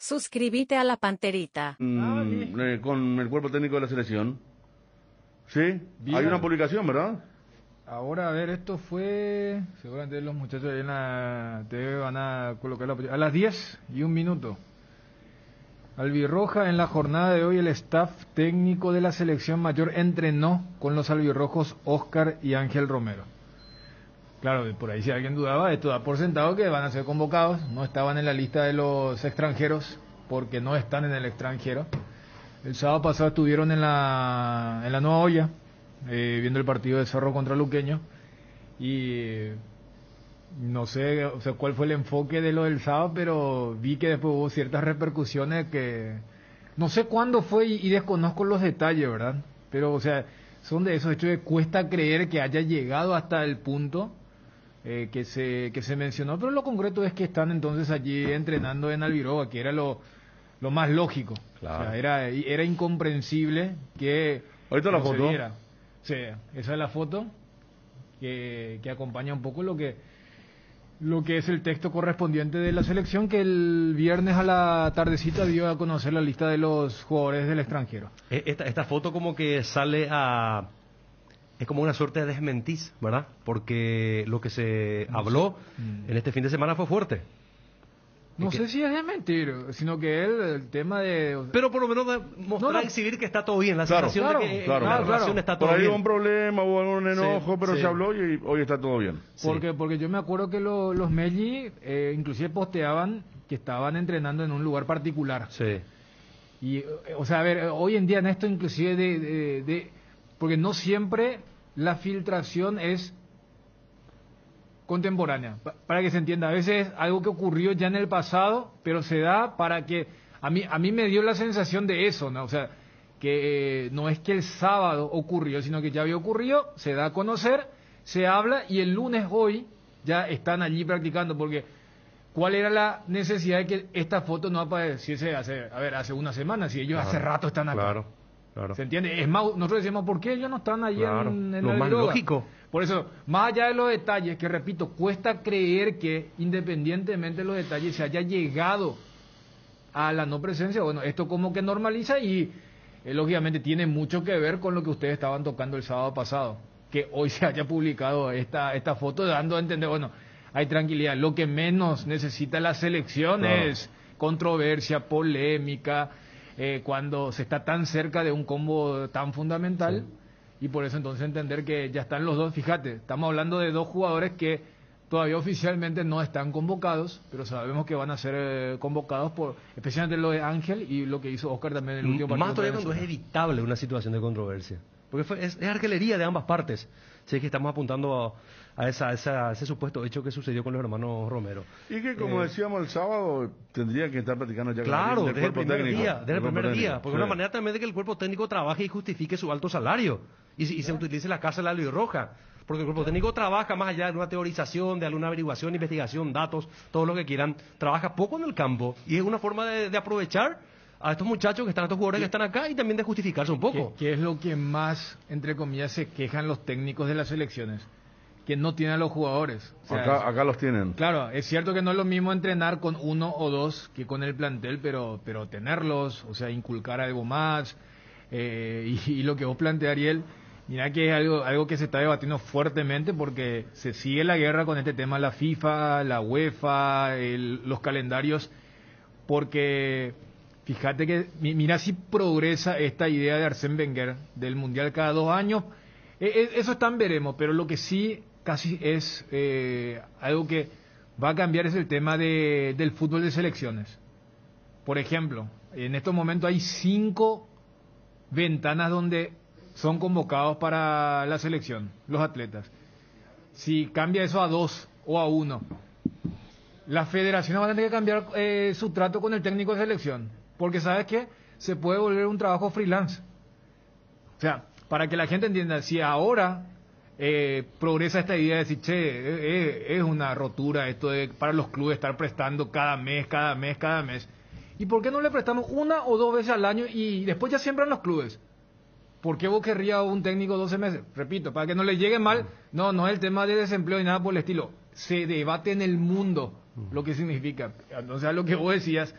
Suscríbete a la Panterita. Con el cuerpo técnico de la selección. ¿Sí? Bien. Hay una publicación, ¿verdad? Ahora, a ver, esto fue... Seguramente los muchachos ahí en la TV van a colocar a las 10:01. Albirroja, en la jornada de hoy el staff técnico de la selección mayor entrenó con los albirrojos Oscar y Ángel Romero. Claro, por ahí si alguien dudaba, esto da por sentado que van a ser convocados. No estaban en la lista de los extranjeros porque no están en el extranjero. El sábado pasado estuvieron en la Nueva Olla, viendo el partido de Cerro contra Luqueño, y no sé, o sea, cuál fue el enfoque de lo del sábado, pero vi que después hubo ciertas repercusiones que no sé cuándo fue y desconozco los detalles, ¿verdad? Pero, o sea, son de esos hechos que cuesta creer que haya llegado hasta el punto que se mencionó, pero lo concreto es que están entonces allí entrenando en Albiroba, que era lo más lógico. Claro. O sea, era incomprensible que Ahorita la no se foto. diera. Sí, esa es la foto que acompaña un poco lo que es el texto correspondiente de la selección, que el viernes a la tardecita dio a conocer la lista de los jugadores del extranjero. Esta foto como que sale a... Es como una suerte de desmentís, ¿verdad? Porque lo que se habló en este fin de semana fue fuerte. No sé si es de mentir, sino que el tema de... Pero por lo menos mostrar, exhibir que está todo bien, la Claro, sensación de que claro, la claro. relación está todo Por ahí bien. hubo un problema, hubo algún enojo, pero sí. se habló y hoy está todo bien. Porque yo me acuerdo que los Melli inclusive posteaban que estaban entrenando en un lugar particular. Sí. Y, o sea, a ver, hoy en día en esto inclusive porque no siempre la filtración es contemporánea, para que se entienda. A veces es algo que ocurrió ya en el pasado, pero se da para que... A mí me dio la sensación de eso, ¿no? O sea, que no es que el sábado ocurrió, sino que ya había ocurrido, se da a conocer, se habla y el lunes hoy ya están allí practicando, porque ¿cuál era la necesidad de que esta foto no apareciese hace una semana, si ellos hace rato están acá? Claro. ¿Se entiende? Es más, nosotros decimos, ¿por qué ellos no están allí en lo la más droga? lógico. Por eso, más allá de los detalles, que repito, cuesta creer que independientemente de los detalles se haya llegado a la no presencia. Bueno, esto como que normaliza y lógicamente tiene mucho que ver con lo que ustedes estaban tocando el sábado pasado. Que hoy se haya publicado esta foto dando a entender, bueno, hay tranquilidad. Lo que menos necesita la selección es controversia, polémica, cuando se está tan cerca de un combo tan fundamental. Sí. Y por eso entonces entender que ya están los dos. Fíjate, estamos hablando de dos jugadores que todavía oficialmente no están convocados, pero sabemos que van a ser convocados por, especialmente lo de Ángel y lo que hizo Oscar también en el último partido. Más todavía cuando es evitable una situación de controversia. Porque es arquelería de ambas partes. Sí, que estamos apuntando a ese supuesto hecho que sucedió con los hermanos Romero. Y que, como decíamos el sábado, tendría que estar platicando ya claro, con desde el primer día. Porque sí. una manera también de que el cuerpo técnico trabaje y justifique su alto salario. Y se utilice la casa de la albirroja. Porque el cuerpo técnico trabaja más allá de una teorización, de alguna averiguación, investigación, datos, todo lo que quieran. Trabaja poco en el campo. Y es una forma de aprovechar a estos muchachos que están, a estos jugadores que están acá y también de justificarse un poco. ¿Qué es lo que más, entre comillas, se quejan los técnicos de las selecciones? Que no tienen a los jugadores. O sea, acá los tienen. Claro, es cierto que no es lo mismo entrenar con uno o dos que con el plantel, pero tenerlos, o sea, inculcar algo más. Y lo que vos planteás, Ariel, mira que es algo que se está debatiendo fuertemente porque se sigue la guerra con este tema, la FIFA, la UEFA, los calendarios, porque... Fíjate que, mira si progresa esta idea de Arsène Wenger del Mundial cada 2 años. Eso está en veremos, pero lo que sí casi es algo que va a cambiar es el tema del fútbol de selecciones. Por ejemplo, en estos momentos hay 5 ventanas donde son convocados para la selección, los atletas. Si cambia eso a 2 o a 1, las federaciones van a tener que cambiar su trato con el técnico de selección. Porque ¿sabes qué? Se puede volver un trabajo freelance. O sea, para que la gente entienda, si ahora progresa esta idea de decir, che, es una rotura esto de para los clubes estar prestando cada mes. ¿Y por qué no le prestamos 1 o 2 veces al año y después ya siembran los clubes? ¿Por qué vos querrías un técnico 12 meses? Repito, para que no le llegue mal, no es el tema de desempleo y nada por el estilo. Se debate en el mundo lo que significa. Entonces, a lo que vos decías...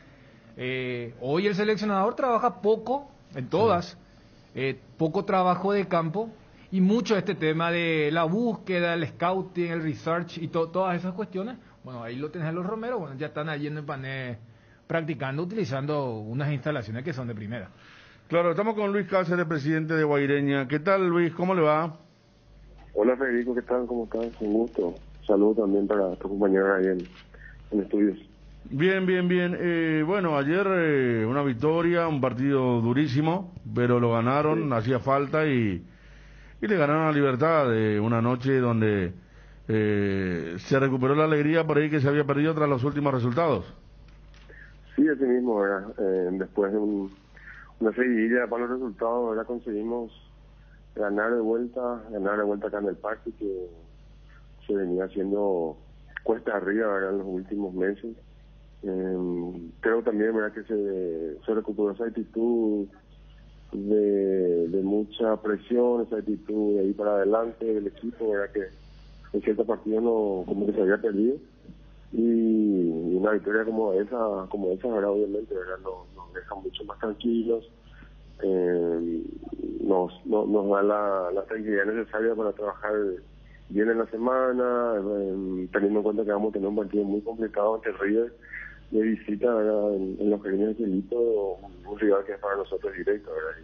Hoy el seleccionador trabaja poco en todas, poco trabajo de campo y mucho este tema de la búsqueda, el scouting, el research y todas esas cuestiones. Bueno, ahí lo tenés a los Romero, bueno, ya están allí en el panel practicando, utilizando unas instalaciones que son de primera. Claro, estamos con Luis Cáceres, presidente de Guaireña. ¿Qué tal, Luis? ¿Cómo le va? Hola Federico, ¿qué tal? ¿Cómo estás? Un gusto. Saludos también para tu compañero ahí en estudios. Bien, bien, bien. Bueno, ayer una victoria, un partido durísimo, pero lo ganaron, Sí. hacía falta y le ganaron a Libertad de una noche donde se recuperó la alegría por ahí que se había perdido tras los últimos resultados. Sí, así mismo, ¿verdad? Después de una seguidilla para los resultados, ¿verdad? Conseguimos ganar de vuelta acá en el parque, que se venía haciendo cuesta arriba, ¿verdad? En los últimos meses. Creo también, ¿verdad? Que se recuperó esa actitud de mucha presión, esa actitud de ahí para adelante del equipo, ¿verdad? Que en ciertos partidos no, como que se había perdido. Y una victoria como esa, ¿verdad? Obviamente, ¿verdad? Nos deja mucho más tranquilos, nos da la tranquilidad necesaria para trabajar bien en la semana, teniendo en cuenta que vamos a tener un partido muy complicado ante River de visita, ¿verdad? En los Jardines de Celito, un rival que es para nosotros directo, ¿verdad?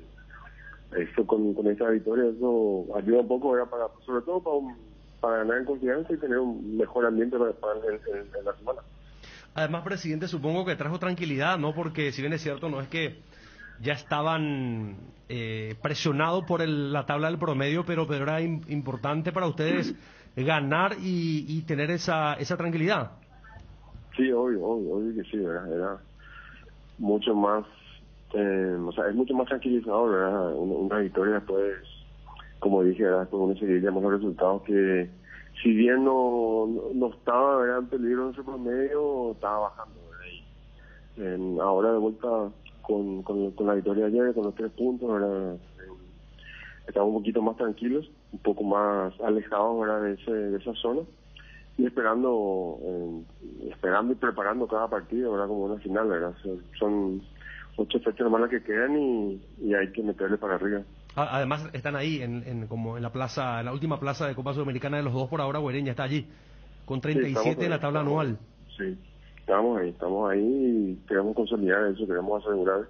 Y eso con esa victoria, eso ayuda un poco, ¿verdad? Sobre todo para ganar en confianza y tener un mejor ambiente en la semana. Además, presidente, supongo que trajo tranquilidad, ¿no? Porque si bien es cierto, no es que ya estaban presionados por la tabla del promedio, pero era importante para ustedes ganar y tener esa tranquilidad. Sí, obvio que sí, ¿verdad? Era mucho más, es mucho más tranquilizador, ¿verdad? Una victoria después, como dije, ¿verdad? Después uno seguía los resultados que, si bien no estaba, ¿verdad? En peligro en su promedio, estaba bajando, ¿verdad? Y, ahora de vuelta con la victoria de ayer, con los 3 puntos, ¿verdad? Estamos un poquito más tranquilos, un poco más alejados, ¿verdad? De esa zona. Y esperando y preparando cada partido, ¿verdad? Como una final, ¿verdad? Son 8 fechas nomás las que quedan y hay que meterle para arriba. Además están ahí como en la plaza, en la última plaza de Copa Sudamericana de los dos por ahora. Guaireña está allí con 37 en la tabla anual. Sí, estamos ahí y queremos consolidar eso, queremos asegurar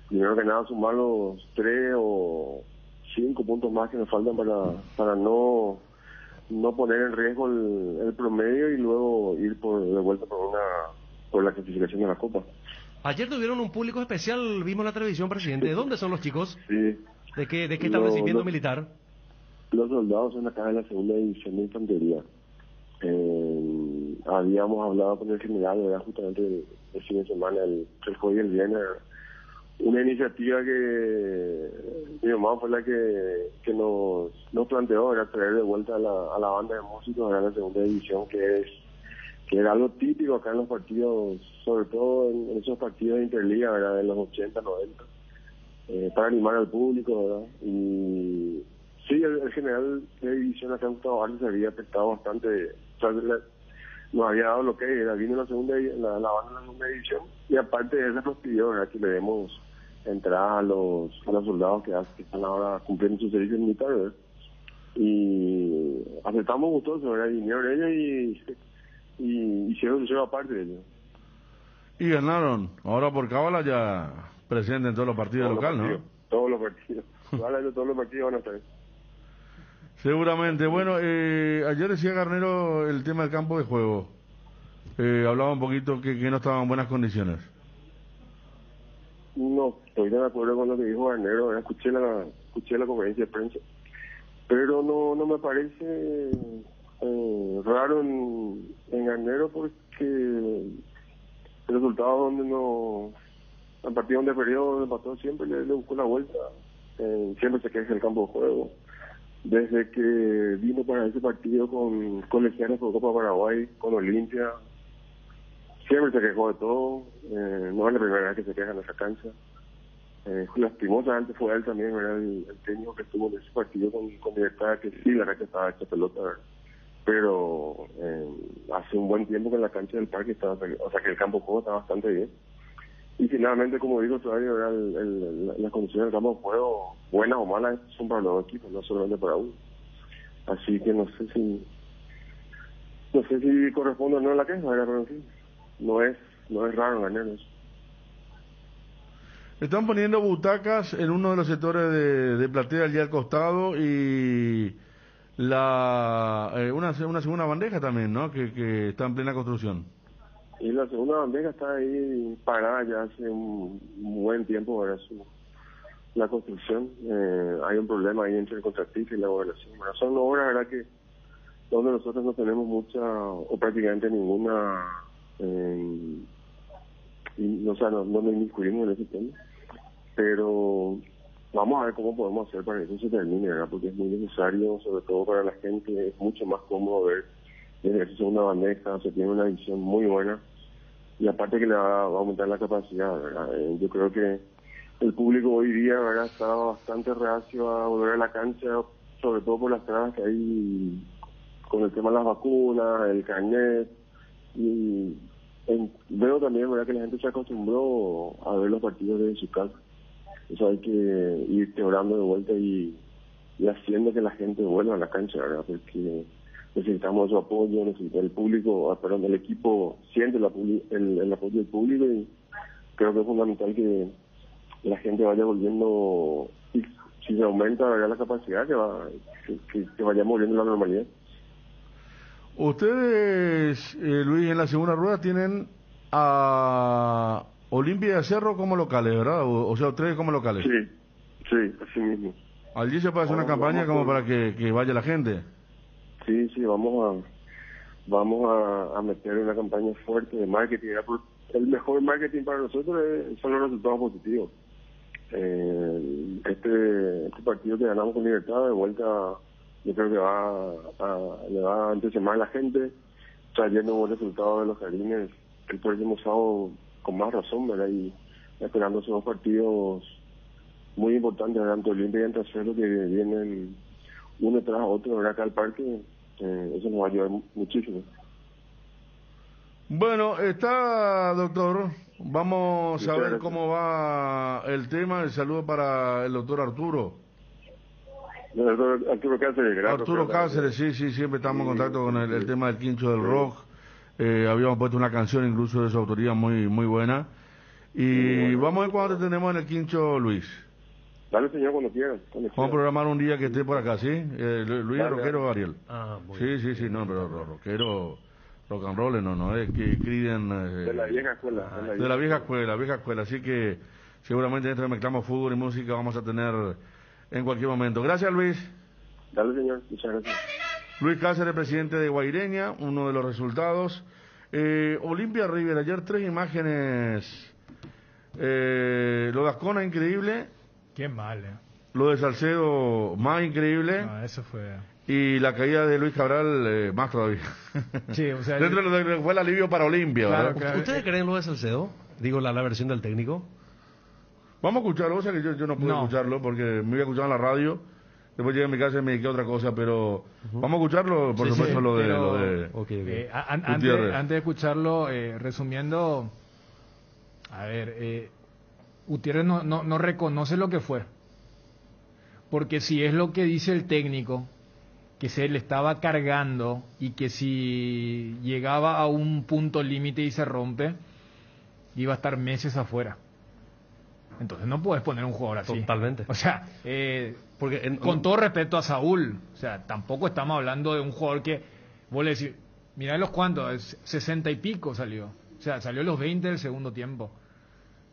primero que nada sumar los 3 o 5 puntos más que nos faltan para no poner en riesgo el promedio y luego ir de vuelta por la clasificación de la Copa. Ayer tuvieron un público especial, vimos la televisión, presidente. ¿De dónde son los chicos? Sí. ¿De qué establecimiento militar? Los soldados son acá de la segunda división de infantería. Habíamos hablado con el general, ¿verdad? Justamente el fin de semana, el jueves y el viernes. Una iniciativa que mi mamá fue la que nos planteó, era traer de vuelta a la banda de músicos de la segunda división, que era algo típico acá en los partidos, sobre todo en esos partidos de Interliga, ¿verdad? De los 80, 90, para animar al público, ¿verdad? Y sí, el general de división acá en Gustavo Vargas se había prestado bastante, o sea, nos había dado lo que era, vino la banda de la segunda división, y aparte de eso nos pidió, ¿verdad? Que le demos entrada a los soldados que están ahora cumpliendo su servicio militar, ¿verdad? Y aceptamos gustosos, ¿verdad? Y vinieron ellos y hicieron su show aparte de ellos. Y ganaron, ahora por cábala ya presente en todos los partidos locales, ¿no? Todos los partidos. Todos los partidos van a estar. Seguramente. Bueno, ayer decía Garnero el tema del campo de juego. Hablaba un poquito que no estaban en buenas condiciones. No, estoy de acuerdo con lo que dijo Garnero. Escuché la conferencia de prensa, pero no me parece raro en Garnero, porque el resultado el partido donde perdió, donde empató, siempre le buscó la vuelta. Siempre se queja el campo de juego. Desde que vino para ese partido con Colegiales por Copa Paraguay, con Olimpia, siempre se quejó de todo. No es la primera vez que se queja en esa cancha. Lastimosamente fue él también, ¿verdad? El técnico que estuvo en ese partido con Libertad, que sí, la cancha estaba hecha pelota, ¿verdad? Pero hace un buen tiempo que la cancha del parque estaba, o sea, que el campo de juego está bastante bien. Y finalmente, como digo, todavía ¿verdad? Las condiciones del campo de juego, buenas o malas, son para los dos equipos, no solamente para uno. Así que no sé si corresponde o no a la queja, ¿verdad? Pero en fin, no es raro ganar eso. Están poniendo butacas en uno de los sectores de platea allí al costado y una segunda bandeja también, ¿no? Que está en plena construcción. Y la segunda bandeja está ahí parada ya hace un buen tiempo, ¿verdad? La construcción. Hay un problema ahí entre el contratista y la gobernación. Bueno, son obras, ¿verdad? Que donde nosotros no tenemos mucha o prácticamente ninguna, no nos inmiscuimos en ese tema. Pero vamos a ver cómo podemos hacer para que eso se termine, ¿verdad? Porque es muy necesario, sobre todo para la gente, es mucho más cómodo ver desde esa segunda bandeja, se tiene una visión muy buena y aparte que le va a aumentar la capacidad, ¿verdad? Yo creo que el público hoy día, ¿verdad? Está bastante reacio a volver a la cancha, sobre todo por las trabas que hay con el tema de las vacunas, el carnet, y veo también, ¿verdad? Que la gente se acostumbró a ver los partidos desde su casa. Eso hay que ir quebrando de vuelta y haciendo que la gente vuelva a la cancha, ¿verdad? Porque necesitamos su apoyo, el público, el equipo siente el apoyo del público y creo que es fundamental que la gente vaya volviendo, y si se aumenta, ¿verdad? La capacidad, que vayamos volviendo a la normalidad. Ustedes, Luis, en la segunda rueda tienen a Olimpia de Cerro como locales, ¿verdad? O sea, ustedes como locales. Sí, así mismo. Allí se puede hacer una campaña como para que vaya la gente. Sí, vamos a meter una campaña fuerte de marketing. El mejor marketing para nosotros son los resultados positivos. Este partido que ganamos con Libertad, de vuelta, yo creo que le va a entusiasmar a la gente, trayendo buenos resultados de los Jardines el próximo sábado con más razón, ¿verdad? Y esperando esos dos partidos muy importantes, tanto Olimpia y entre Cerro, que vienen uno tras otro, ¿verdad? Acá al parque, eso nos va a ayudar muchísimo. Bueno, está, doctor. Vamos a ver cómo va el tema. El saludo para el doctor Arturo. Arturo Cáceres, gracias. Arturo Cáceres, sí, siempre estamos en contacto con el tema del quincho del rock. Habíamos puesto una canción incluso de su autoría muy buena. Y vamos a ver cuándo te tenemos en el quincho, Luis. Dale, señor, cuando quieras. Vamos a programar un día que esté por acá, ¿sí? Luis es rockero o Ariel. Sí, no, pero rockero, rock and roll, no es que Criden... de la vieja escuela. De la vieja escuela, así que seguramente dentro de Mezclamos Fútbol y Música vamos a tener en cualquier momento. Gracias, Luis. Dale, señor, muchas gracias. Luis Cáceres, presidente de Guaireña, uno de los resultados. Olimpia River, ayer 3 imágenes. Lo de Ascona, increíble. Qué mal, Lo de Salcedo, más increíble. No, eso fue... Y la caída de Luis Cabral, más todavía. Sí, o sea... Dentro de lo que fue el alivio para Olimpia, claro, ¿verdad? ¿Ustedes creen lo de Salcedo? Digo, la versión del técnico. Vamos a escucharlo, o sea que yo no pude escucharlo porque me iba a escuchar en la radio. Después llegué a mi casa y me dediqué a otra cosa, pero vamos a escucharlo, por supuesto, sí, lo pero, de okay. Antes de escucharlo, resumiendo, a ver, Gutiérrez no reconoce lo que fue, porque si es lo que dice el técnico, que se le estaba cargando y que si llegaba a un punto límite y se rompe, iba a estar meses afuera. Entonces no puedes poner un jugador así. Totalmente. O sea, porque con todo respeto a Saúl, o sea, tampoco estamos hablando de un jugador que, vos le decís, mirá los cuantos, 60 y pico salió. O sea, salió los 20 del segundo tiempo.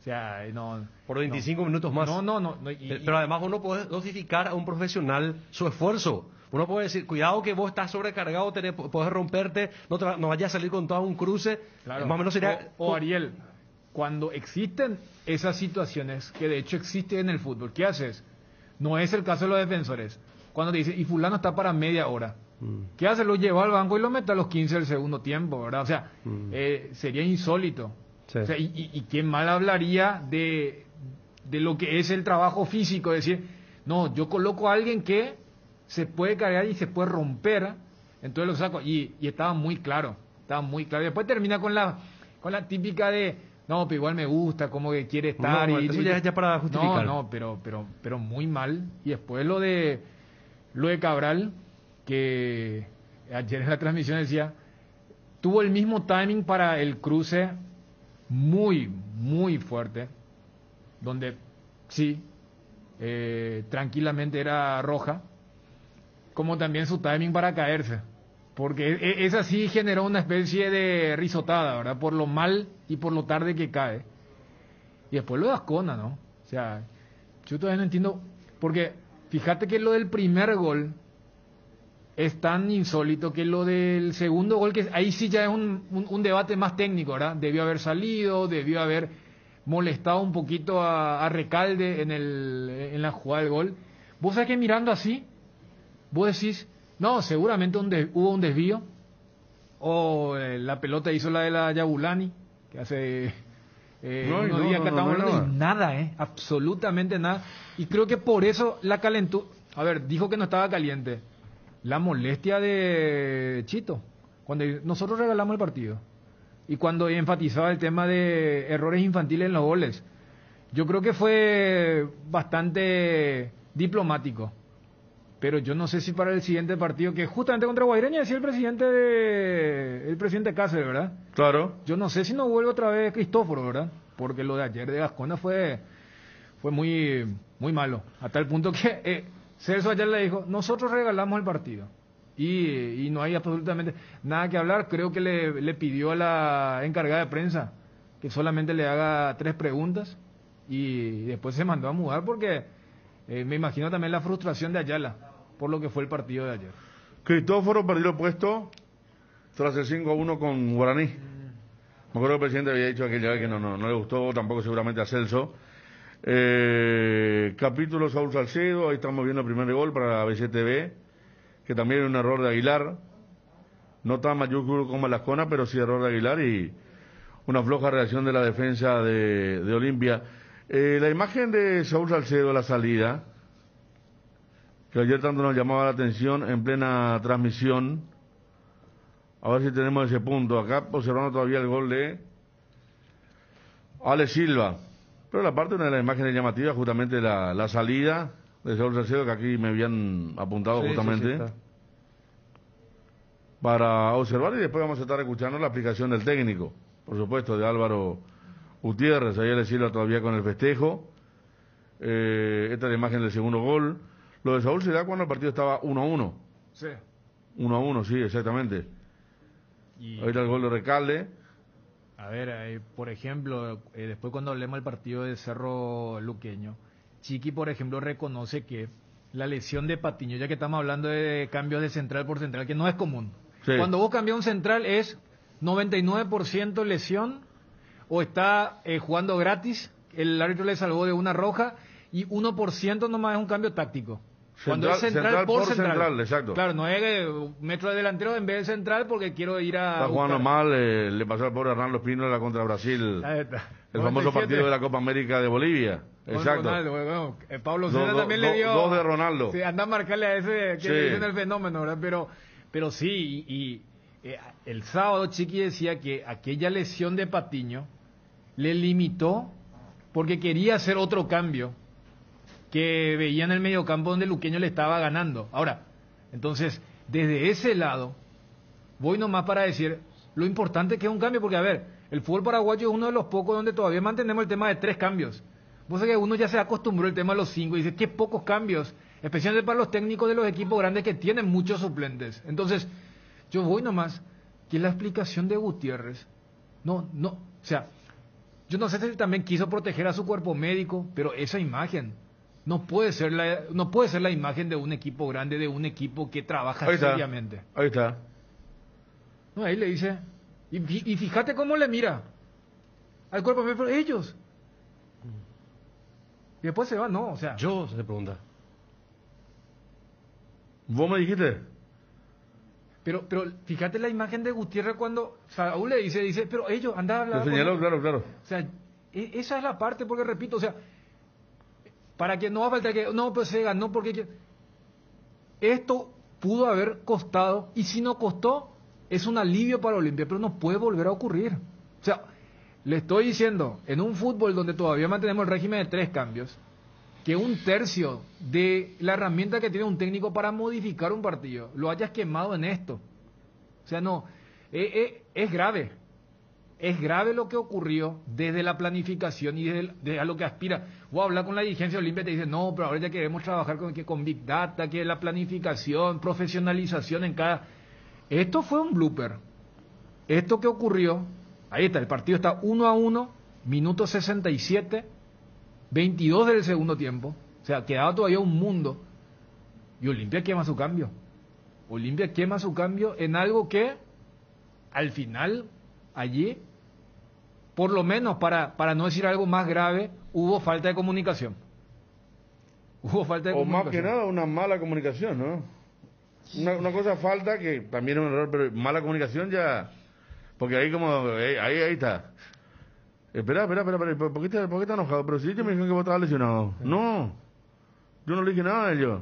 O sea, no... Por 25 minutos más. No. Pero además uno puede dosificar a un profesional su esfuerzo. Uno puede decir, cuidado que vos estás sobrecargado, podés romperte, no vayas a salir con todo un cruce. Claro. Más o menos sería... O Ariel, cuando existen esas situaciones, que de hecho existen en el fútbol, ¿qué haces? No es el caso de los defensores. Cuando te dicen, y fulano está para media hora. ¿Qué hace? Lo lleva al banco y lo mete a los 15 del segundo tiempo, ¿verdad? O sea, sería insólito. Sí. O sea, y quién mal hablaría de lo que es el trabajo físico, decir, no, yo coloco a alguien que se puede cargar y se puede romper, entonces lo saco. Y estaba muy claro. Y después termina con la típica de, no, pero igual me gusta, como que quiere estar. No, eso ya es para justificar. No, pero muy mal. Y después lo de Cabral, que ayer en la transmisión decía, tuvo el mismo timing para el cruce muy, muy fuerte, donde sí, tranquilamente era roja, como también su timing para caerse, porque esa sí generó una especie de risotada, ¿verdad? Por lo mal y por lo tarde que cae. Y después lo de Ascona, ¿no? O sea, yo todavía no entiendo, porque fíjate que lo del primer gol es tan insólito que lo del segundo gol, que ahí sí ya es un debate más técnico, ¿verdad? Debió haber salido, debió haber molestado un poquito a Recalde en la jugada del gol. Vos sabés que mirando así, vos decís, no, seguramente hubo un desvío, o la pelota hizo la de la Yabulani, que hace unos días que estamos hablando, y nada, absolutamente nada. Y creo que por eso la calentura, a ver, dijo que no estaba caliente, la molestia de Chito, cuando nosotros regalamos el partido, y cuando enfatizaba el tema de errores infantiles en los goles, yo creo que fue bastante diplomático. Pero yo no sé si para el siguiente partido, que justamente contra Guaireña decía el presidente Cáceres, ¿verdad? Claro. Yo no sé si no vuelve otra vez Cristóforo, ¿verdad? Porque lo de ayer de Ascona fue muy, muy malo. A tal punto que Celso ayer le dijo, nosotros regalamos el partido. Y no hay absolutamente nada que hablar. Creo que le pidió a la encargada de prensa que solamente le haga 3 preguntas. Y después se mandó a mudar porque me imagino también la frustración de Ayala por lo que fue el partido de ayer. Cristóforo perdió el puesto tras el 5-1 con Guaraní. Me acuerdo que el presidente había dicho aquella vez que no le gustó, tampoco seguramente a Celso. Capítulo Saúl Salcedo, ahí estamos viendo el primer gol para la BCTV, que también es un error de Aguilar. No tan mayúsculo como la Ascona, pero sí error de Aguilar y una floja reacción de la defensa de Olimpia. La imagen de Saúl Salcedo a la salida, que ayer tanto nos llamaba la atención en plena transmisión. A ver si tenemos ese punto. Acá observando todavía el gol de Ale Silva. Pero la parte, una de las imágenes llamativas, justamente la salida de Saúl Salcedo, que aquí me habían apuntado justamente. Sí, para observar, y después vamos a estar escuchando la aplicación del técnico, por supuesto, de Álvaro Gutiérrez. Ahí Ale Silva todavía con el festejo. Esta es la imagen del segundo gol. Lo de Saúl se da cuando el partido estaba 1-1. Sí. 1-1, sí, exactamente. Y ahí está el gol de Recalde. A ver, por ejemplo, después cuando hablemos del partido de Cerro Luqueño, Chiqui, por ejemplo, reconoce que la lesión de Patiño, ya que estamos hablando de cambios de central por central, que no es común. Sí. Cuando vos cambias un central es 99% lesión, o está jugando gratis, el árbitro le salvó de una roja, y 1% nomás es un cambio táctico. Cuando es central por central. Exacto. Claro, no es metro de delantero en vez de central porque quiero ir a... Está jugando mal, le pasó al pobre Hernán Espínola contra Brasil. El famoso partido de la Copa América de Bolivia. Exacto. Ronaldo, Pablo César también le dio... 2 de Ronaldo. Sí, anda a marcarle a ese que le dicen el fenómeno, ¿verdad? Pero sí, y el sábado Chiqui decía que aquella lesión de Patiño le limitó porque quería hacer otro cambio que veía en el mediocampo donde Luqueño le estaba ganando. Ahora, entonces, desde ese lado, voy nomás para decir lo importante que es un cambio, porque a ver, el fútbol paraguayo es uno de los pocos donde todavía mantenemos el tema de 3 cambios. Vos sabés que uno ya se acostumbró al tema de los 5 y dice, qué pocos cambios, especialmente para los técnicos de los equipos grandes que tienen muchos suplentes. Entonces, yo voy nomás, que la explicación de Gutiérrez, o sea, yo no sé si también quiso proteger a su cuerpo médico, pero esa imagen no puede ser la imagen de un equipo grande, de un equipo que trabaja seriamente. Ahí está. No, ahí le dice, y fíjate cómo le mira al cuerpo médico, ellos. Y después se va, no, o sea. Yo se pregunta. ¿Vos me dijiste? Pero fíjate la imagen de Gutiérrez cuando Saúl le dice, pero ellos, anda a hablar. Lo señaló, claro. O sea, esa es la parte, porque repito, o sea, para que no va a faltar que, no, pues se ganó porque esto pudo haber costado, y si no costó, es un alivio para Olimpia, pero no puede volver a ocurrir. O sea, Le estoy diciendo, en un fútbol donde todavía mantenemos el régimen de 3 cambios, que un tercio de la herramienta que tiene un técnico para modificar un partido lo hayas quemado en esto. O sea, no, es grave. Es grave lo que ocurrió desde la planificación y desde a lo que aspira. Voy a hablar con la dirigencia Olimpia y te dice, no, pero ahora ya queremos trabajar con Big Data, que la planificación, profesionalización en cada... Esto fue un blooper. Esto que ocurrió, ahí está, el partido está 1-1, minuto 67, 22 del segundo tiempo. O sea, quedaba todavía un mundo. Y Olimpia quema su cambio. Olimpia quema su cambio en algo que, al final, allí, por lo menos para no decir algo más grave, hubo falta de comunicación. Hubo falta de O comunicación. más que nada una mala comunicación, ¿no? Una cosa falta, que también es un error, pero mala comunicación ya... Porque ahí como... Ahí está. Espera, ¿por qué estás enojado? Pero si ellos me dijeron que vos estabas lesionado. No, yo no le dije nada a ellos.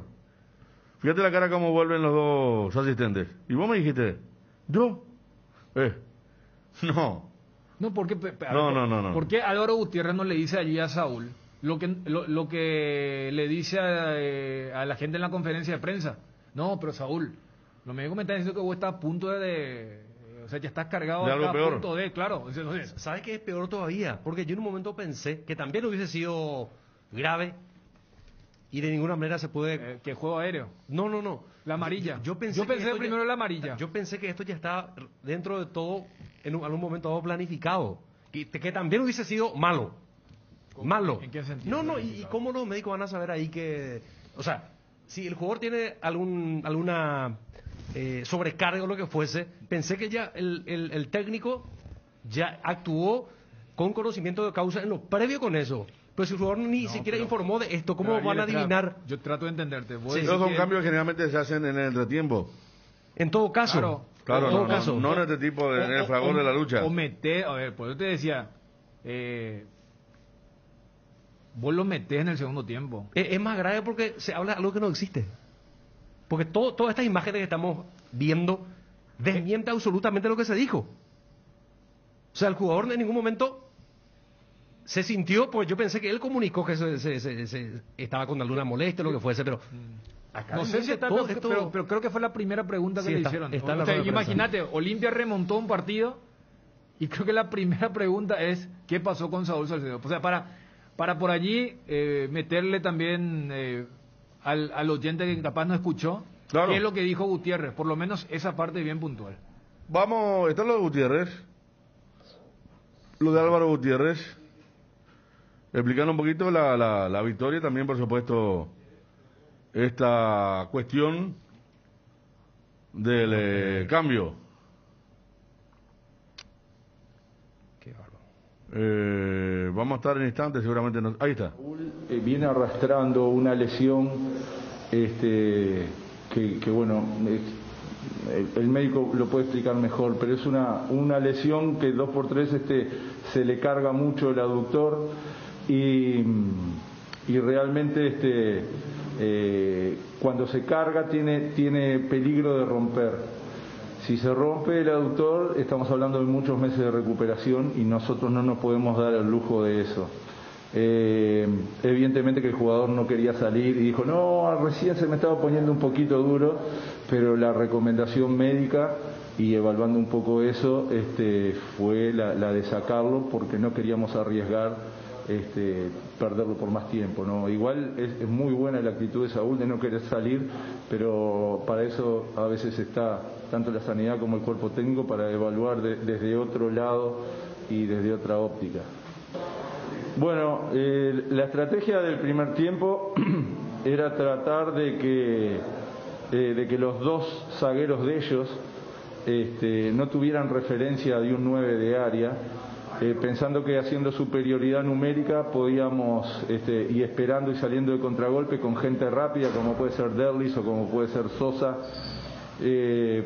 Fíjate la cara como vuelven los dos asistentes. Y vos me dijiste, ¿yo? No. No, porque No. ¿Por qué Álvaro Gutiérrez no le dice allí a Saúl lo que le dice a la gente en la conferencia de prensa? No, pero Saúl, los médicos me están diciendo que vos estás a punto o sea, ya estás cargado de algo estás peor. A punto de, claro. Entonces, ¿Sabes qué es peor todavía? Porque yo en un momento pensé que también hubiese sido grave y de ninguna manera se puede... que juego aéreo. No. La amarilla. Yo pensé primero la amarilla. Yo pensé que esto ya estaba dentro de todo, en algún momento dado planificado. Que también hubiese sido malo. Malo. ¿En qué sentido? No, ¿y cómo los médicos van a saber ahí que... O sea, si el jugador tiene alguna sobrecarga o lo que fuese, pensé que ya el técnico ya actuó con conocimiento de causa en lo previo con eso. Pero si el jugador ni siquiera informó de esto, ¿cómo van a adivinar? Yo trato de entenderte. Sí, esos son cambios que generalmente se hacen en el entretiempo. En todo caso. Claro, en todo caso. no en este tipo en el fragor de la lucha. O meter, a ver, pues yo te decía, vos lo metés en el segundo tiempo. Es más grave porque se habla de algo que no existe. Porque todas estas imágenes que estamos viendo desmiente absolutamente lo que se dijo. O sea, el jugador en ningún momento se sintió, pues yo pensé que él comunicó que se estaba con alguna molestia o lo que fuese, pero... Acá No sé si está, pero creo que fue la primera pregunta que le hicieron. Imagínate, Olimpia remontó un partido y creo que la primera pregunta es ¿qué pasó con Saúl Salcedo? O sea, para por allí meterle también al oyente que capaz no escuchó, claro, qué es lo que dijo Gutiérrez, por lo menos esa parte bien puntual. Vamos, está lo de Gutiérrez, lo de Álvaro Gutiérrez, explicando un poquito la victoria, también por supuesto esta cuestión del cambio. Qué bárbaro. Vamos a estar en instantes, seguramente. Ahí está. Viene arrastrando una lesión que bueno, el médico lo puede explicar mejor, pero es una lesión que 2x3 se le carga mucho el aductor y realmente cuando se carga tiene peligro de romper. Si se rompe el aductor, estamos hablando de muchos meses de recuperación y nosotros no nos podemos dar el lujo de eso. Evidentemente que el jugador no quería salir y dijo, no, recién se me estaba poniendo un poquito duro, pero la recomendación médica, y evaluando un poco eso, fue la de sacarlo porque no queríamos arriesgar perderlo por más tiempo, ¿no? Igual es muy buena la actitud de Saúl de no querer salir, pero para eso a veces está tanto la sanidad como el cuerpo técnico para evaluar desde otro lado y desde otra óptica. Bueno, la estrategia del primer tiempo era tratar de que los dos zagueros de ellos no tuvieran referencia de un 9 de área, pensando que haciendo superioridad numérica podíamos, y esperando y saliendo de contragolpe con gente rápida como puede ser Derlis o como puede ser Sosa,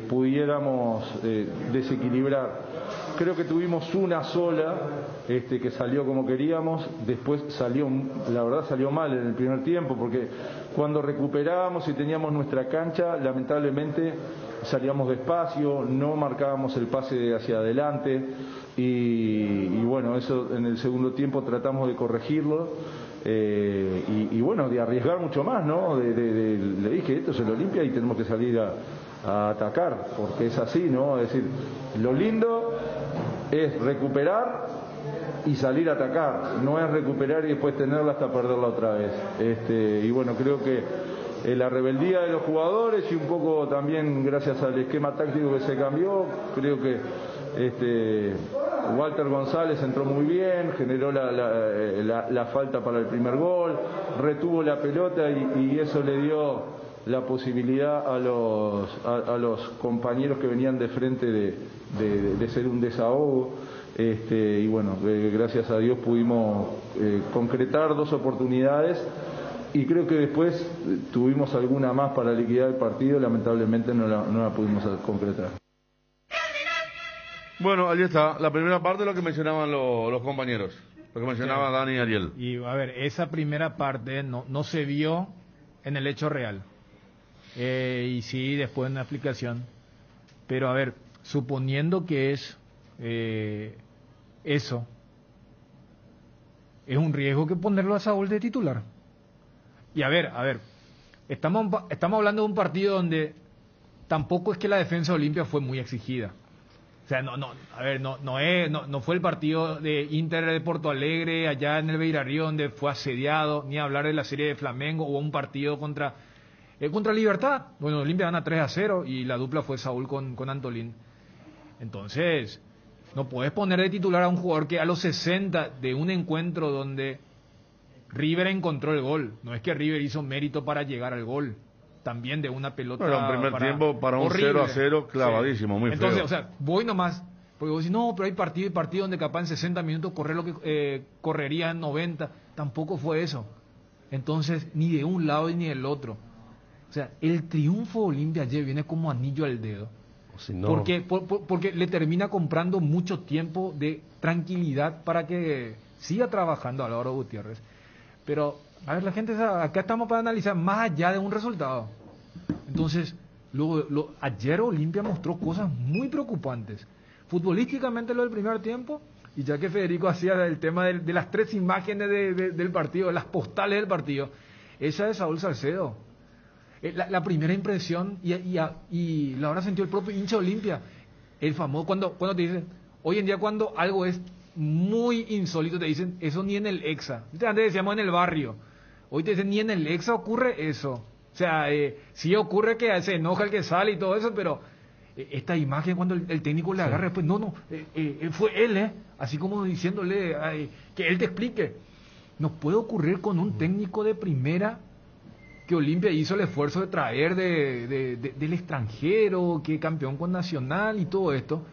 pudiéramos desequilibrar. Creo que tuvimos una sola que salió como queríamos, después la verdad salió mal en el primer tiempo, porque cuando recuperábamos y teníamos nuestra cancha, lamentablemente salíamos despacio, no marcábamos el pase hacia adelante y bueno, eso en el segundo tiempo tratamos de corregirlo y bueno, de arriesgar mucho más, ¿no? Le dije, esto es el Olimpia y tenemos que salir a atacar, porque es así, ¿no? Es decir, lo lindo es recuperar y salir a atacar, no es recuperar y después tenerla hasta perderla otra vez. Y bueno, creo que la rebeldía de los jugadores y un poco también gracias al esquema táctico que se cambió, creo que Walter González entró muy bien, generó la falta para el primer gol, retuvo la pelota y eso le dio la posibilidad a los compañeros que venían de frente de ser un desahogo. Y bueno, gracias a Dios pudimos concretar 2 oportunidades y creo que después tuvimos alguna más para liquidar el partido, lamentablemente no la pudimos concretar. Bueno, ahí está, la primera parte de lo que mencionaban los compañeros, lo que mencionaba Dani y Ariel. Y a ver, esa primera parte no se vio en el hecho real. Y sí, después en la explicación. Pero a ver, suponiendo que es eso, es un riesgo que ponerlo a Saúl de titular. Y a ver, estamos hablando de un partido donde tampoco es que la defensa de Olimpia fue muy exigida. O sea, no fue el partido de Inter de Porto Alegre allá en el Beira-Río donde fue asediado, ni hablar de la serie de Flamengo o un partido contra Libertad. Bueno, Olimpia gana 3-0 y la dupla fue Saúl con Antolín. Entonces, no puedes poner de titular a un jugador que a los 60 de un encuentro donde River encontró el gol. No es que River hizo mérito para llegar al gol. También de una pelota. Bueno, en primer tiempo para un horrible. 0-0 clavadísimo, sí. Muy Entonces, feo. o sea, voy nomás. Porque vos decís, no, pero hay partido donde capaz en 60 minutos correr lo que correría en 90. Tampoco fue eso. Entonces, ni de un lado ni del otro. O sea, el triunfo de Olimpia ayer viene como anillo al dedo. Si no... Porque le termina comprando mucho tiempo de tranquilidad para que siga trabajando Álvaro Gutiérrez. Pero, a ver, la gente, acá estamos para analizar más allá de un resultado. Entonces, ayer Olimpia mostró cosas muy preocupantes. Futbolísticamente lo del primer tiempo, y ya que Federico hacía el tema de las 3 imágenes del partido, de las postales del partido, esa de Saúl Salcedo. La primera impresión, y la habrá sentido el propio hincha Olimpia, el famoso, cuando te dicen, hoy en día cuando algo es muy insólito, te dicen, eso ni en el EXA. Antes decíamos en el barrio, hoy te dicen, ni en el EXA ocurre eso. O sea, sí ocurre que se enoja el que sale y todo eso, pero esta imagen cuando el técnico le agarra, pues fue él, así como diciéndole que él te explique. No puede ocurrir con un técnico de primera que Olimpia hizo el esfuerzo de traer del extranjero, que campeón con Nacional y todo esto,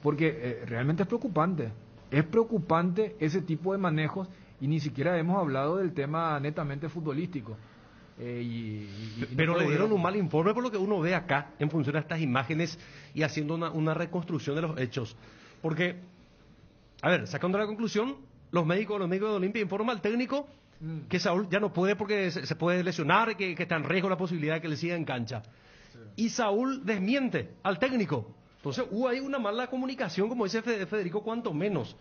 porque realmente es preocupante. Es preocupante ese tipo de manejos y ni siquiera hemos hablado del tema netamente futbolístico. Pero le dieron un mal informe por lo que uno ve acá en función a estas imágenes y haciendo una reconstrucción de los hechos. Porque, a ver, sacando la conclusión, los médicos de Olimpia informan al técnico que Saúl ya no puede porque se puede lesionar, que está en riesgo la posibilidad de que le siga en cancha. Sí. Y Saúl desmiente al técnico. Entonces hubo ahí una mala comunicación, como dice Federico, cuanto menos.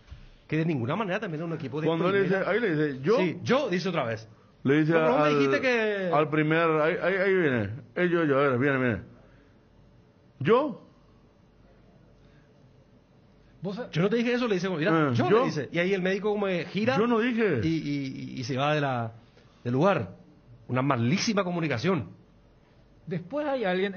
Que de ninguna manera también es un equipo de cuando le dice, ahí le dice, yo. Sí, yo, dice otra vez. Le dice no me dijiste que... al primer, ahí viene, yo, a ver, viene. ¿Yo? Yo no te dije eso, le dice, mira, yo le dice. Y ahí el médico como gira. Yo no dije. Y se va del lugar. Una malísima comunicación. Después hay alguien,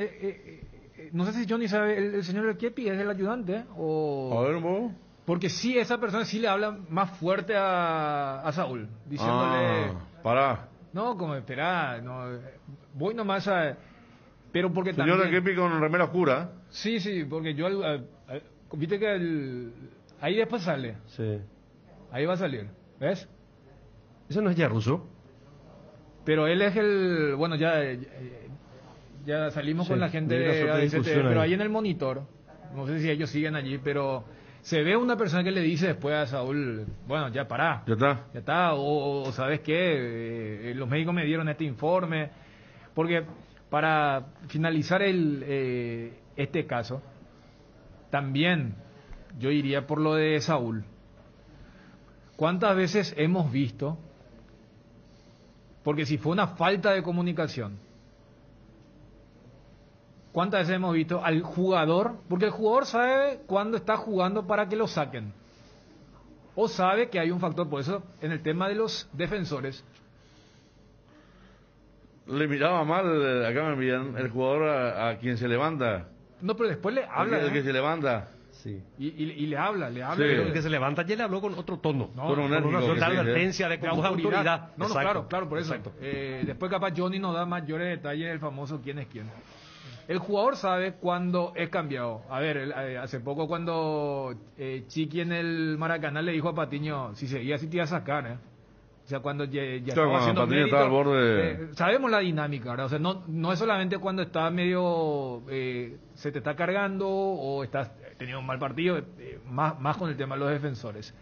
no sé si Johnny sabe, el señor Kepi es el ayudante, o... A ver, vos. Porque sí, esa persona sí le habla más fuerte a Saúl, diciéndole... Pará. No, como esperá, no, voy nomás a... Pero porque señor también... Kepi con remera oscura. Sí, porque yo... viste que ahí después sale. Sí. Ahí va a salir, ¿ves? ¿Eso no es ya ruso? Pero él es el... Bueno, ya salimos con la gente de ADCT, pero ahí en el monitor, no sé si ellos siguen allí, pero se ve una persona que le dice después a Saúl, bueno, ya pará. Ya está, o ¿sabes qué? Los médicos me dieron este informe, porque para finalizar este caso, también yo iría por lo de Saúl. ¿Cuántas veces hemos visto? Porque si fue una falta de comunicación, ¿cuántas veces hemos visto al jugador? Porque el jugador sabe cuándo está jugando para que lo saquen. O sabe que hay un factor, por eso en el tema de los defensores. Le miraba mal, acá me envían, el jugador a quien se levanta. No, pero después le habla. El que se levanta. Sí. Y le habla. Sí. Pero el que se levanta ya le habló con otro tono. No, con una con una advertencia de de con autoridad. No, Exacto. claro, por eso. Exacto. Después capaz Johnny nos da mayores detalles del famoso quién es quién. El jugador sabe cuándo es cambiado. A ver, hace poco cuando Chiqui en el Maracaná le dijo a Patiño, si seguía así te iba a sacar, O sea, cuando ya estaba haciendo Patiño mérito, estaba al borde. sabemos la dinámica, ¿verdad? O sea, no es solamente cuando está medio, se te está cargando o estás teniendo un mal partido, más con el tema de los defensores.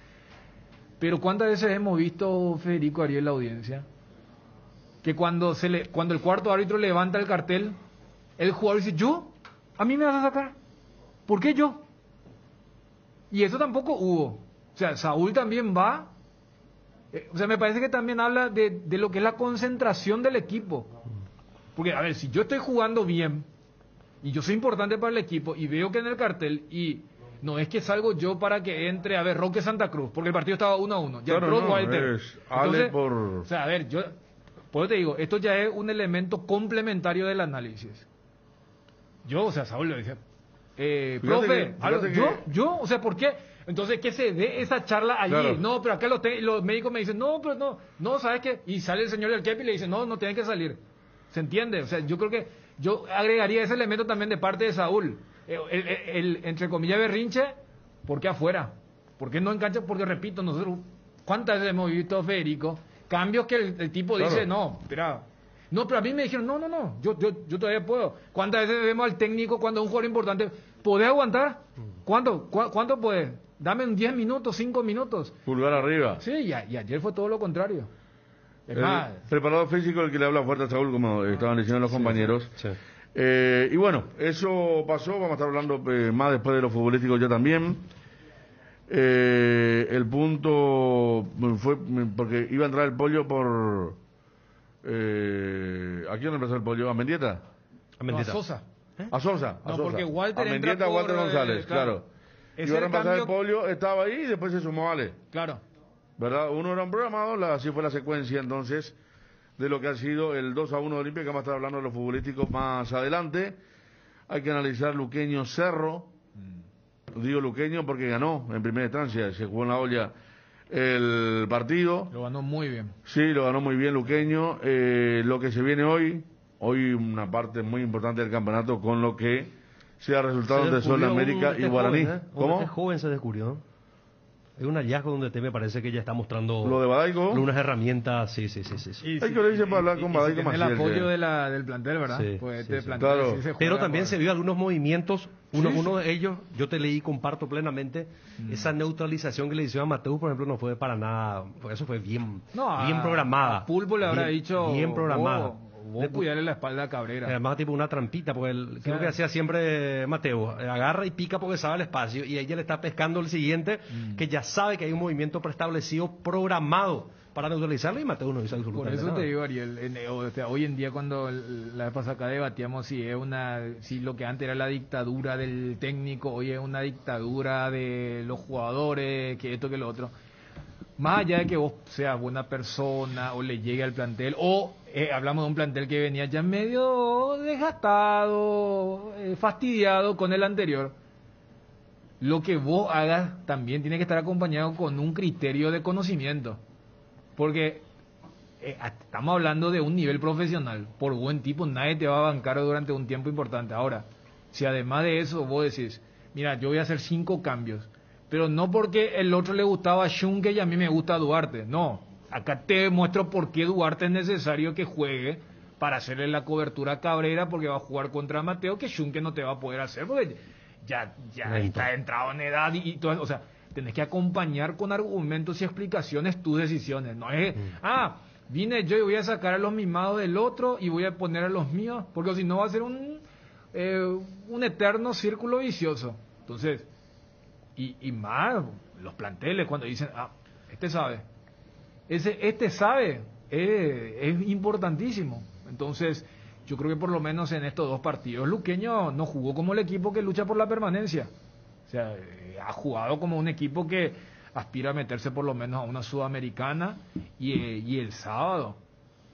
Pero ¿cuántas veces hemos visto, Federico Ariel, la audiencia, que cuando el cuarto árbitro levanta el cartel, el jugador dice, ¿yo? ¿A mí me vas a sacar? ¿Por qué yo? Y eso tampoco hubo. O sea, Saúl también va. O sea, me parece que también habla de lo que es la concentración del equipo. Porque, a ver, si yo estoy jugando bien y yo soy importante para el equipo y veo que en el cartel y no es que salgo yo para que entre, a ver, Roque Santa Cruz, porque el partido estaba 1-1. Ya Claro, entró Walter. Entonces, por... o sea, a ver, por eso te digo, esto ya es un elemento complementario del análisis. O sea, Saúl le decía, profe, yo, o sea, ¿por qué? Entonces, que se dé esa charla allí. Claro. No, pero acá los médicos me dicen, no, pero no, ¿sabes qué? Y sale el señor del Kepi y le dice, no tienen que salir. ¿Se entiende? O sea, yo creo que yo agregaría ese elemento también de parte de Saúl. El entre comillas, berrinche, ¿por qué afuera? ¿Por qué no en cancha? Porque, repito, nosotros, ¿cuántas veces hemos visto, Federico, cambios que el tipo dice, no, espera. No, pero a mí me dijeron, no, yo todavía puedo. ¿Cuántas veces vemos al técnico cuando es un jugador importante? ¿Podés aguantar? ¿Cuánto podés? Dame 10 minutos, 5 minutos. Pulgar arriba. Sí, y ayer fue todo lo contrario. Es más, Preparador físico, el que le habla fuerte a Saúl, como estaban diciendo los compañeros. Sí. Y bueno, eso pasó, vamos a estar hablando más después de los futbolísticos ya también. El punto fue porque iba a entrar el Pollo por... ¿A quién empezó el Pollo? ¿A Mendieta? a Sosa. A Sosa. No, porque Walter a entra Mendieta, por, Walter González, claro. Ese Iba a reemplazar cambio- el Pollo, estaba ahí y después se sumó Ale. Claro. ¿Verdad? Uno era un programado, así fue la secuencia entonces de lo que ha sido el 2-1 de Olimpia, que vamos a estar hablando de los futbolísticos más adelante. Hay que analizar Luqueño Cerro. Digo Luqueño porque ganó en primera instancia, se jugó en la olla el partido. Lo ganó muy bien. Sí, lo ganó muy bien Luqueño. Lo que se viene hoy una parte muy importante del campeonato con lo que sea resultado de Sol América y Guaraní. ¿Cómo? Joven se descubrió. Es un hallazgo donde me parece que ya está mostrando Lo de Badaico. unas herramientas, sí. Hay que le dice para hablar con Badaico El Maciel, apoyo que- del plantel, ¿verdad? Sí, Pues sí, este sí. plantel Claro. sí se juega Pero también por- se vio algunos movimientos, uno Sí. de ellos, yo te leí y comparto plenamente, esa neutralización que le hicieron a Mateus, por ejemplo, no fue para nada, eso fue bien programada. A Pulpo le habrá Bien- dicho, bien programada. Vos cuidarle la espalda a Cabrera. Además, tipo una trampita, porque creo que hacía siempre Mateo, agarra y pica porque sabe el espacio, y ella le está pescando el siguiente, que ya sabe que hay un movimiento preestablecido, programado para neutralizarlo, y Mateo no hizo Por absolutamente eso nada. te digo, Ariel, o sea, hoy en día cuando la vez pasada acá debatíamos si lo que antes era la dictadura del técnico, hoy es una dictadura de los jugadores, que esto, que lo otro. Más allá de que vos seas buena persona o le llegue al plantel, o hablamos de un plantel que venía ya medio desgastado, fastidiado con el anterior, lo que vos hagas también tiene que estar acompañado con un criterio de conocimiento. Porque estamos hablando de un nivel profesional. Por buen tipo, nadie te va a bancar durante un tiempo importante. Ahora, si además de eso vos decís, mira, yo voy a hacer 5 cambios, pero no porque el otro le gustaba a Schunke y a mí me gusta Duarte. No, acá te muestro por qué Duarte es necesario que juegue para hacerle la cobertura a Cabrera, porque va a jugar contra Mateo, que Schunke no te va a poder hacer, porque ya está entrado en edad y todo, o sea, tenés que acompañar con argumentos y explicaciones tus decisiones. No es, vine yo y voy a sacar a los mimados del otro y voy a poner a los míos, porque si no va a ser un eterno círculo vicioso. Entonces, y más los planteles cuando dicen, este sabe, este sabe, es importantísimo. Entonces, yo creo que por lo menos en estos 2 partidos Luqueño no jugó como el equipo que lucha por la permanencia. O sea, ha jugado como un equipo que aspira a meterse por lo menos a una sudamericana y el sábado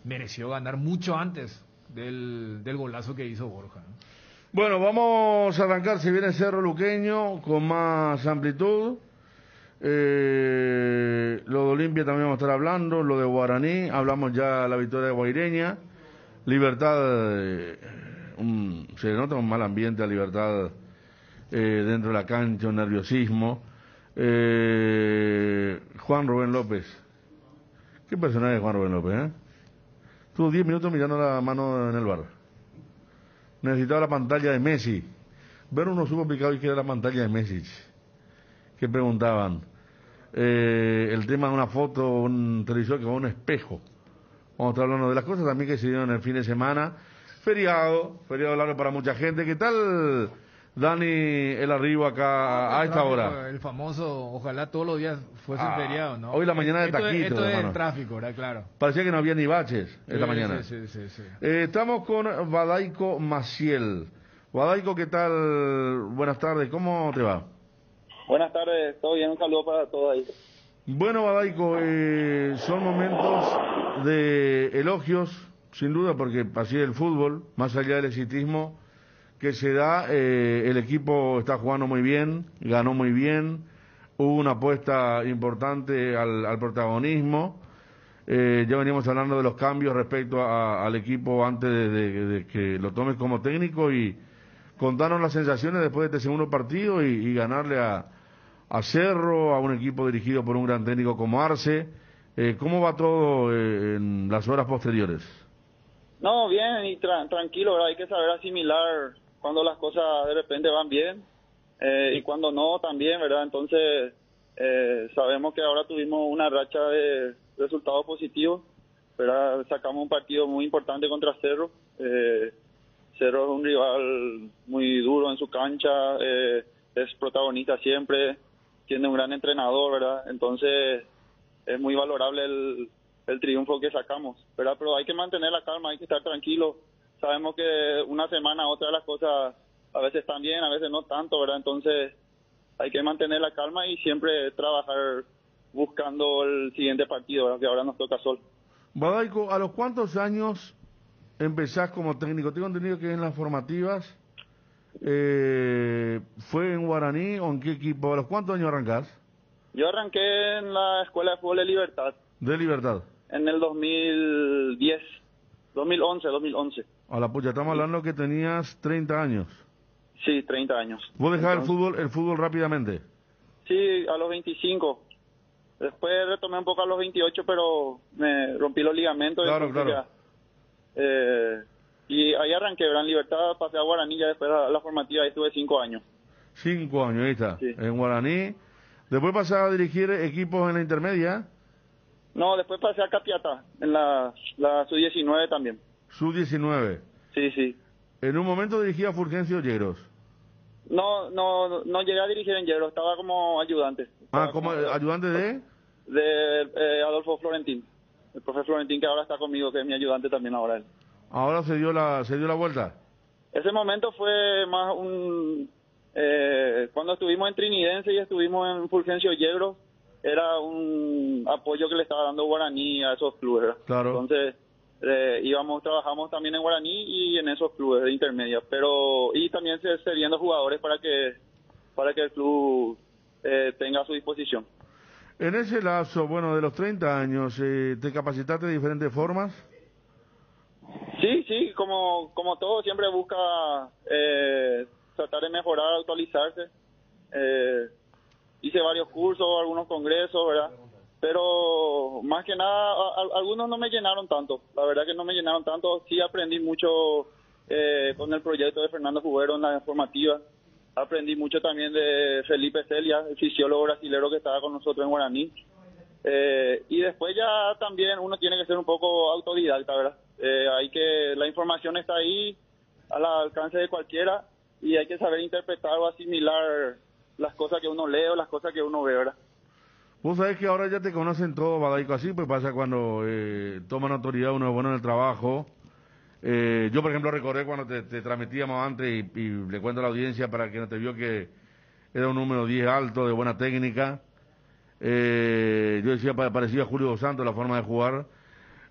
mereció ganar mucho antes del golazo que hizo Borja, ¿no? Bueno, vamos a arrancar, si viene Cerro Luqueño, con más amplitud. Lo de Olimpia también vamos a estar hablando, lo de Guaraní, hablamos ya de la victoria de Guaireña. Libertad, se nota un mal ambiente a Libertad dentro de la cancha, un nerviosismo. Juan Rubén López. ¿Qué personaje es Juan Rubén López, Tuvo 10 minutos mirando la mano en el bar. Necesitaba la pantalla de Messi. Ver uno supo picado y que era la pantalla de Messi. Que preguntaban. El tema de una foto, un televisor que va a un espejo. Vamos a estar hablando de las cosas también que se dieron el fin de semana. Feriado largo para mucha gente. ¿Qué tal, Dani, el arribo acá a esta hora? El famoso, ojalá todos los días fuesen feriado, ¿no? Hoy la mañana de taquito. Esto es el tráfico, ¿verdad? Claro. Parecía que no había ni baches esta mañana. Sí. Estamos con Badaico Maciel. Badaico, ¿qué tal? Buenas tardes, ¿cómo te va? Buenas tardes, todo bien, un saludo para todos ahí. Bueno, Badaico, son momentos de elogios, sin duda, porque así es el fútbol, más allá del exitismo que se da, el equipo está jugando muy bien, ganó muy bien, hubo una apuesta importante al protagonismo, ya veníamos hablando de los cambios respecto al equipo antes de que lo tomes como técnico, y contanos las sensaciones después de este segundo partido y ganarle a Cerro, a un equipo dirigido por un gran técnico como Arce. ¿Cómo va todo en las horas posteriores? No, bien y tranquilo, ¿verdad? Hay que saber asimilar cuando las cosas de repente van bien y cuando no también, ¿verdad? Entonces, sabemos que ahora tuvimos una racha de resultados positivos, ¿verdad? Sacamos un partido muy importante contra Cerro. Cerro es un rival muy duro en su cancha, es protagonista siempre, tiene un gran entrenador, ¿verdad? Entonces es muy valorable el triunfo que sacamos, ¿verdad? Pero hay que mantener la calma, hay que estar tranquilo. Sabemos que una semana a otra las cosas a veces están bien, a veces no tanto, ¿verdad? Entonces hay que mantener la calma y siempre trabajar buscando el siguiente partido, ¿verdad? Que ahora nos toca Sol. Badaico, ¿a los cuántos años empezás como técnico? Tengo entendido que en las formativas ¿fue en Guaraní o en qué equipo? ¿A los cuántos años arrancás? Yo arranqué en la Escuela de Fútbol de Libertad. ¿De Libertad? En el 2011. A la pucha, estamos hablando que tenías 30 años. Sí, 30 años. ¿Vos dejabas el fútbol rápidamente? Sí, a los 25. Después retomé un poco a los 28, pero me rompí los ligamentos. Claro. Y ahí arranqué, ¿verdad? En Libertad, pasé a Guaraní, ya después a la formativa, ahí estuve 5 años. 5 años, ahí está, sí. En Guaraní. ¿Después pasaba a dirigir equipos en la intermedia? No, después pasé a Capiatá, en la Sub-19 también. Sub-19. Sí. ¿En un momento dirigía a Fulgencio Lleros? No llegué a dirigir en Lleros, estaba como ayudante. ¿Como ayudante de? De Adolfo Florentín, el profe Florentín, que ahora está conmigo, que es mi ayudante también ahora él. ¿Ahora se dio la vuelta? Ese momento fue más cuando estuvimos en Trinidense y estuvimos en Fulgencio Yegros, era un apoyo que le estaba dando Guaraní a esos clubes, ¿verdad? Claro. Entonces trabajamos también en Guaraní y en esos clubes de intermedia, y también cediendo jugadores para que el club tenga a su disposición. En ese lapso, de los 30 años, ¿te capacitaste de diferentes formas? Sí, como todo, siempre busca tratar de mejorar, actualizarse. Hice varios cursos, algunos congresos, ¿verdad? Pero más que nada, algunos no me llenaron tanto. La verdad que no me llenaron tanto. Sí aprendí mucho con el proyecto de Fernando Jubero en la formativa. Aprendí mucho también de Felipe Celia, el fisiólogo brasilero que estaba con nosotros en Guaraní. Y después ya también uno tiene que ser un poco autodidacta, ¿verdad? La información está ahí al alcance de cualquiera y hay que saber interpretar o asimilar las cosas que uno lee o las cosas que uno ve, ¿verdad? Vos sabés que ahora ya te conocen todo, Badaico, así pues pasa cuando toman autoridad uno es bueno en el trabajo. Yo, por ejemplo, recordé cuando te transmitíamos antes y le cuento a la audiencia para que no te vio que era un número 10 alto, de buena técnica. Yo decía, parecía a Julio Dos Santos la forma de jugar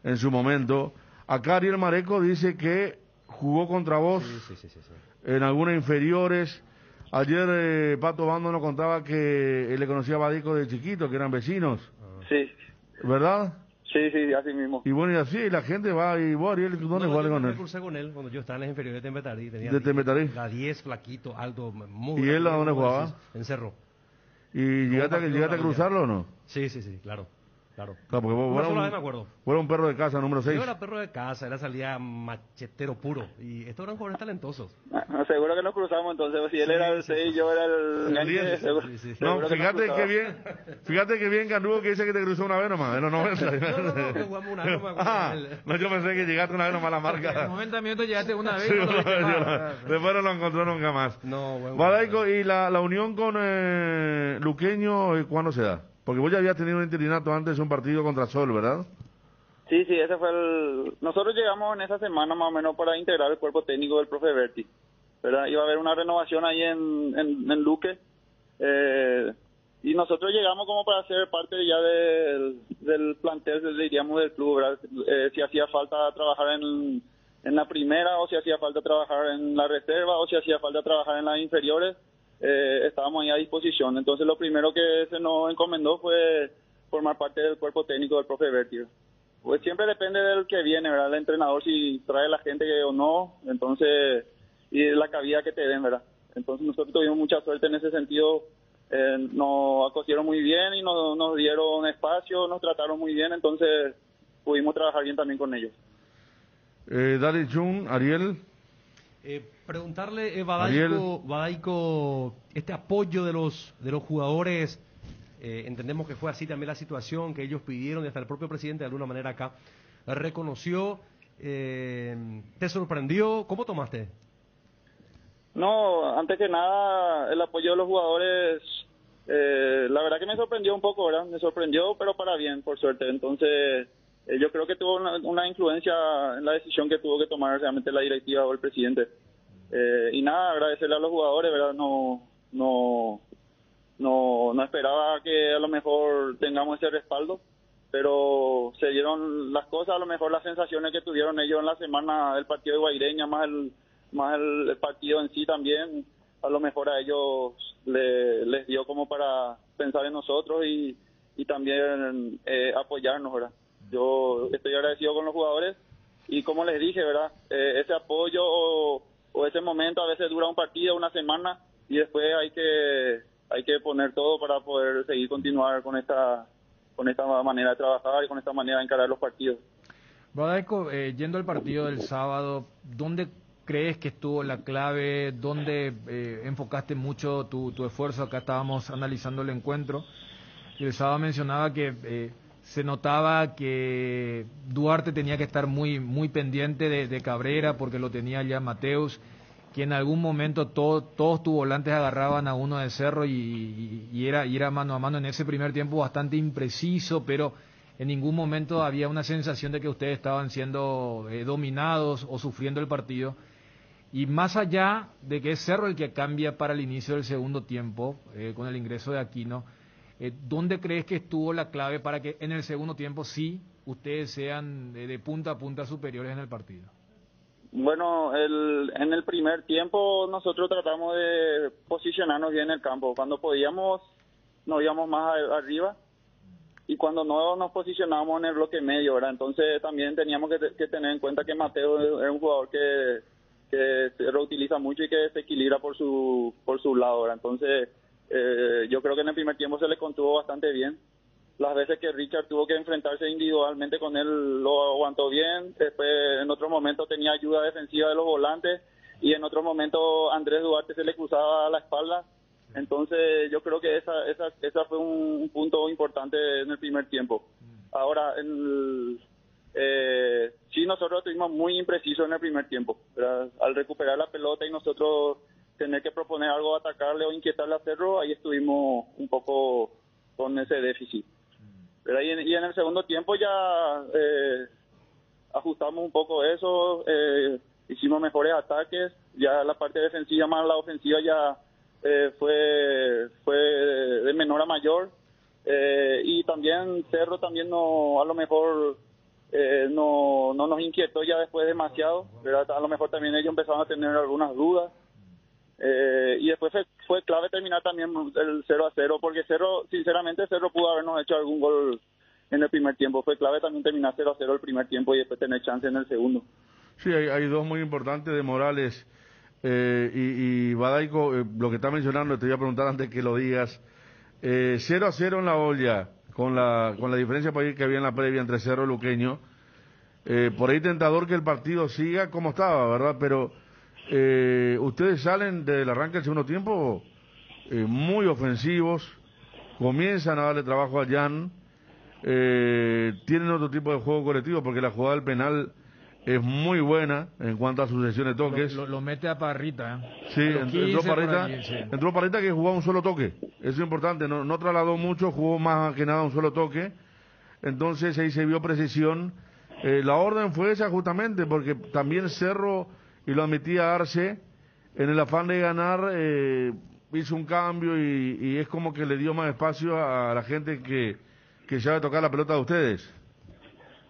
en su momento. Acá Ariel Mareco dice que jugó contra vos Sí. en algunas inferiores. Ayer Pato Bando nos contaba que él le conocía a Badaico de chiquito, que eran vecinos, Sí, ¿verdad? sí, así mismo. Y bueno, y así la gente va y vos, Ariel, ¿dónde jugaste con Yo él? me cursé con él cuando yo estaba en las inferiores de Tembetarí. Tenía ¿De Tembetarí? La 10, flaquito, alto, muy ¿Y él grande, a dónde como jugaba? decís, en Cerro. ¿Y llegaste a cruzarlo o no? Sí, claro. Claro, porque vos Una eras sola vez me acuerdo. vos eras un perro de casa, número 6. Yo era perro de casa, era salida machetero puro. Y estos eran jugadores talentosos. Seguro que nos cruzamos entonces. Si él era el 6, yo era el 10. Sí. No, Seguro que nos fíjate cruzamos. qué bien Candugo que dice que te cruzó una vez nomás, en los 90. No, jugamos una vez, no me acuerdo. No, yo pensé que llegaste una vez nomás a la marca. En 90 minutos llegaste una vez. Sí, y no lo viste más. después no lo encontró nunca más. No, bueno. Badaico, ¿y la unión con Luqueño cuándo se da? Porque vos ya habías tenido un interinato antes de un partido contra Sol, ¿verdad? Sí, ese fue Nosotros llegamos en esa semana más o menos para integrar el cuerpo técnico del profe Berti, ¿verdad? Iba a haber una renovación ahí en Luque, y nosotros llegamos como para ser parte ya del plantel, diríamos, del club, ¿verdad? Si hacía falta trabajar en la primera, o si hacía falta trabajar en la reserva, o si hacía falta trabajar en las inferiores, estábamos ahí a disposición. Entonces lo primero que se nos encomendó fue formar parte del cuerpo técnico del profe Berti. Pues siempre depende del que viene, ¿verdad? El entrenador, si trae la gente o no, entonces, y la cabida que te den, ¿verdad? Entonces nosotros tuvimos mucha suerte en ese sentido. Nos acogieron muy bien y nos dieron espacio, nos trataron muy bien, entonces pudimos trabajar bien también con ellos. Dale Jun, Ariel. Preguntarle, Badaico, este apoyo de los jugadores, entendemos que fue así también la situación que ellos pidieron y hasta el propio presidente de alguna manera acá reconoció, ¿te sorprendió? ¿Cómo tomaste? No, antes que nada, el apoyo de los jugadores, la verdad que me sorprendió un poco, ¿verdad? Me sorprendió, pero para bien, por suerte. Entonces, yo creo que tuvo una influencia en la decisión que tuvo que tomar realmente la directiva o el presidente. Y nada, agradecerle a los jugadores, ¿verdad? No esperaba que a lo mejor tengamos ese respaldo, pero se dieron las cosas, a lo mejor las sensaciones que tuvieron ellos en la semana del partido de Guaireña, más el partido en sí también, a lo mejor a ellos les dio como para pensar en nosotros y también apoyarnos, ¿verdad? Yo estoy agradecido con los jugadores y como les dije, ¿verdad? Ese apoyo o ese momento a veces dura un partido, una semana, y después hay que poner todo para poder continuar con esta manera de trabajar y con esta manera de encarar los partidos. Badaico, yendo al partido del sábado, ¿dónde crees que estuvo la clave? ¿Dónde enfocaste mucho tu esfuerzo? Acá estábamos analizando el encuentro y el sábado mencionaba que se notaba que Duarte tenía que estar muy pendiente de Cabrera porque lo tenía ya Mateus, que en algún momento todos tus volantes agarraban a uno de Cerro y era mano a mano en ese primer tiempo bastante impreciso, pero en ningún momento había una sensación de que ustedes estaban siendo dominados o sufriendo el partido. Y más allá de que es Cerro el que cambia para el inicio del segundo tiempo, con el ingreso de Aquino, ¿dónde crees que estuvo la clave para que en el segundo tiempo sí ustedes sean de punta a punta superiores en el partido? Bueno, en el primer tiempo nosotros tratamos de posicionarnos bien en el campo. Cuando podíamos nos íbamos más arriba y cuando no nos posicionábamos en el bloque medio, ¿verdad? Entonces también teníamos que tener en cuenta que Mateo es un jugador que se reutiliza mucho y que se equilibra por su lado, ¿verdad? Entonces yo creo que en el primer tiempo se le contuvo bastante bien. Las veces que Richard tuvo que enfrentarse individualmente con él lo aguantó bien. Después en otro momento tenía ayuda defensiva de los volantes y en otro momento Andrés Duarte se le cruzaba a la espalda Entonces yo creo que esa fue un punto importante en el primer tiempo. Ahora, sí, nosotros estuvimos muy imprecisos en el primer tiempo, ¿verdad? Al recuperar la pelota y nosotros tener que proponer algo, atacarle o inquietarle a Cerro, ahí estuvimos un poco con ese déficit. ¿Verdad? Y en el segundo tiempo ya ajustamos un poco eso, hicimos mejores ataques, ya la parte defensiva más la ofensiva ya fue de menor a mayor, y también Cerro también no, a lo mejor no nos inquietó ya después demasiado, ¿verdad? A lo mejor también ellos empezaron a tener algunas dudas, y después fue clave terminar también el 0-0, porque sinceramente Cerro pudo habernos hecho algún gol en el primer tiempo. Fue clave también terminar 0-0 el primer tiempo y después tener chance en el segundo. Sí, hay dos muy importantes de Morales y Badaico. Lo que está mencionando, te voy a preguntar antes que lo digas. 0-0 en la olla, con la diferencia que había en la previa entre Cerro y Luqueño. Por ahí tentador que el partido siga como estaba, ¿verdad? Pero ustedes salen del arranque del segundo tiempo muy ofensivos, comienzan a darle trabajo a Jan, tienen otro tipo de juego colectivo porque la jugada del penal es muy buena en cuanto a sucesión de toques. Lo mete a Parrita, Sí, entró Parrita que jugó un solo toque, eso es importante, no trasladó mucho, jugó más que nada un solo toque, entonces ahí se vio precisión. La orden fue esa justamente porque también Cerro, y lo admitía Arce, en el afán de ganar hizo un cambio y es como que le dio más espacio a la gente que sabe tocar la pelota de ustedes.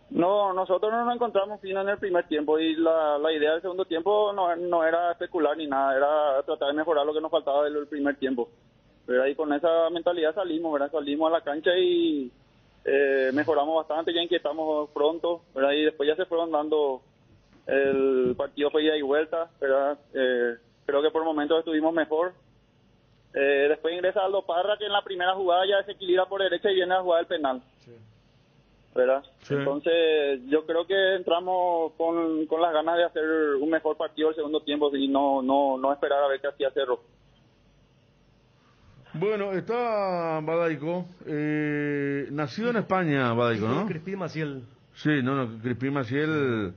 No, nosotros no nos encontramos fino en el primer tiempo y la idea del segundo tiempo no era especular ni nada, era tratar de mejorar lo que nos faltaba del primer tiempo. ¿Verdad? Y con esa mentalidad salimos, ¿verdad? Salimos a la cancha y mejoramos bastante, ya inquietamos pronto, ¿verdad? Y después ya se fueron dando, el partido fue ida y vuelta, ¿verdad? Creo que por momentos estuvimos mejor. Después ingresa Aldo Parra, que en la primera jugada ya desequilibra por derecha y viene a jugar el penal. Sí. ¿Verdad? Sí. Entonces yo creo que entramos con las ganas de hacer un mejor partido el segundo tiempo y no esperar a ver qué hacía Cerro. Bueno, está Badaico, nacido en España, Badaico, ¿no? Crispín Maciel. Sí, Crispín Maciel,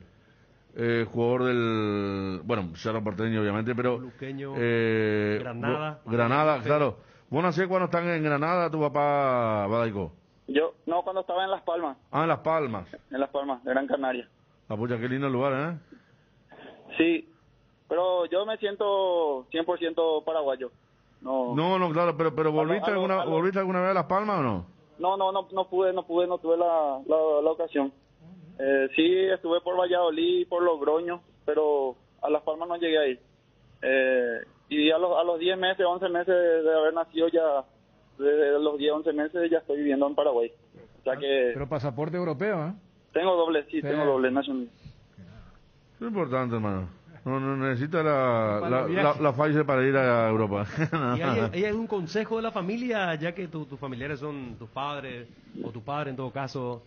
jugador del, bueno, Cerro Porteño obviamente, pero Luqueño, Granada. Granada, claro. ¿Vos nacés cuando están en Granada, tu papá, Badaico? Yo, no, cuando estaba en Las Palmas. Ah, en Las Palmas. En Las Palmas, de Gran Canaria. Ah, pucha, qué lindo lugar, ¿eh? Sí, pero yo me siento 100% paraguayo. No, claro, pero ¿volviste alguna vez a Las Palmas o no? No tuve la ocasión. Sí, estuve por Valladolid, por Logroño, pero a Las Palmas no llegué a ir. Y a los 10 meses, 11 meses de haber nacido ya, desde los 10, 11 meses ya estoy viviendo en Paraguay. O sea que... Pero pasaporte europeo, ¿eh? Tengo doble nacionalidad. Es importante, hermano. No necesita la Pfizer para ir a Europa. ¿Y hay algún consejo de la familia, ya que tus familiares son tus padres, o tu padre en todo caso,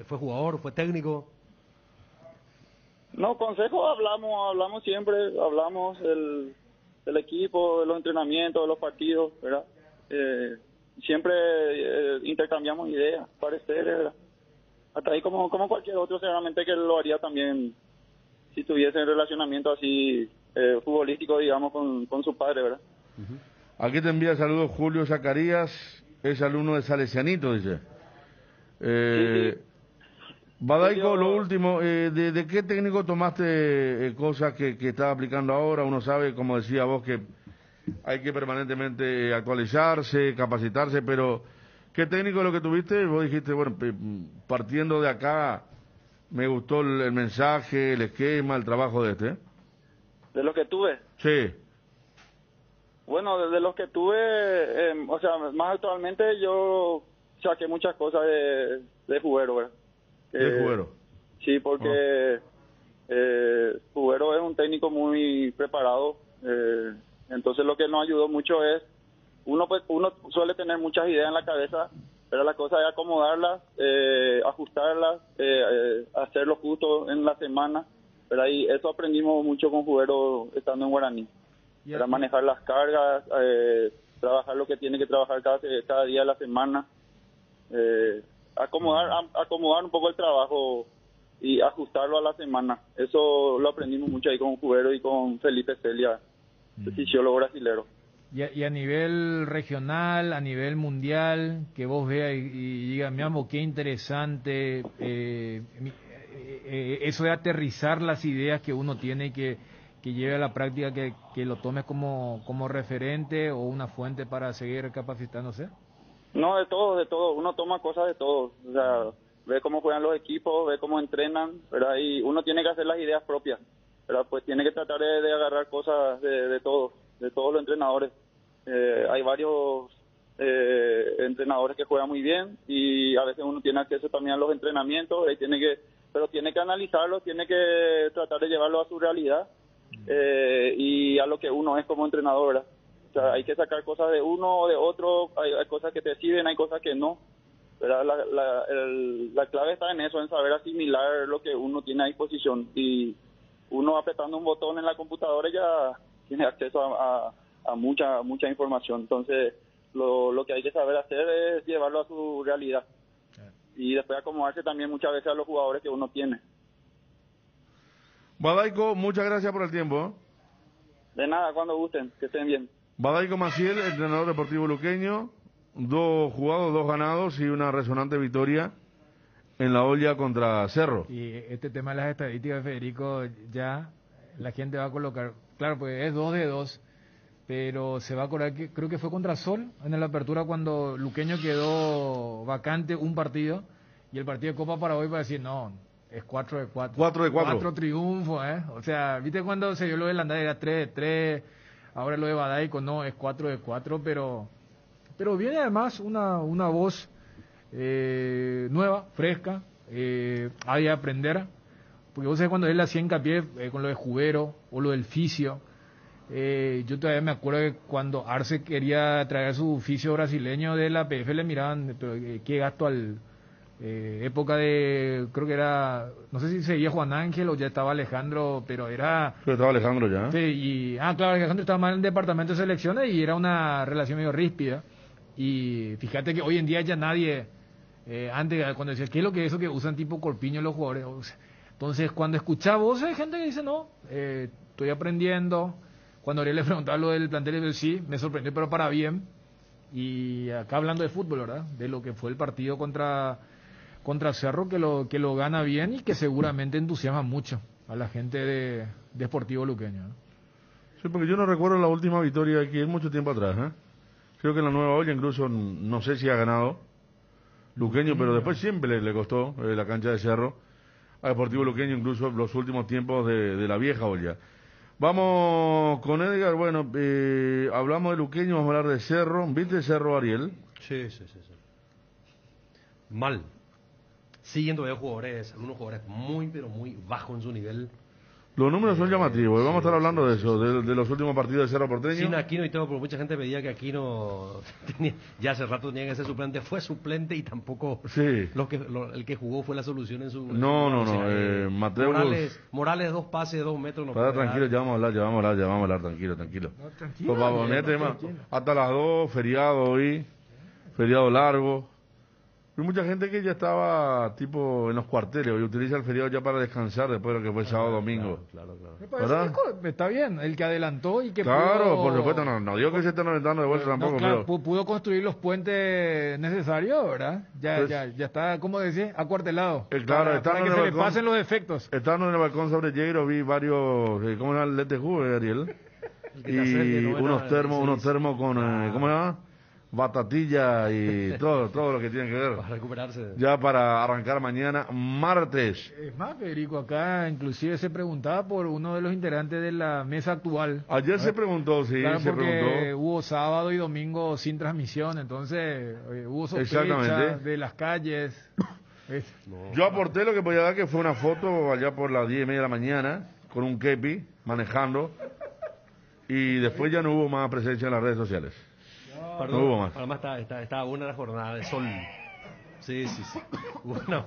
fue jugador, fue técnico? No, consejo hablamos siempre, hablamos del equipo, de los entrenamientos, de los partidos, ¿verdad? Siempre intercambiamos ideas, pareceres, ¿verdad? Hasta ahí como cualquier otro, seguramente que lo haría también si tuviese un relacionamiento así futbolístico, digamos, con su padre, ¿verdad? Aquí te envía saludos Julio Zacarías, es alumno de Salesianito, dice. Sí. Badaico, lo último, ¿de qué técnico tomaste cosas que estás aplicando ahora? Uno sabe, como decía vos, que hay que permanentemente actualizarse, capacitarse, pero ¿qué técnico es lo que tuviste? Vos dijiste, bueno, partiendo de acá, me gustó el mensaje, el esquema, el trabajo de este. ¿De lo que tuve? Sí. Bueno, de los que tuve, o sea, más actualmente yo saqué muchas cosas de Juguero, ¿verdad? ¿De Juguero? Sí, porque Juguero es un técnico muy preparado, entonces lo que nos ayudó mucho es, uno suele tener muchas ideas en la cabeza, pero la cosa es acomodarlas, ajustarlas, hacerlo justo en la semana, pero ahí eso aprendimos mucho con Juguero estando en Guaraní. para manejar las cargas, trabajar lo que tiene que trabajar cada día de la semana, acomodar un poco el trabajo y ajustarlo a la semana. Eso lo aprendimos mucho ahí con Cubero y con Felipe Celia, fisiólogo brasilero. Y a nivel regional, a nivel mundial, que vos veas y digas, mi amo, qué interesante, eso de aterrizar las ideas que uno tiene y que lleve a la práctica, que lo tomes como referente o una fuente para seguir capacitándose. No, de todo, uno toma cosas de todo, o sea, ve cómo juegan los equipos, ve cómo entrenan, ¿verdad? Y uno tiene que hacer las ideas propias, ¿verdad? Pues tiene que tratar de agarrar cosas de todos los entrenadores. Hay varios entrenadores que juegan muy bien y a veces uno tiene acceso también a los entrenamientos, pero tiene que analizarlo, tiene que tratar de llevarlo a su realidad y a lo que uno es como entrenador, ¿verdad? O sea, hay que sacar cosas de uno o de otro, hay cosas que te sirven, hay cosas que no, ¿verdad? La clave está en eso, en saber asimilar lo que uno tiene a disposición, y uno apretando un botón en la computadora ya tiene acceso a mucha información. Entonces lo que hay que saber hacer es llevarlo a su realidad y después acomodarse también muchas veces a los jugadores que uno tiene. Badaico, muchas gracias por el tiempo. De nada, cuando gusten, que estén bien. Badaico Maciel, entrenador deportivo luqueño, 2 jugados, 2 ganados y una resonante victoria en la olla contra Cerro. Y este tema de las estadísticas, Federico, ya la gente va a colocar, claro, pues es 2 de 2, pero se va a acordar que creo que fue contra Sol en la apertura cuando Luqueño quedó vacante un partido y el partido de Copa para hoy para decir no, es 4 de 4. 4 de 4. 4 triunfos, O sea, ¿viste cuando se dio lo de Landari? Era 3 de 3, ahora lo de Badaico no, es 4 de 4, pero viene además una voz nueva, fresca, hay que aprender, porque vos sabés cuando él hacía hincapié con lo de Jubero o lo del fisio. Yo todavía me acuerdo que cuando Arce quería traer su fisio brasileño de la PF le miraban, pero qué gasto época de, creo que era, no sé si seguía Juan Ángel o ya estaba Alejandro, pero era... Pero estaba Alejandro ya. Sí, claro, Alejandro estaba mal en el departamento de selecciones y era una relación medio ríspida. Y fíjate que hoy en día ya nadie, antes cuando decía, ¿qué es lo que eso que usan tipo corpiño los jugadores? O sea, entonces cuando escuchaba voces hay gente que dice, no, estoy aprendiendo. Cuando Ariel le preguntaba lo del plantel, le sí, me sorprendió, pero para bien. Y acá hablando de fútbol, ¿verdad? De lo que fue el partido contra Cerro, que lo gana bien y que seguramente entusiasma mucho a la gente de Sportivo Luqueño, ¿no? Sí, porque yo no recuerdo la última victoria aquí, es mucho tiempo atrás, ¿eh? Creo que en la Nueva Olla incluso, no sé si ha ganado Luqueño, pero después siempre le costó la cancha de Cerro a Deportivo Luqueño, incluso los últimos tiempos de la vieja olla. Vamos con Edgar, bueno, hablamos de Luqueño, vamos a hablar de Cerro. ¿Viste Cerro, Ariel? Sí. Mal. Siguiendo de algunos jugadores muy, pero muy bajos en su nivel. Los números son llamativos, vamos a estar hablando de eso, de los últimos partidos de Cerro Porteño. Sin Aquino y todo, porque mucha gente pedía que Aquino ya hace rato tenía que ser suplente, fue suplente y tampoco sí. El que jugó fue la solución en su... No, Mateo Morales 2 pases, 2 metros. Para tranquilo, ya vamos a hablar, tranquilo. No, tranquilo. Pues vamos, hasta las 2, feriado hoy, feriado largo. Hay mucha gente que ya estaba tipo en los cuarteles y utiliza el feriado ya para descansar después de lo que fue sábado domingo. Claro. ¿Verdad? Está bien, el que adelantó y que claro, pudo... por supuesto, no digo que se estén aventando de vuelta tampoco, claro, pero... pudo construir los puentes necesarios, ¿verdad? Ya está, ¿cómo decía? Acuartelado. Claro, para que se le pasen los defectos. Estando en el balcón sobre Lleiro vi varios, ¿cómo era el LTJ, Ariel? Y unos termos con, ¿cómo se llama? Batatilla y todo lo que tiene que ver. Para recuperarse. Ya para arrancar mañana, martes. Es más, Federico, acá inclusive se preguntaba por uno de los integrantes de la mesa actual. Ayer se preguntó, sí, claro, se porque preguntó. hubo sábado y domingo sin transmisión, entonces hubo sospecha de las calles. Yo aporté lo que podía dar, que fue una foto allá por las 10:30 de la mañana, con un kepi, manejando, y después ya no hubo más presencia en las redes sociales. Perdón, no hubo más. Además estaba buena la jornada de sol. Sí. Buena.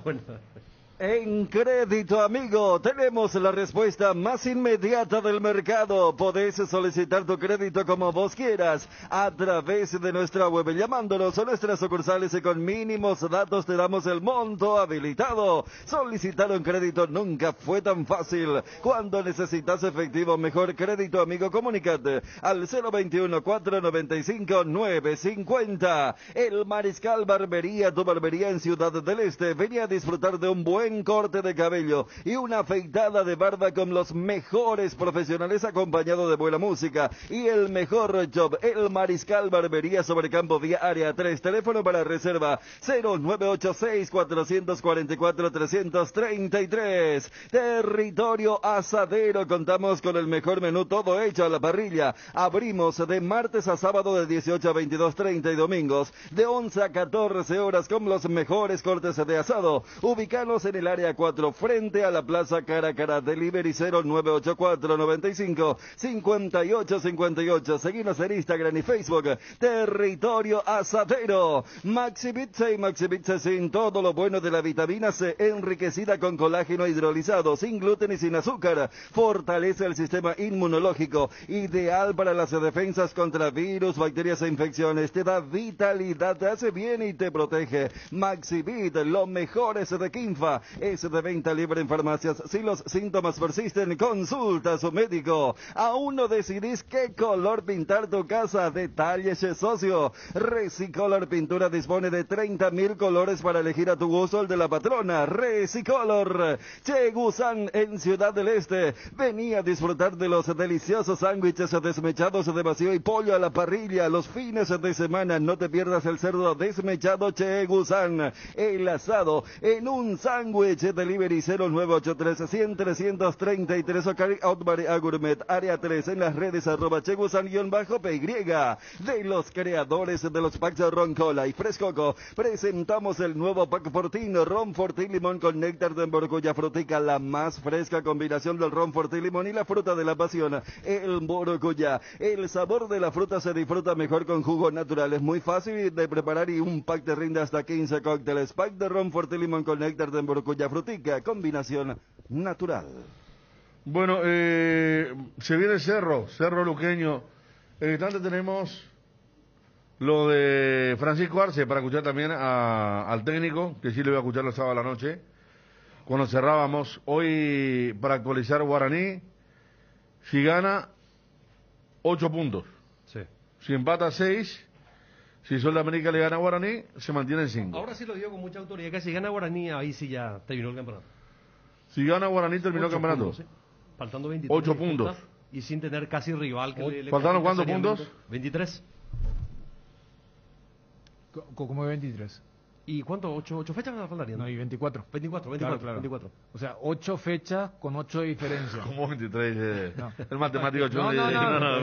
En Crédito Amigo tenemos la respuesta más inmediata del mercado. Podés solicitar tu crédito como vos quieras a través de nuestra web, llamándonos a nuestras sucursales y con mínimos datos te damos el monto habilitado. Solicitar un crédito nunca fue tan fácil. Cuando necesitas efectivo, mejor Crédito Amigo, comunícate al 021-495-950. El Mariscal Barbería, tu barbería en Ciudad del Este. Venía a disfrutar de un buen corte de cabello y una afeitada de barba con los mejores profesionales, acompañado de buena música y el mejor job. El Mariscal Barbería, sobre Campo Vía, área 3. Teléfono para reserva 0986-444-333. Territorio Asadero, contamos con el mejor menú, todo hecho a la parrilla. Abrimos de martes a sábado de 18 a 22:30 y domingos de 11 a 14 horas con los mejores cortes de asado. Ubicanos en el área 4, frente a la Plaza Caracara. Delivery 0984-95-5858. Seguinos en Instagram y Facebook. Territorio Asadero. Maxi Pizza y Maxi Pizza sin todo lo bueno de la vitamina C, enriquecida con colágeno hidrolizado, sin gluten y sin azúcar. Fortalece el sistema inmunológico, ideal para las defensas contra virus, bacterias e infecciones. Te da vitalidad, te hace bien y te protege. Maxi Vit, lo mejor es de Kinfa. Es de venta libre en farmacias. Si los síntomas persisten, consulta a su médico. ¿Aún no decidís qué color pintar tu casa? Detalles, socio. Recicolor Pintura dispone de 30.000 colores para elegir a tu gusto el de la patrona. Recicolor. Chegusan en Ciudad del Este. Vení a disfrutar de los deliciosos sándwiches desmechados de vacío y pollo a la parrilla los fines de semana. No te pierdas el cerdo desmechado Chegusan. El asado en un sándwich. Delivery 0983-100-333 o Carry Out Bar Gourmet, área 3, en las redes @chegusan_py. De los creadores de los packs de Ron Cola y Frescoco, presentamos el nuevo pack Fortín, Ron Fortín Limón con néctar de Morocuya Frutica, la más fresca combinación del Ron Fortín Limón y la fruta de la pasión, el Morocuya. El sabor de la fruta se disfruta mejor con jugo natural, es muy fácil de preparar y un pack te rinde hasta 15 cócteles. Pack de Ron Fortín Limón con néctar de Morocuya Frutica, combinación natural. Bueno, se viene Cerro Luqueño. En el instante tenemos lo de Francisco Arce para escuchar también al técnico, que sí le voy a escuchar los sábados a la noche. Cuando cerrábamos, hoy para actualizar Guaraní, si gana 8 puntos. Sí. Si empata 6, si Sol de América le gana a Guaraní, se mantiene en 5. Ahora sí lo digo con mucha autoridad, que si gana Guaraní, ahí sí ya terminó el campeonato. Si gana Guaraní, terminó el campeonato. Puntos, ¿sí? Faltando 23. 8 puntos. Y sin tener casi rival. Que ¿Faltaron cuántos puntos? 23. ¿Cómo de 23? ¿Y cuánto? ¿8 fechas faltarían? No, y 24. 24. Claro. O sea, 8 fechas con 8 de diferencia. Como 23. No. El matemático 8. No,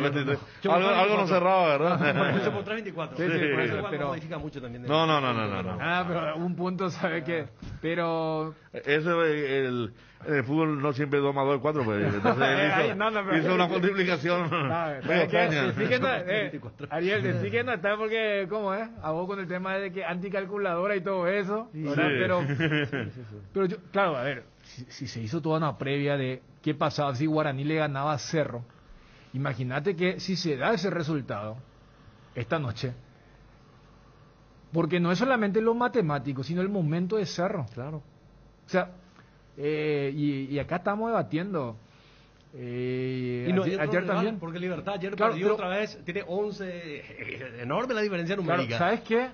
23. Algo no cerraba, ¿verdad? 8 por 3, 24. Sí, por eso, pero modifica mucho también. No. Pero un punto, ¿sabe qué? Pero... Eso el fútbol no siempre 2 más 2 es 4, pues. Entonces él hizo una multiplicación. Ariel, decí que no está porque, ¿cómo es? A vos con el tema de que anticalculadora y todo eso. Sí. Pero yo, claro, a ver, si se hizo toda una previa de qué pasaba si Guaraní le ganaba a Cerro, imagínate que si se da ese resultado esta noche, porque no es solamente lo matemático, sino el momento de Cerro. Claro. O sea, y acá estamos debatiendo. Y no, ayer también. Porque Libertad ayer perdió otra vez, tiene 11, enorme la diferencia numérica. Claro, ¿sabes qué?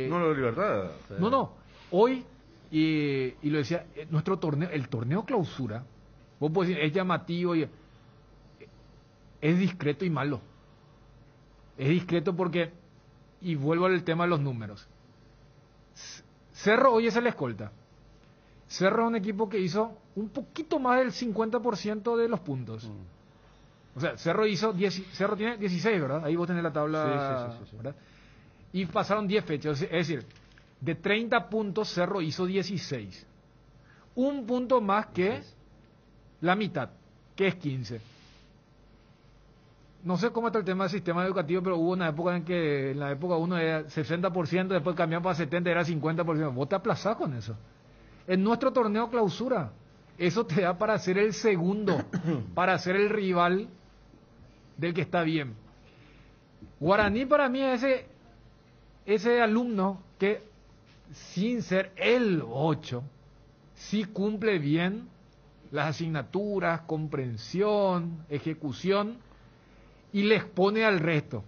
No lo de Libertad. No, hoy, y lo decía, nuestro torneo, el torneo clausura, vos podés decir, es llamativo, es discreto y malo. Es discreto porque, y vuelvo al tema de los números. Cerro hoy es el escolta. Cerro es un equipo que hizo un poquito más del 50% de los puntos. O sea, Cerro tiene 16, ¿verdad? Ahí vos tenés la tabla, sí. ¿Verdad? Y pasaron 10 fechas. Es decir, de 30 puntos, Cerro hizo 16. Un punto más que la mitad, que es 15. No sé cómo está el tema del sistema educativo, pero hubo una época en que en la época uno era 60%, después cambiaron para 70%, era 50%. Vos te aplazás con eso. En nuestro torneo clausura, eso te da para ser el segundo, para ser el rival del que está bien. Guaraní para mí es ese alumno que, sin ser el 8, sí cumple bien las asignaturas, comprensión, ejecución, y les pone al resto.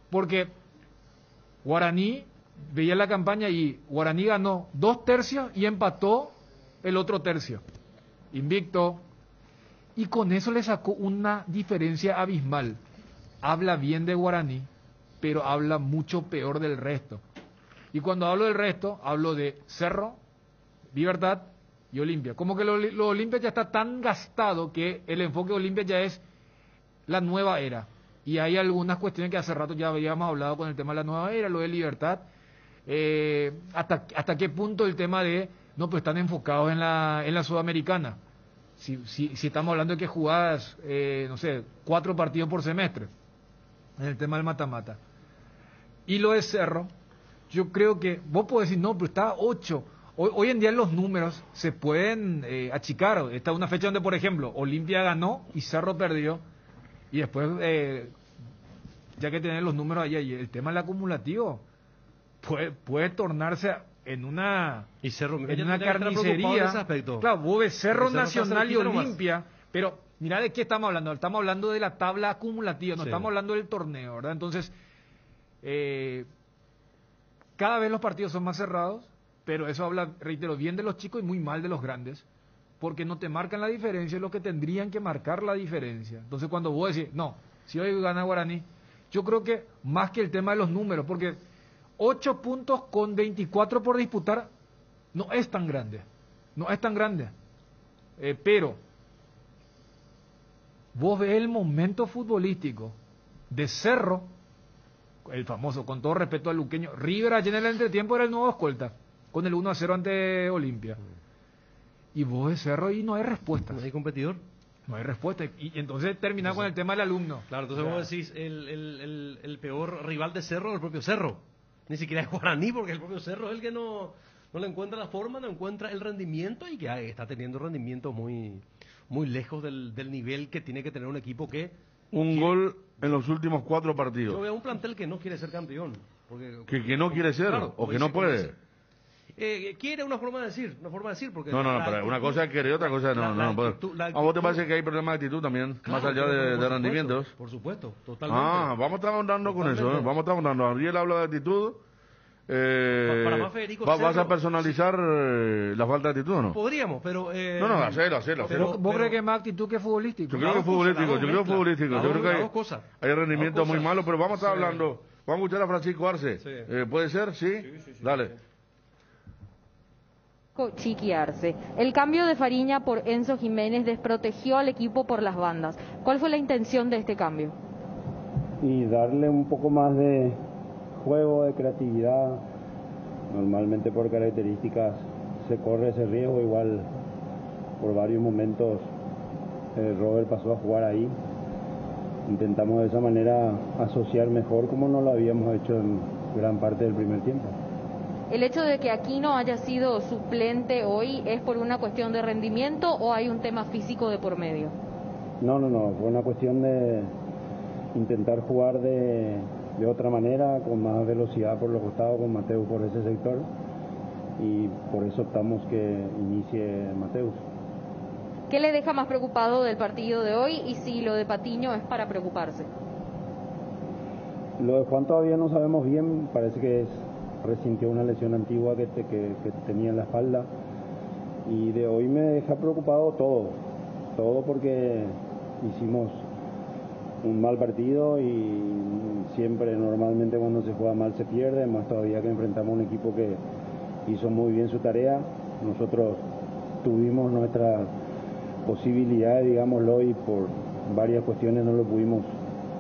Porque Guaraní, veía la campaña y Guaraní ganó 2 tercios y empató el otro tercio. Invicto. Y con eso le sacó una diferencia abismal. Habla bien de Guaraní, pero habla mucho peor del resto. Y cuando hablo del resto, hablo de Cerro, Libertad y Olimpia. Como que lo Olimpia ya está tan gastado que el enfoque de Olimpia ya es la nueva era. Y hay algunas cuestiones que hace rato ya habíamos hablado con el tema de la nueva era, lo de Libertad. Hasta qué punto el tema de, no, pues están enfocados en la Sudamericana. Si estamos hablando de que jugás, no sé, 4 partidos por semestre, en el tema del mata-mata. Y lo de Cerro, yo creo que vos podés decir, no, pero está 8. Hoy en día los números se pueden achicar. Está una fecha donde, por ejemplo, Olimpia ganó y Cerro perdió. Y después, ya que tenés los números ahí, el tema del acumulativo puede tornarse en una carnicería. Claro, vos ves Cerro Nacional y Olimpia, pero mirá de qué estamos hablando. Estamos hablando de la tabla acumulativa, no estamos hablando del torneo, ¿verdad? Entonces, cada vez los partidos son más cerrados, pero eso habla, reitero, bien de los chicos y muy mal de los grandes, porque no te marcan la diferencia, es lo que tendrían que marcar la diferencia. Entonces, cuando vos decís, no, si hoy gana Guaraní, yo creo que más que el tema de los números, porque 8 puntos con 24 por disputar no es tan grande, pero vos ves el momento futbolístico de Cerro, el famoso, con todo respeto al luqueño, River allá en el entretiempo era el nuevo escolta, con el 1-0 ante Olimpia. Y vos ves Cerro y no hay respuesta. ¿No hay competidor? No hay respuesta. Y entonces termina con el tema del alumno. Claro, entonces vos decís, el peor rival de Cerro es el propio Cerro. Ni siquiera es Guaraní, porque el propio Cerro es el que no le encuentra la forma, no encuentra el rendimiento y que está teniendo rendimientos muy lejos del nivel que tiene que tener un equipo que... Gol en los últimos 4 partidos. Yo veo un plantel que no quiere ser campeón. Que no quiere ser, claro, o que no puede. Quiere una forma de decir, porque... No, pero una cosa es querer, otra cosa no puede. ¿A vos te parece que hay problemas de actitud también, claro, más allá de rendimientos? Por supuesto, totalmente. Vamos a estar ahondando con eso, vamos a estar ahondando. Ariel habla de actitud. Para más Federico ¿Vas a personalizar la falta de actitud o no? Podríamos, pero... hacerlo. ¿Vos crees que es más actitud que futbolístico? Yo creo que futbolístico, yo creo que hay rendimientos muy malos, pero vamos a estar hablando. Vamos a escuchar a Francisco Arce. ¿Puede ser? ¿Sí? Dale. Chiqui Arce. El cambio de Fariña por Enzo Jiménez desprotegió al equipo por las bandas. ¿Cuál fue la intención de este cambio? Y darle un poco más de juego, de creatividad. Normalmente por características se corre ese riesgo, igual por varios momentos Robert pasó a jugar ahí. Intentamos de esa manera asociar mejor como no lo habíamos hecho en gran parte del primer tiempo. ¿El hecho de que Aquino haya sido suplente hoy es por una cuestión de rendimiento o hay un tema físico de por medio? No, fue una cuestión de intentar jugar de otra manera, con más velocidad por los costados, con Mateus por ese sector, y por eso optamos que inicie Mateus. ¿Qué le deja más preocupado del partido de hoy y si lo de Patiño es para preocuparse? Lo de Juan todavía no sabemos bien, parece que resintió una lesión antigua que tenía en la espalda, y de hoy me deja preocupado todo porque hicimos un mal partido y siempre normalmente cuando se juega mal se pierde, más todavía que enfrentamos un equipo que hizo muy bien su tarea. Nosotros tuvimos nuestras posibilidades, digámoslo, y por varias cuestiones no lo pudimos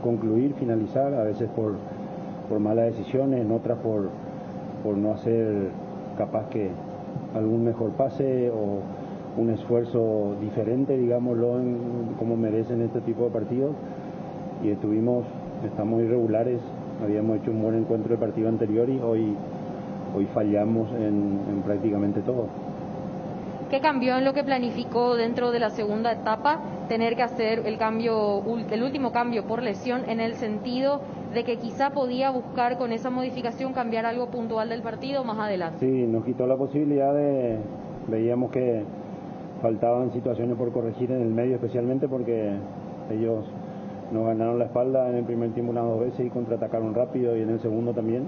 concluir, finalizar, a veces por malas decisiones, en otras por no hacer capaz que algún mejor pase o un esfuerzo diferente, digámoslo, como merecen este tipo de partidos. Y estamos irregulares, habíamos hecho un buen encuentro del partido anterior y hoy fallamos en prácticamente todo. ¿Qué cambió en lo que planificó dentro de la segunda etapa? Tener que hacer el último cambio por lesión, en el sentido de que quizá podía buscar con esa modificación cambiar algo puntual del partido más adelante. Sí, nos quitó la posibilidad veíamos que faltaban situaciones por corregir en el medio, especialmente porque ellos nos ganaron la espalda en el primer tiempo unas 2 veces y contraatacaron rápido, y en el segundo también.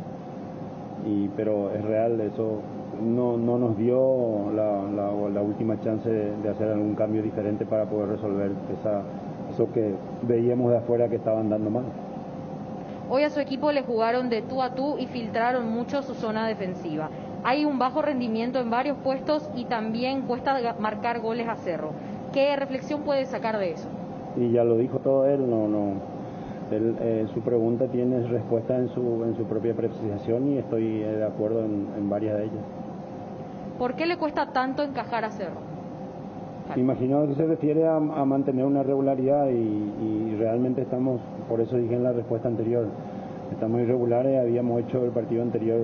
Pero es real, eso no nos dio la última chance de hacer algún cambio diferente para poder resolver eso que veíamos de afuera que estaban dando mal. Hoy a su equipo le jugaron de tú a tú y filtraron mucho su zona defensiva. Hay un bajo rendimiento en varios puestos y también cuesta marcar goles a Cerro. ¿Qué reflexión puede sacar de eso? Y ya lo dijo todo él, su pregunta tiene respuesta en su propia apreciación, y estoy de acuerdo en varias de ellas. ¿Por qué le cuesta tanto encajar a Cerro? Imagino que se refiere a mantener una regularidad, y realmente estamos, por eso dije en la respuesta anterior, estamos irregulares. Habíamos hecho el partido anterior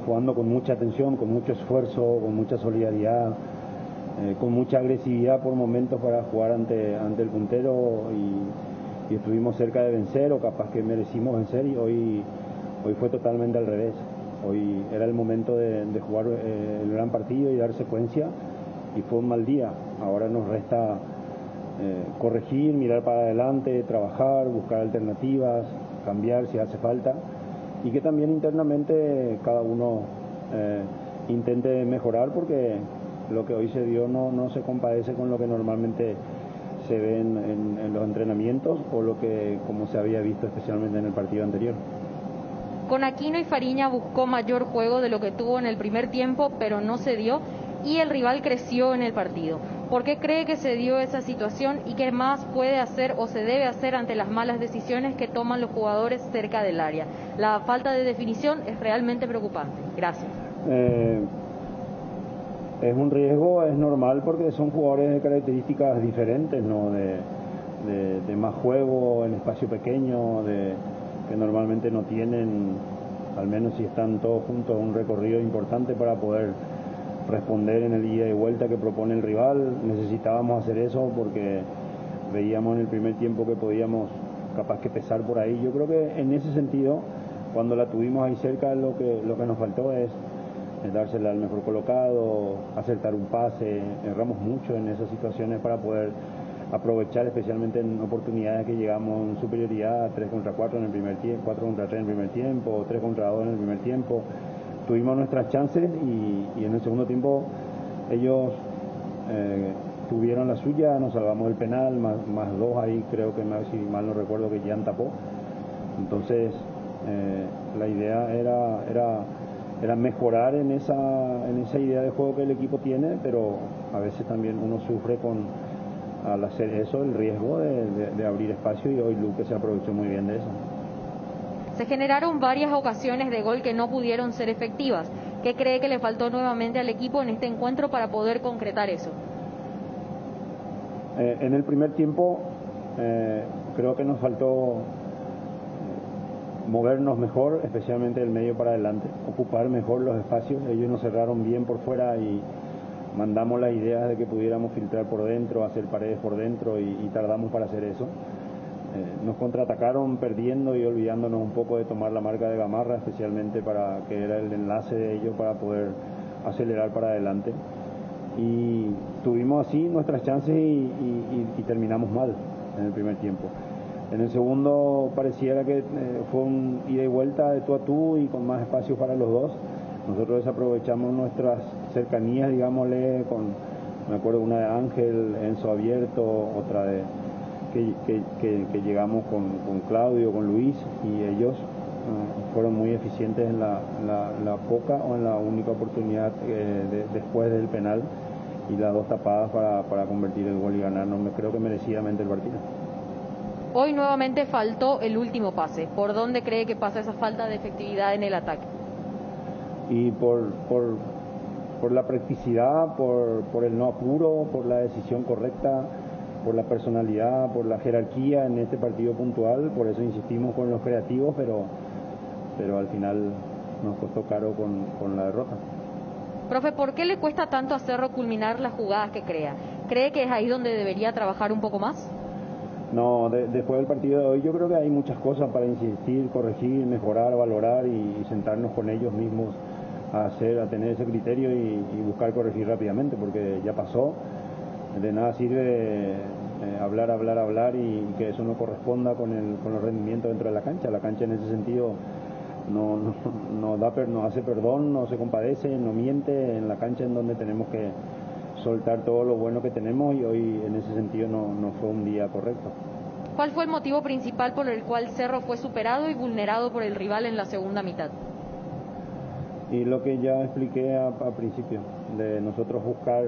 jugando con mucha atención, con mucho esfuerzo, con mucha solidaridad, con mucha agresividad por momentos para jugar ante el puntero, y estuvimos cerca de vencer, o capaz que merecimos vencer, y hoy fue totalmente al revés. Hoy era el momento de jugar el gran partido y dar secuencia, y fue un mal día. Ahora nos resta corregir, mirar para adelante, trabajar, buscar alternativas, cambiar si hace falta, y que también internamente cada uno intente mejorar, porque lo que hoy se dio no se compadece con lo que normalmente se ve en los entrenamientos, o como se había visto especialmente en el partido anterior. Con Aquino y Fariña buscó mayor juego de lo que tuvo en el primer tiempo, pero no se dio, y el rival creció en el partido. ¿Por qué cree que se dio esa situación, y qué más puede hacer o se debe hacer ante las malas decisiones que toman los jugadores cerca del área? La falta de definición es realmente preocupante. Gracias. Es un riesgo, es normal, porque son jugadores de características diferentes, ¿no? De más juego en espacio pequeño, que normalmente no tienen, al menos si están todos juntos, un recorrido importante para poder responder en el ida y vuelta que propone el rival. Necesitábamos hacer eso porque veíamos en el primer tiempo que podíamos capaz que pesar por ahí. Yo creo que en ese sentido, cuando la tuvimos ahí cerca, lo que nos faltó es dársela al mejor colocado, acertar un pase. Erramos mucho en esas situaciones para poder aprovechar, especialmente en oportunidades que llegamos en superioridad, 3 contra 4 en el primer tiempo, 4 contra 3 en el primer tiempo, 3 contra 2 en el primer tiempo. Tuvimos nuestras chances, y en el segundo tiempo ellos tuvieron la suya, nos salvamos del penal, más 2 ahí, creo que si mal no recuerdo, que Jan tapó. Entonces la idea era mejorar en esa idea de juego que el equipo tiene, pero a veces también uno sufre al hacer eso, el riesgo de abrir espacio, y hoy Luque se aprovechó muy bien de eso. Se generaron varias ocasiones de gol que no pudieron ser efectivas. ¿Qué cree que le faltó nuevamente al equipo en este encuentro para poder concretar eso? En el primer tiempo creo que nos faltó movernos mejor, especialmente del medio para adelante, ocupar mejor los espacios. Ellos nos cerraron bien por fuera y mandamos las ideas de que pudiéramos filtrar por dentro, hacer paredes por dentro, y tardamos para hacer eso. Nos contraatacaron perdiendo y olvidándonos un poco de tomar la marca de Gamarra, especialmente para que era el enlace de ellos para poder acelerar para adelante. Y tuvimos así nuestras chances y terminamos mal en el primer tiempo. En el segundo pareciera que fue un ida y vuelta de tú a tú y con más espacio para los dos. Nosotros desaprovechamos nuestras cercanías, digámosle, me acuerdo una de Ángel, Enzo abierto, otra de que llegamos con Claudio, con Luis, y ellos fueron muy eficientes en la poca o en la única oportunidad después del penal, y las 2 tapadas para convertir el gol y ganar. Creo que merecidamente el partido. Hoy nuevamente faltó el último pase. ¿Por dónde cree que pasa esa falta de efectividad en el ataque? Y por la practicidad, por el no apuro, por la decisión correcta, por la personalidad, por la jerarquía en este partido puntual. Por eso insistimos con los creativos, pero al final nos costó caro con la derrota. Profe, ¿por qué le cuesta tanto a Cerro culminar las jugadas que crea? ¿Cree que es ahí donde debería trabajar un poco más? No, después del partido de hoy yo creo que hay muchas cosas para insistir, corregir, mejorar, valorar y sentarnos con ellos mismos a tener ese criterio y buscar corregir rápidamente, porque ya pasó. De nada sirve hablar y que eso no corresponda con el rendimiento dentro de la cancha. La cancha en ese sentido no hace perdón, no se compadece, no miente. En la cancha en donde tenemos que soltar todo lo bueno que tenemos, y hoy en ese sentido no fue un día correcto. ¿Cuál fue el motivo principal por el cual Cerro fue superado y vulnerado por el rival en la segunda mitad? Y lo que ya expliqué a principio, de nosotros buscar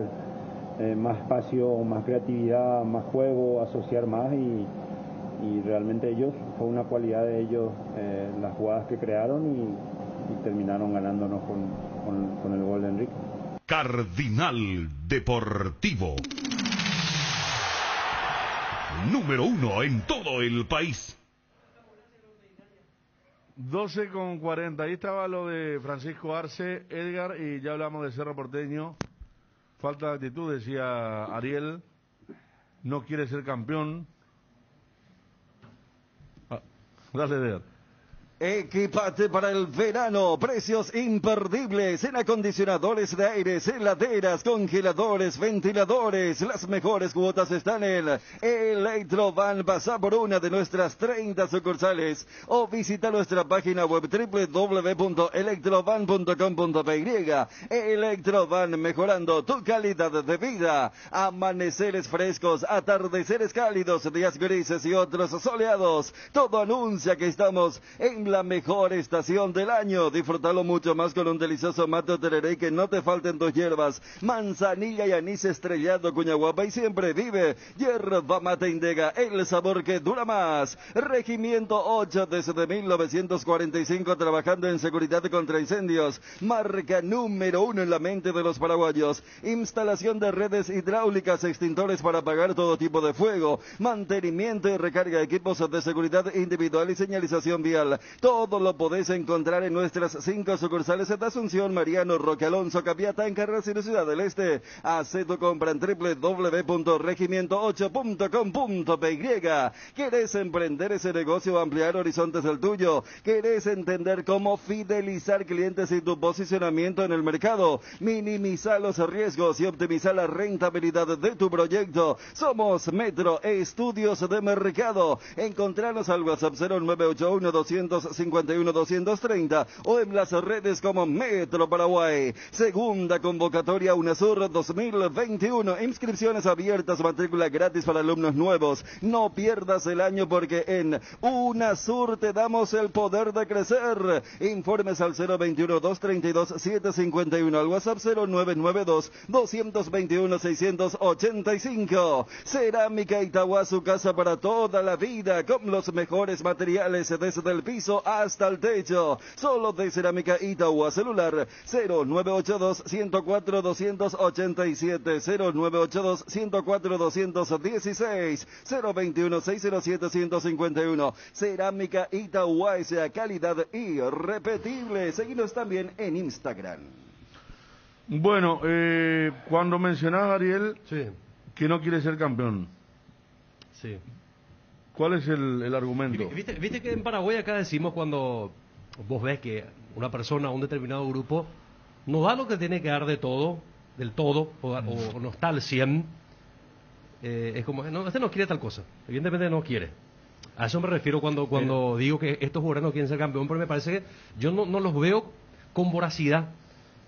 más espacio, más creatividad, más juego, asociar más, y realmente ellos, fue una cualidad de ellos las jugadas que crearon y terminaron ganándonos con el gol de Enrique. Cardinal Deportivo, número 1 en todo el país. 12:40, ahí estaba lo de Francisco Arce, Edgar, y ya hablamos de Cerro Porteño. Falta de actitud, decía Ariel, no quiere ser campeón. Dale, Edgar. Equipate para el verano, precios imperdibles en acondicionadores de aires, heladeras, congeladores, ventiladores. Las mejores cuotas están en Electrovan. Pasa por una de nuestras 30 sucursales o visita nuestra página web www.electrovan.com.py. Electrovan, mejorando tu calidad de vida. Amaneceres frescos, atardeceres cálidos, días grises y otros soleados. Todo anuncia que estamos en la mejor estación del año. Disfrútalo mucho más con un delicioso mate o tereré, que no te falten tus hierbas, manzanilla y anís estrellado, cuña guapa, y siempre vive Yerba Mate Indega, el sabor que dura más. Regimiento 8 desde 1945 trabajando en seguridad contra incendios, marca número 1 en la mente de los paraguayos. Instalación de redes hidráulicas, extintores para apagar todo tipo de fuego, mantenimiento y recarga de equipos de seguridad individual y señalización vial. Todo lo podés encontrar en nuestras 5 sucursales de Asunción, Mariano, Roque Alonso, Capiatá, en Carras y Ciudad del Este. Haz tu compra en www.regimiento8.com.py. ¿Querés emprender ese negocio o ampliar horizontes del tuyo? ¿Querés entender cómo fidelizar clientes y tu posicionamiento en el mercado? Minimizar los riesgos y optimizar la rentabilidad de tu proyecto. Somos Metro Estudios de Mercado. Encontranos al WhatsApp 0981-251-230 o en las redes como Metro Paraguay. Segunda convocatoria UNASUR 2021. Inscripciones abiertas, matrícula gratis para alumnos nuevos. No pierdas el año, porque en UNASUR te damos el poder de crecer. Informes al 021-232-751, al WhatsApp 0992-221-685. Cerámica Itagua, su casa para toda la vida, con los mejores materiales desde el piso hasta el techo. Solo de Cerámica Itagua. Celular 0982-104-287, 0982-104-216, 021-607-151. Cerámica Itagua, esa calidad irrepetible. Seguinos también en Instagram. Bueno, cuando mencionaba Ariel, Sí, que no quiere ser campeón, sí. ¿cuál es el argumento? ¿Viste que en Paraguay acá decimos, cuando vos ves que una persona, un determinado grupo, no da lo que tiene que dar del todo, o no está al 100, es como, no, este no quiere tal cosa, evidentemente no quiere. A eso me refiero cuando digo que estos jugadores no quieren ser campeón, porque me parece que yo no los veo con voracidad,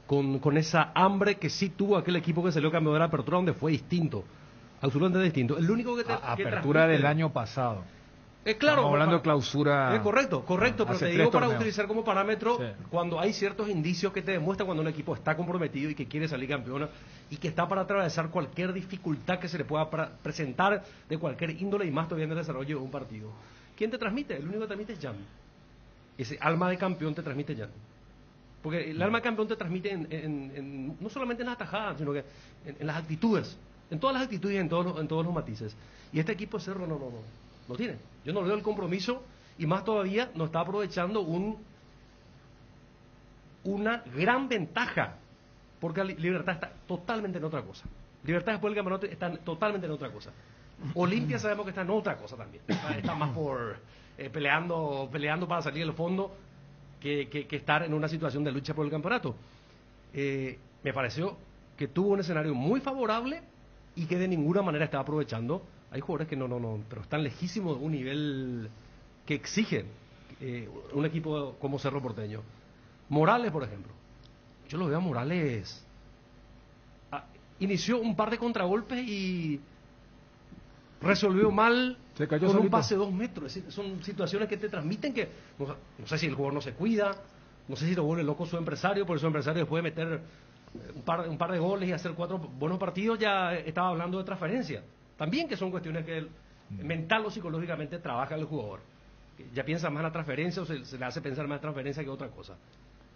con esa hambre que sí tuvo aquel equipo que salió campeón de la Apertura, donde fue distinto, absolutamente distinto. El único que Apertura del año pasado. Claro, estamos hablando de clausura. Correcto, pero hace te digo para torneos. utilizar como parámetro, Sí. cuando hay ciertos indicios que te demuestran cuando un equipo está comprometido y que quiere salir campeón y que está para atravesar cualquier dificultad que se le pueda presentar de cualquier índole, y más todavía en el desarrollo de un partido. ¿Quién te transmite? El único que transmite es Jan. Ese alma de campeón te transmite Jan. Porque el alma de campeón te transmite no solamente en las atajadas, sino que en las actitudes, en todas las actitudes y en todos los matices. Y este equipo de Cerro no tiene. Yo no veo el compromiso, y más todavía no está aprovechando una gran ventaja porque Libertad está totalmente en otra cosa. Libertad después del campeonato está totalmente en otra cosa. Olimpia sabemos que está en otra cosa también. Está más por peleando para salir del fondo que estar en una situación de lucha por el campeonato. Me pareció que tuvo un escenario muy favorable y que de ninguna manera estaba aprovechando. Hay jugadores que no, pero están lejísimos de un nivel que exigen un equipo como Cerro Porteño. Morales, por ejemplo. Yo lo veo a Morales. Inició un par de contragolpes y resolvió mal con un pase de 2 metros. Es decir, son situaciones que te transmiten que no sé si el jugador no se cuida, no sé si lo vuelve loco su empresario, porque su empresario después de meter un par de goles y hacer 4 buenos partidos ya estaba hablando de transferencia. También que son cuestiones que mental o psicológicamente trabaja el jugador. Ya piensa más en la transferencia o se le hace pensar más en transferencia que otra cosa.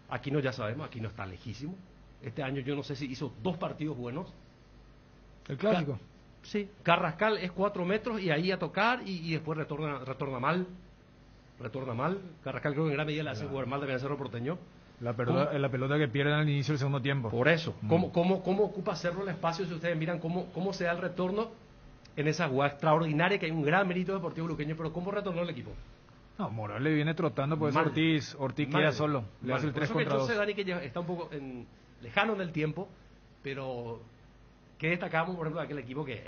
Aquí no, ya sabemos, aquí no está lejísimo. Este año yo no sé si hizo 2 partidos buenos. El clásico. Sí, Carrascal es 4 metros y ahí a tocar y después retorna mal. Carrascal creo que en gran medida le hace jugar mal también a Cerro Porteño. La pelota que pierden al inicio del segundo tiempo. Por eso. ¿Cómo ocupa Cerro el espacio? Si ustedes miran cómo se da el retorno en esa jugada extraordinaria, que hay un gran mérito deportivo luqueño, pero ¿cómo retornó el equipo? No, Morales viene trotando, pues Ortiz queda solo. Le hace el 3 contra 2. Dani, que ya está un poco lejano en el tiempo, pero que destacamos, por ejemplo, de aquel equipo que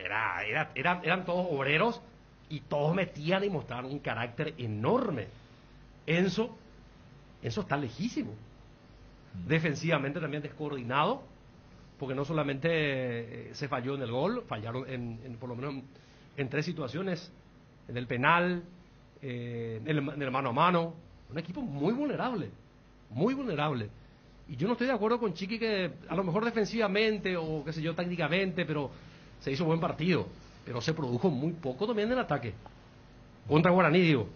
eran todos obreros y todos metían y mostraron un carácter enorme. Enzo está lejísimo. Defensivamente también descoordinado, porque no solamente se falló en el gol, fallaron por lo menos en 3 situaciones, en el penal, en el mano a mano. Un equipo muy vulnerable. Y yo no estoy de acuerdo con Chiqui que a lo mejor defensivamente o qué sé yo, tácticamente, pero se hizo buen partido, pero se produjo muy poco también en el ataque. Contra Guaraní, digo.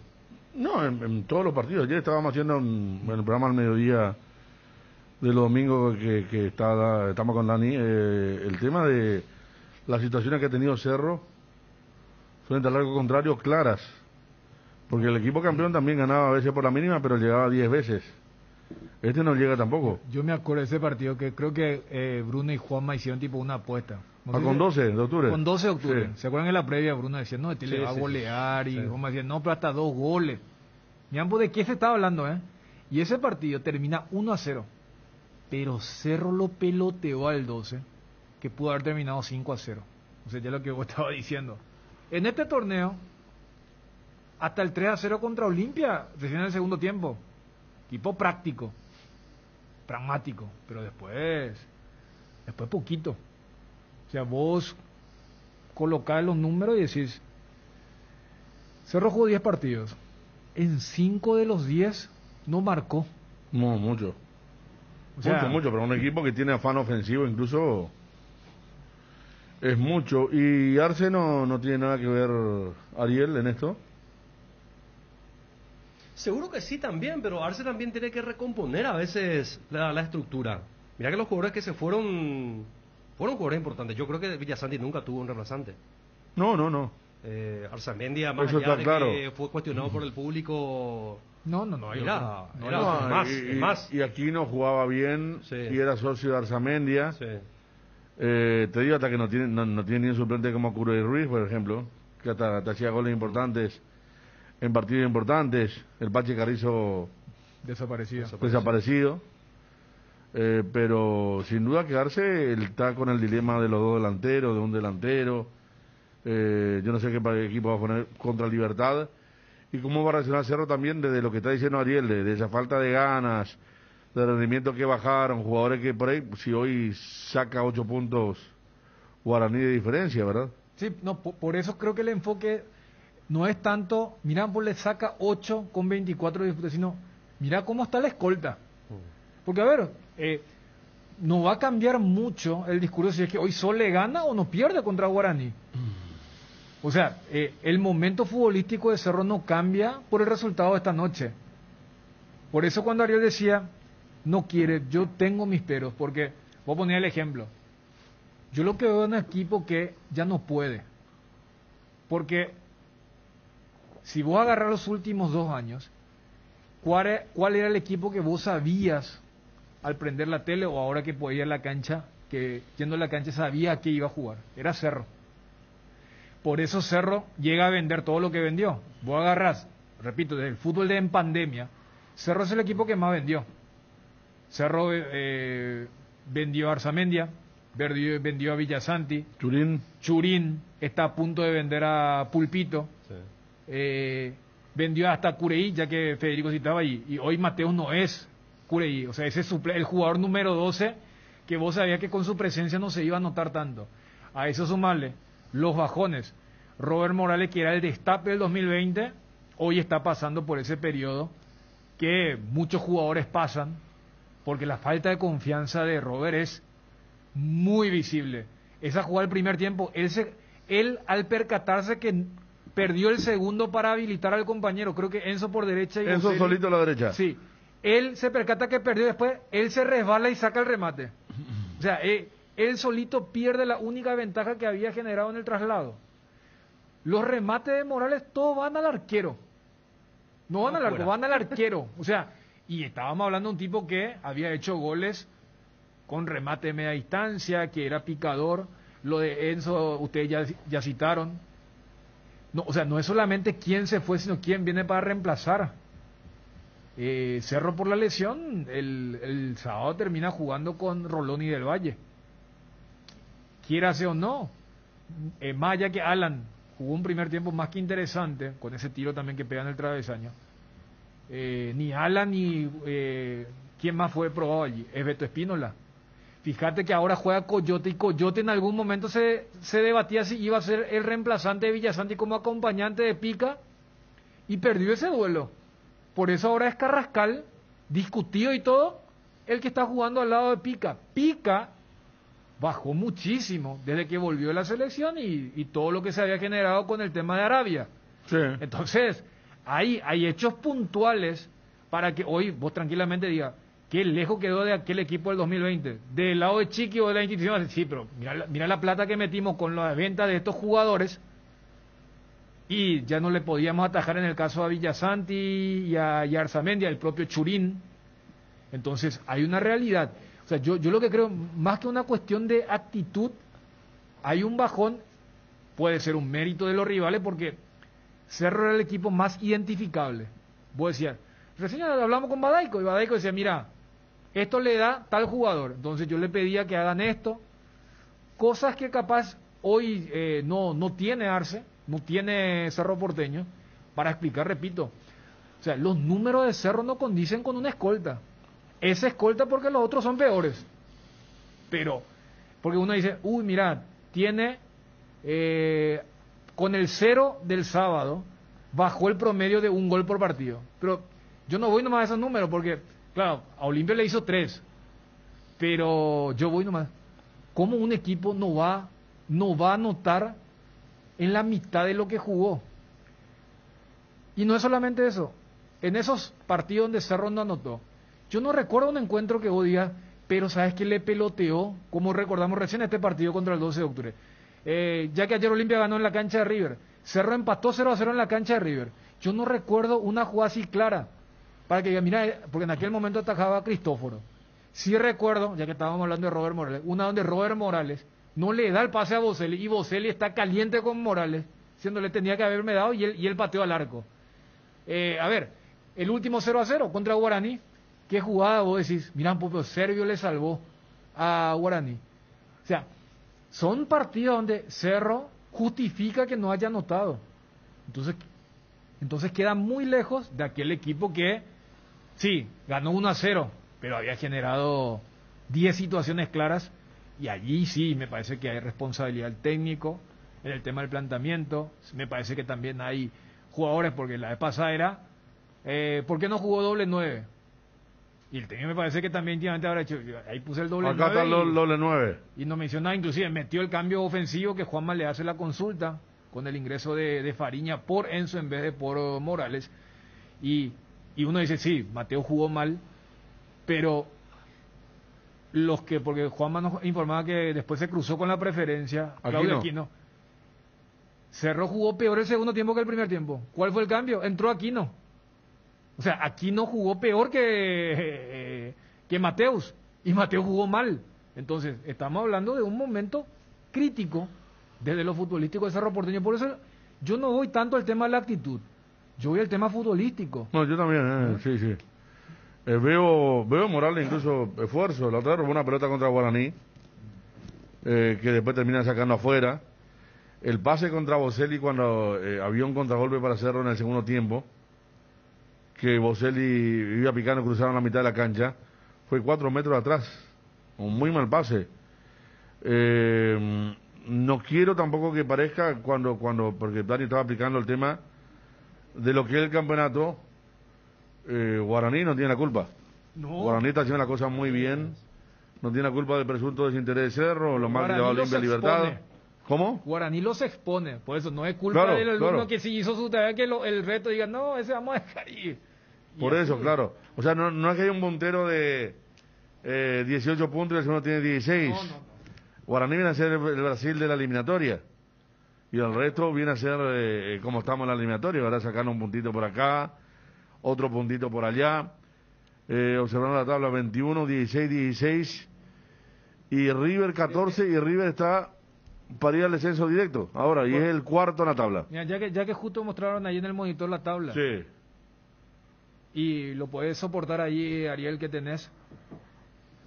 No, en todos los partidos. Ayer estábamos haciendo en el programa al mediodía de los domingos que estamos con Dani, el tema de las situaciones que ha tenido Cerro frente al arco contrario claras, porque el equipo campeón también ganaba a veces por la mínima, pero llegaba 10 veces. Este no llega tampoco. Yo me acuerdo de ese partido que creo que Bruno y Juanma hicieron tipo una apuesta. Con 12 de octubre. Con 12 de octubre. Sí. ¿Se acuerdan en la previa? Bruno decía, no, le va a golear, y Juanma decía, no, pero hasta 2 goles. Miren, ¿de qué se estaba hablando, Y ese partido termina 1-0. Pero Cerro lo peloteó al 12, que pudo haber terminado 5-0. O sea, ya lo que vos estaba diciendo. En este torneo, hasta el 3-0 contra Olimpia, recién en el segundo tiempo. Tipo práctico, pragmático, pero después poquito. O sea, vos colocás los números y decís, Cerro jugó 10 partidos. En 5 de los 10 no marcó. No, mucho. O sea, mucho, pero un equipo que tiene afán ofensivo incluso es mucho. ¿Y Arce no tiene nada que ver, Ariel, en esto? Seguro que sí también, pero Arce también tiene que recomponer a veces la estructura. Mira que los jugadores que se fueron jugadores importantes. Yo creo que Villasanti nunca tuvo un reemplazante. No. Arzamendia, más eso allá de claro. que fue cuestionado por el público... No. Y Aquino jugaba bien, sí. Y era socio de Arzamendia. Sí. Te digo hasta que no tiene ni un suplente como Curey Ruiz, por ejemplo, que hasta hacía goles importantes en partidos importantes. El Pache Carrizo desaparecido. Pero sin duda quedarse, él está con el dilema de los 2 delanteros, de un delantero. Yo no sé qué equipo va a poner contra Libertad. Y cómo va a reaccionar Cerro también desde lo que está diciendo Ariel, de esa falta de ganas, de rendimiento que bajaron, jugadores que por ahí, si hoy saca 8 puntos Guaraní de diferencia, ¿verdad? Sí, no, por eso creo que el enfoque no es tanto, mira, pues le saca 8 con 24 disputas, sino mira cómo está la escolta. Porque a ver, no va a cambiar mucho el discurso si es que hoy Sol le gana o no pierde contra Guaraní. O sea, el momento futbolístico de Cerro no cambia por el resultado de esta noche. Por eso cuando Ariel decía, no quiere, yo tengo mis peros, porque, voy a poner el ejemplo, yo lo que veo en un equipo que ya no puede. Porque si vos agarrás los últimos 2 años, ¿cuál era el equipo que vos sabías al prender la tele o ahora que podía ir a la cancha, que yendo a la cancha sabía que iba a jugar, era Cerro. Por eso Cerro llega a vender todo lo que vendió. Vos agarrás, repito, desde el fútbol en pandemia, Cerro es el equipo que más vendió. Cerro vendió a Arzamendia, vendió a Villasanti, Churín está a punto de vender a Pulpito, vendió hasta Cureí, ya que Federico citaba ahí, y hoy Mateus no es Cureí, o sea, ese es el jugador número 12 que vos sabías que con su presencia no se iba a notar tanto. A eso sumarle los bajones. Robert Morales, que era el destape del 2020, hoy está pasando por ese periodo que muchos jugadores pasan, porque la falta de confianza de Robert es muy visible. Esa jugada del primer tiempo, él al percatarse que perdió el segundo para habilitar al compañero, creo que Enzo por derecha y Enzo Bocelli, solito a la derecha. Sí, él se percata que perdió, después él se resbala y saca el remate. O sea, él solito pierde la única ventaja que había generado en el traslado. Los remates de Morales todos van al arquero. No van al arco, van al arquero. O sea, y estábamos hablando de un tipo que había hecho goles con remate de media distancia, que era picador. Lo de Enzo, ustedes ya citaron. No, o sea, no es solamente quién se fue, sino quién viene para reemplazar. Cerro por la lesión, el sábado termina jugando con Rolón y del Valle. Quiérase o no, más allá que Alan jugó un primer tiempo más que interesante, con ese tiro también que pega en el travesaño, ni Alan ni quién más fue probado allí, es Beto Espínola. Fíjate que ahora juega Coyote, y Coyote en algún momento se debatía si iba a ser el reemplazante de Villasanti como acompañante de Pica, y perdió ese duelo. Por eso ahora es Carrascal, discutido y todo, el que está jugando al lado de Pica. Pica bajó muchísimo desde que volvió de la selección y todo lo que se había generado con el tema de Arabia. Sí. Entonces, hay hechos puntuales para que hoy vos tranquilamente digas, qué lejos quedó de aquel equipo del 2020. Del lado de Chiqui o de la institución, sí, pero mira la plata que metimos con la venta de estos jugadores, y ya no le podíamos atajar en el caso a Villasanti y a Arzamendia, el propio Churín. Entonces, hay una realidad. O sea, yo lo que creo, más que una cuestión de actitud, hay un bajón, puede ser un mérito de los rivales, porque Cerro era el equipo más identificable. Vos decías, recién hablamos con Badaico, y Badaico decía, mira, esto le da tal jugador, entonces yo le pedía que hagan esto, cosas que capaz hoy no tiene Arce, no tiene Cerro Porteño, para explicar, repito, o sea, los números de Cerro no condicen con una escolta. Esa escolta porque los otros son peores. Pero, porque uno dice, uy, mira, tiene, con el 0 del sábado, bajó el promedio de 1 gol por partido. Pero yo no voy nomás a esos números porque, claro, a Olimpia le hizo 3. Pero yo voy nomás. ¿Cómo un equipo no va a anotar en la mitad de lo que jugó? Y no es solamente eso. En esos partidos donde Cerro no anotó, yo no recuerdo un encuentro que vos digas, pero ¿sabes qué le peloteó? Como recordamos recién este partido contra el 12 de octubre. Ya que ayer Olimpia ganó en la cancha de River, Cerro empató 0-0 en la cancha de River. Yo no recuerdo una jugada así clara, para que diga, mira, porque en aquel momento atajaba a Cristóforo. Sí recuerdo, ya que estábamos hablando de Robert Morales, una donde Robert Morales no le da el pase a Bocelli, y Bocelli está caliente con Morales, siéndole tenía que haberme dado, y él pateó al arco. A ver, el último 0-0 contra Guaraní, ¿qué jugada vos decís? Mirá, un poco Servio le salvó a Guaraní. O sea, son partidos donde Cerro justifica que no haya anotado. Entonces queda muy lejos de aquel equipo que, sí, ganó 1-0, pero había generado 10 situaciones claras, y allí sí me parece que hay responsabilidad del técnico en el tema del planteamiento. Me parece que también hay jugadores, porque la vez pasada era, ¿por qué no jugó doble 9? Y el técnico me parece que también últimamente habrá hecho, ahí puse el doble 9. Acá está el doble 9. Y no mencionaba, inclusive metió el cambio ofensivo que Juanma le hace la consulta con el ingreso de Fariña por Enzo en vez de por Morales. Y uno dice, sí, Mateo jugó mal, pero porque Juanma nos informaba que después se cruzó con la preferencia, Claudio Aquino. Cerro jugó peor el segundo tiempo que el primer tiempo. ¿Cuál fue el cambio? Entró Aquino. O sea, Aquino jugó peor que que Mateus, y Mateus jugó mal. Entonces, estamos hablando de un momento crítico desde lo futbolístico de Cerro Porteño. Por eso yo no voy tanto al tema de la actitud, yo voy al tema futbolístico. No, yo también, sí, sí. Veo Morales incluso esfuerzo. La otra vez robó una pelota contra Guaraní, que después termina sacando afuera. El pase contra Boselli cuando había un contragolpe para Cerro en el segundo tiempo, que Boselli iba picando, cruzaron la mitad de la cancha, fue 4 metros atrás. Un muy mal pase. No quiero tampoco que parezca porque Dani estaba aplicando el tema de lo que es el campeonato. Guaraní no tiene la culpa. No. Guaraní está haciendo la cosa muy bien. No tiene la culpa del presunto desinterés de Cerro, lo mal que le va a Olimpia Libertad. ¿Cómo? Guaraní los expone, por eso no es culpa del alumno que si hizo su tarea que el reto diga, no, ese vamos a dejar ir. Por eso, claro. O sea, no es que haya un puntero de 18 puntos y el segundo tiene 16. No. Guaraní viene a ser el Brasil de la eliminatoria. Y el resto viene a ser como estamos en la eliminatoria, ¿verdad? Sacando un puntito por acá, otro puntito por allá. Observando la tabla, 21, 16, 16. Y River 14, y River está para ir al descenso directo. Ahora, y es el cuarto en la tabla. Mira, ya que justo mostraron ahí en el monitor la tabla. Sí. Y lo puedes soportar ahí, Ariel, que tenés.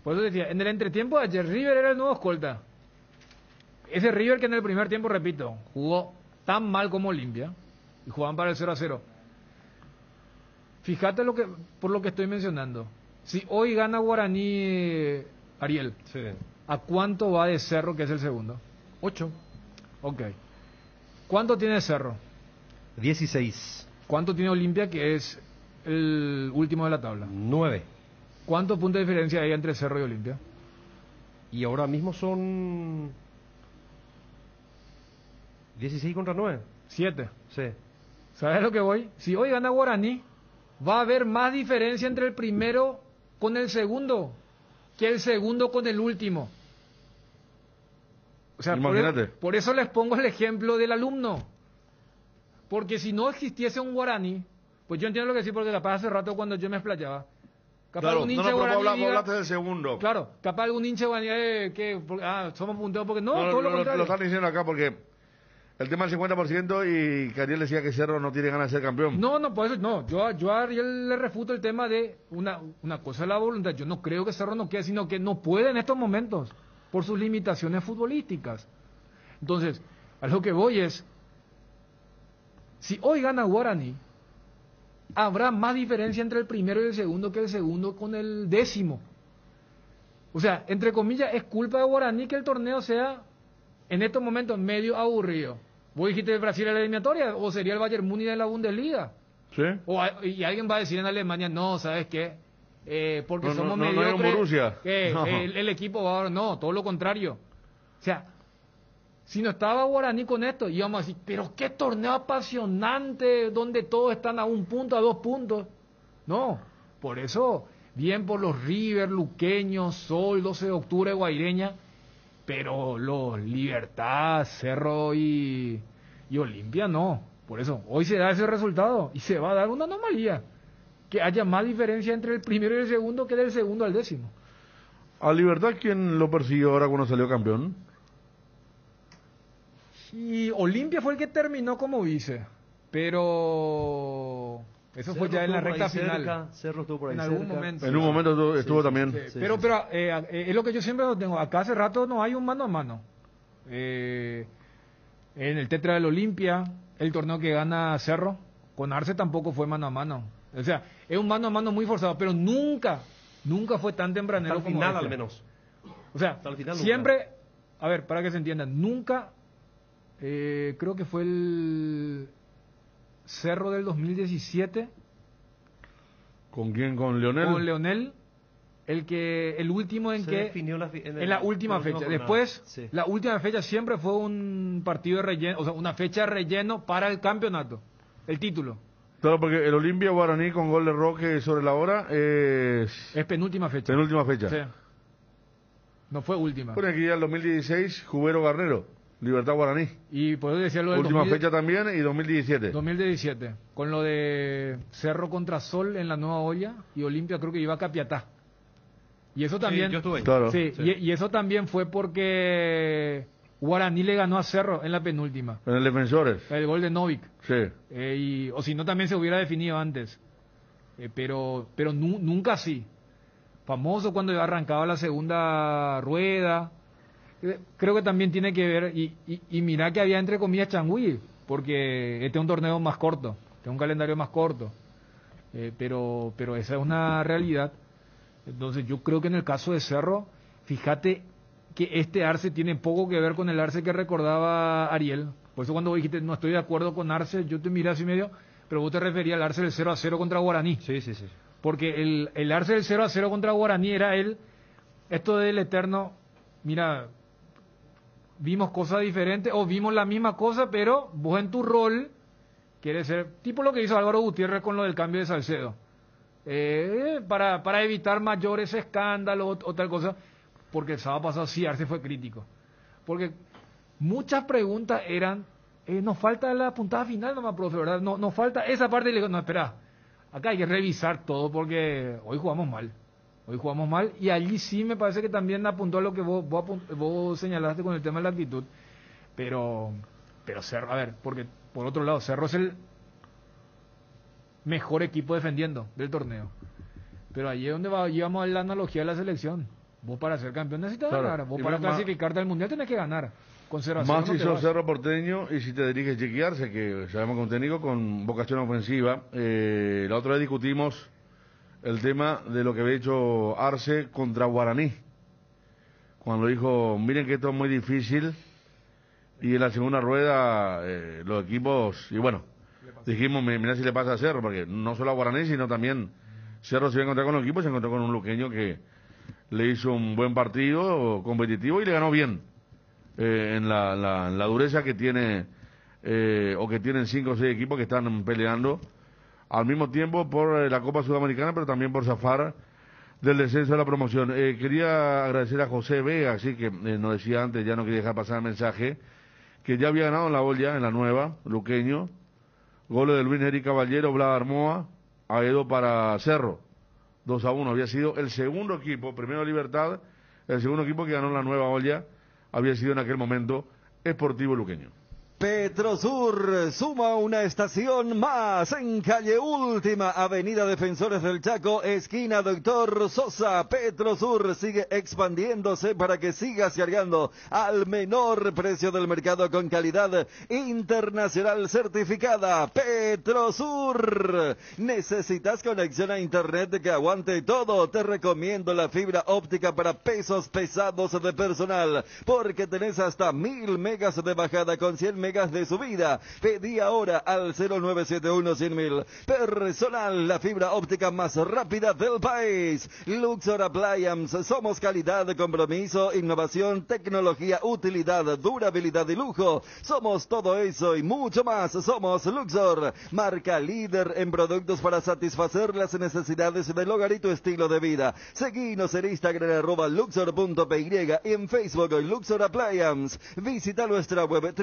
Por eso decía, en el entretiempo de ayer, River era el nuevo escolta. Ese River que en el primer tiempo, repito, jugó tan mal como Olimpia, y jugaban para el 0-0. Fíjate por lo que estoy mencionando. Si hoy gana Guaraní, Ariel, Sí. ¿a cuánto va de Cerro, que es el segundo? 8. Ok. ¿Cuánto tiene Cerro? 16. ¿Cuánto tiene Olimpia, que es el último de la tabla? 9. ¿Cuántos puntos de diferencia hay entre Cerro y Olimpia? Y ahora mismo son 16 contra 9. 7. Sí. ¿Sabes lo que voy? Si hoy gana Guaraní, va a haber más diferencia entre el primero con el segundo que el segundo con el último. O sea, imagínate. por eso les pongo el ejemplo del alumno. Porque si no existiese un Guaraní, pues yo entiendo lo que decís, porque capaz hace rato cuando yo me explayaba. Capaz Claro, algún hincha Guaraní vos diga, hablaste del segundo. claro, capaz algún hincha Guaraní somos punteros porque no, todo lo contrario. Lo están diciendo acá porque el tema del 50% y Cariel decía que Cerro no tiene ganas de ser campeón. No, por eso, no. Yo a Ariel le refuto el tema de una cosa de la voluntad. Yo no creo que Cerro no quede, sino que no puede en estos momentos, por sus limitaciones futbolísticas. Entonces, a lo que voy es, si hoy gana Guaraní, habrá más diferencia entre el primero y el segundo que el segundo con el décimo. O sea, entre comillas, es culpa de Guaraní que el torneo sea, en estos momentos, medio aburrido. ¿Vos dijiste que Brasil era la eliminatoria? ¿O sería el Bayern Múnich de la Bundesliga? ¿Sí? Y alguien va a decir en Alemania, no, ¿sabes qué? Porque somos no hay un mediocres. Borussia. No. El equipo va a... No, todo lo contrario. O sea, si no estaba Guaraní con esto, íbamos a decir, pero qué torneo apasionante, donde todos están a 1 punto, a 2 puntos. No, por eso, bien por los River, Luqueños, Sol, 12 de octubre, Guaireña, pero los Libertad, Cerro y Olimpia no. Por eso, hoy se da ese resultado y se va a dar una anomalía. Que haya más diferencia entre el primero y el segundo que del segundo al décimo. ¿A Libertad quién lo persiguió ahora cuando salió campeón? Y Olimpia fue el que terminó como vice, pero eso fue ya en la recta final. Cerro estuvo por ahí en algún momento. En un momento estuvo también. Sí. Pero es lo que yo siempre lo tengo. Acá hace rato no hay un mano a mano. En el Tetra del Olimpia, el torneo que gana Cerro, con Arce tampoco fue mano a mano. O sea, es un mano a mano muy forzado, pero nunca fue tan tempranero Hasta el como final este. al menos. O sea, Hasta el final siempre, nunca. a ver, para que se entiendan, nunca, creo que fue el Cerro del 2017. ¿Con quién? ¿Con Leonel? Con Leonel, el último en Se que... definió en la última fecha. jornada. Después, Sí. la última fecha siempre fue un partido de relleno, o sea, una fecha de relleno para el campeonato, el título. Claro, porque el Olimpia Guaraní con gol de Roque sobre la hora es penúltima fecha. Penúltima fecha. Sí. No fue última. Pone aquí ya el 2016, Jubero Guerrero, Libertad Guaraní. Y puedo decir lo del Última fecha también y 2017. 2017, con lo de Cerro contra Sol en la Nueva Olla y Olimpia creo que iba a Capiatá. Y eso también, Sí, yo estuve ahí. Claro. sí, Sí. Y eso también fue porque Guaraní le ganó a Cerro en la penúltima. En el Defensores. El gol de Novik. Sí. O si no, también se hubiera definido antes. Pero nunca así. Famoso cuando ya arrancaba la segunda rueda. Creo que también tiene que ver, y mirá que había entre comillas changüí, porque este es un torneo más corto, este es un calendario más corto. Pero esa es una realidad. Entonces yo creo que en el caso de Cerro, fíjate que este Arce tiene poco que ver con el Arce que recordaba Ariel. Por eso cuando vos dijiste no estoy de acuerdo con Arce, yo te miré así medio, pero vos te referías al Arce del 0-0 contra Guaraní. Sí. Porque el Arce del 0-0 contra Guaraní era esto del eterno, mira, vimos cosas diferentes o vimos la misma cosa, pero vos en tu rol quieres ser tipo lo que hizo Álvaro Gutiérrez con lo del cambio de Salcedo. Para evitar mayores escándalos o tal cosa, porque el sábado pasado sí Arce fue crítico. Porque muchas preguntas eran, nos falta la puntada final nomás, profe, ¿verdad? Nos falta esa parte, y le digo, no, espera, acá hay que revisar todo porque hoy jugamos mal, y allí sí me parece que también apuntó a lo que vos señalaste con el tema de la actitud, pero Cerro, a ver, porque por otro lado, Cerro es el mejor equipo defendiendo del torneo, pero allí es donde llevamos a la analogía de la selección. Vos para ser campeón necesitas ganar, vos para clasificarte al mundial tenés que ganar. Con 0-0 Más no si te sos vas. Cerro Porteño y si te diriges Chequearse, que sabemos que es un técnico con vocación ofensiva. La otra vez discutimos el tema de lo que había hecho Arce contra Guaraní, cuando dijo, miren que esto es muy difícil, y en la segunda rueda los equipos, y bueno, dijimos, mira si le pasa a Cerro, porque no solo a Guaraní, sino también Cerro se iba a encontrar con los equipos, se encontró con un luqueño que le hizo un buen partido competitivo y le ganó bien, en la dureza que tiene, o que tienen 5 o 6 equipos que están peleando al mismo tiempo por la Copa Sudamericana, pero también por zafar del descenso de la promoción. Quería agradecer a José Vega, así que nos decía antes, ya no quería dejar pasar el mensaje, que ya había ganado en la olla, en la nueva, luqueño, goles de Luis Neri Caballero, Vlad Armoa, Aedo para Cerro, 2-1, había sido el segundo equipo, primero Libertad, el segundo equipo que ganó en la nueva olla, había sido en aquel momento Sportivo Luqueño. Petrosur suma una estación más en calle Última, avenida Defensores del Chaco, esquina Doctor Sosa. Petrosur sigue expandiéndose para que sigas cargando al menor precio del mercado con calidad internacional certificada. Petrosur. ¿Necesitas conexión a internet que aguante todo? Te recomiendo la fibra óptica para pesos pesados de personal, porque tenés hasta 1000 megas de bajada con 100 megas de subida. Pedí ahora al 0971-100.000. Personal, la fibra óptica más rápida del país. Luxor Appliance, somos calidad, compromiso, innovación, tecnología, utilidad, durabilidad y lujo. Somos todo eso y mucho más. Somos Luxor, marca líder en productos para satisfacer las necesidades del hogar y tu estilo de vida. Seguinos en Instagram @luxor.py y en Facebook Luxor Appliance. Visita nuestra web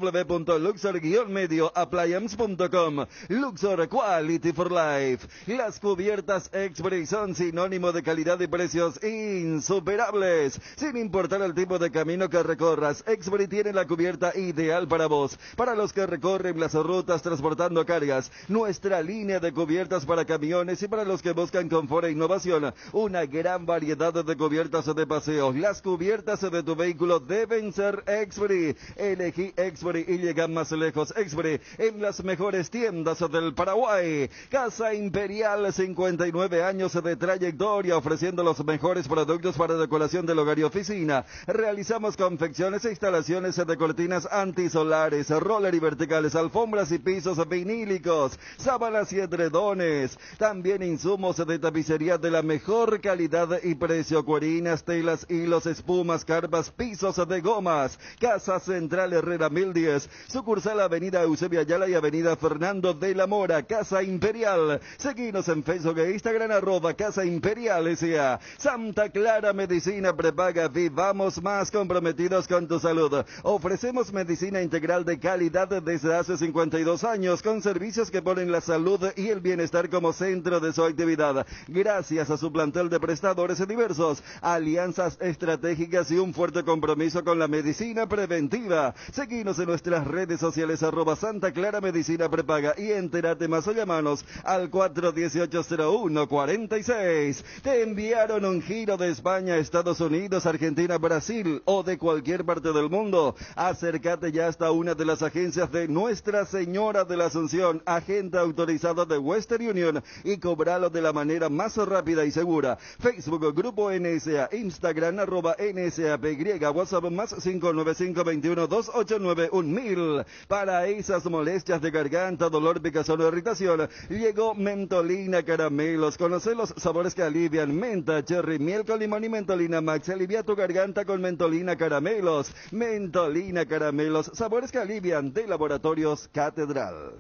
www.luxor-medioappliance.com. Luxor Quality for Life. Las cubiertas Express son sinónimo de calidad y precios insuperables. Sin importar el tipo de camino que recorras, Express tiene la cubierta ideal para vos. Para los que recorren las rutas transportando cargas, nuestra línea de cubiertas para camiones, y para los que buscan confort e innovación, una gran variedad de cubiertas de paseo. Las cubiertas de tu vehículo deben ser Express. Elegí Express y llega más lejos. Express en las mejores tiendas del Paraguay. Casa Imperial, 59 años de trayectoria, ofreciendo los mejores productos para decoración del hogar y oficina. Realizamos confecciones e instalaciones de cortinas antisolares, roller y verticales, alfombras y pisos vinílicos, sábanas y edredones. También insumos de tapicería de la mejor calidad y precio, cuerinas, telas, hilos, espumas, carpas, pisos de gomas. Casa Central Herrera 1010 10, sucursal Avenida Eusebio Ayala y Avenida Fernando de la Mora, Casa Imperial. Seguinos en Facebook e Instagram, @Casa Imperial S.A. Santa Clara Medicina Prepaga, vivamos más comprometidos con tu salud. Ofrecemos medicina integral de calidad desde hace 52 años, con servicios que ponen la salud y el bienestar como centro de su actividad. Gracias a su plantel de prestadores diversos, alianzas estratégicas y un fuerte compromiso con la medicina preventiva. Seguinos en nuestras redes sociales @Santa Clara Medicina Prepaga y entérate más o llamanos al 418-0146. ¿Te enviaron un giro de España, Estados Unidos, Argentina, Brasil o de cualquier parte del mundo? Acércate ya hasta una de las agencias de Nuestra Señora de la Asunción, agente autorizado de Western Union, y cobralo de la manera más rápida y segura. Facebook Grupo NSA, Instagram @NSAPY, WhatsApp más 595-21-289-1000. Para esas molestias de garganta, dolor, picazón o irritación, llegó Mentolina Caramelos. Conoce los sabores que alivian: menta, cherry, miel con limón y mentolina max. Alivia tu garganta con Mentolina Caramelos. Mentolina Caramelos, sabores que alivian, de Laboratorios Catedral.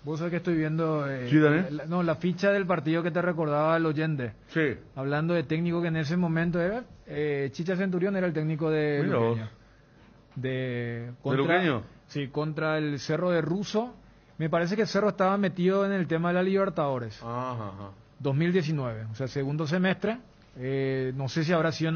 Vos sabés que estoy viendo Sí, Daniel. la ficha del partido que te recordaba el oyente. Sí. Hablando de técnico que en ese momento era Chicha Centurión, era el técnico de Mira vos. Luqueño. ¿De Luqueño? Sí, contra el Cerro de Russo. Me parece que el Cerro estaba metido en el tema de la Libertadores. Ajá. 2019, o sea, segundo semestre. No sé si habrá sido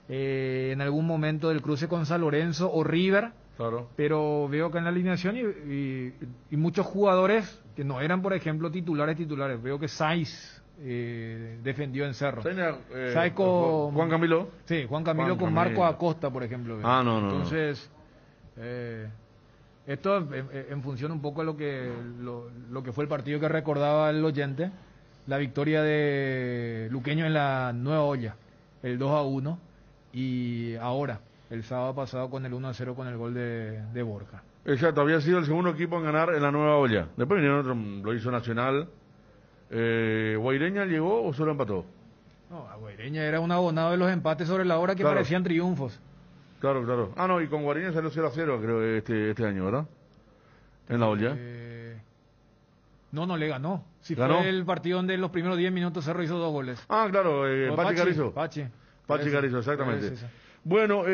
en algún momento del cruce con San Lorenzo o River. Claro. Pero veo que en la alineación y muchos jugadores que no eran, por ejemplo, titulares. Veo que Saiz defendió en Cerro. Saiz con Juan Camilo. Sí, Juan Camilo con Marco Acosta, por ejemplo. Ah, no. Entonces, esto en función un poco de lo que fue el partido que recordaba el oyente, la victoria de Luqueño en la Nueva Olla, el 2-1, y ahora el sábado pasado con el 1-0 con el gol de Borja. Exacto, había sido el segundo equipo en ganar en la Nueva Olla. Después vinieron otro, lo hizo Nacional. ¿Guaireña llegó o solo empató? No, Guaireña era un abonado de los empates sobre la hora que Claro. parecían triunfos. Claro. Ah, no, y con Guaireña salió 0-0, creo, este año, ¿verdad? En la olla. No le ganó. Sí, ¿Ganó? fue el partido donde en los primeros 10 minutos Cerro hizo 2 goles. Ah, claro, Pachi Carrizo. Pachi Carrizo, exactamente. Parece. Bueno,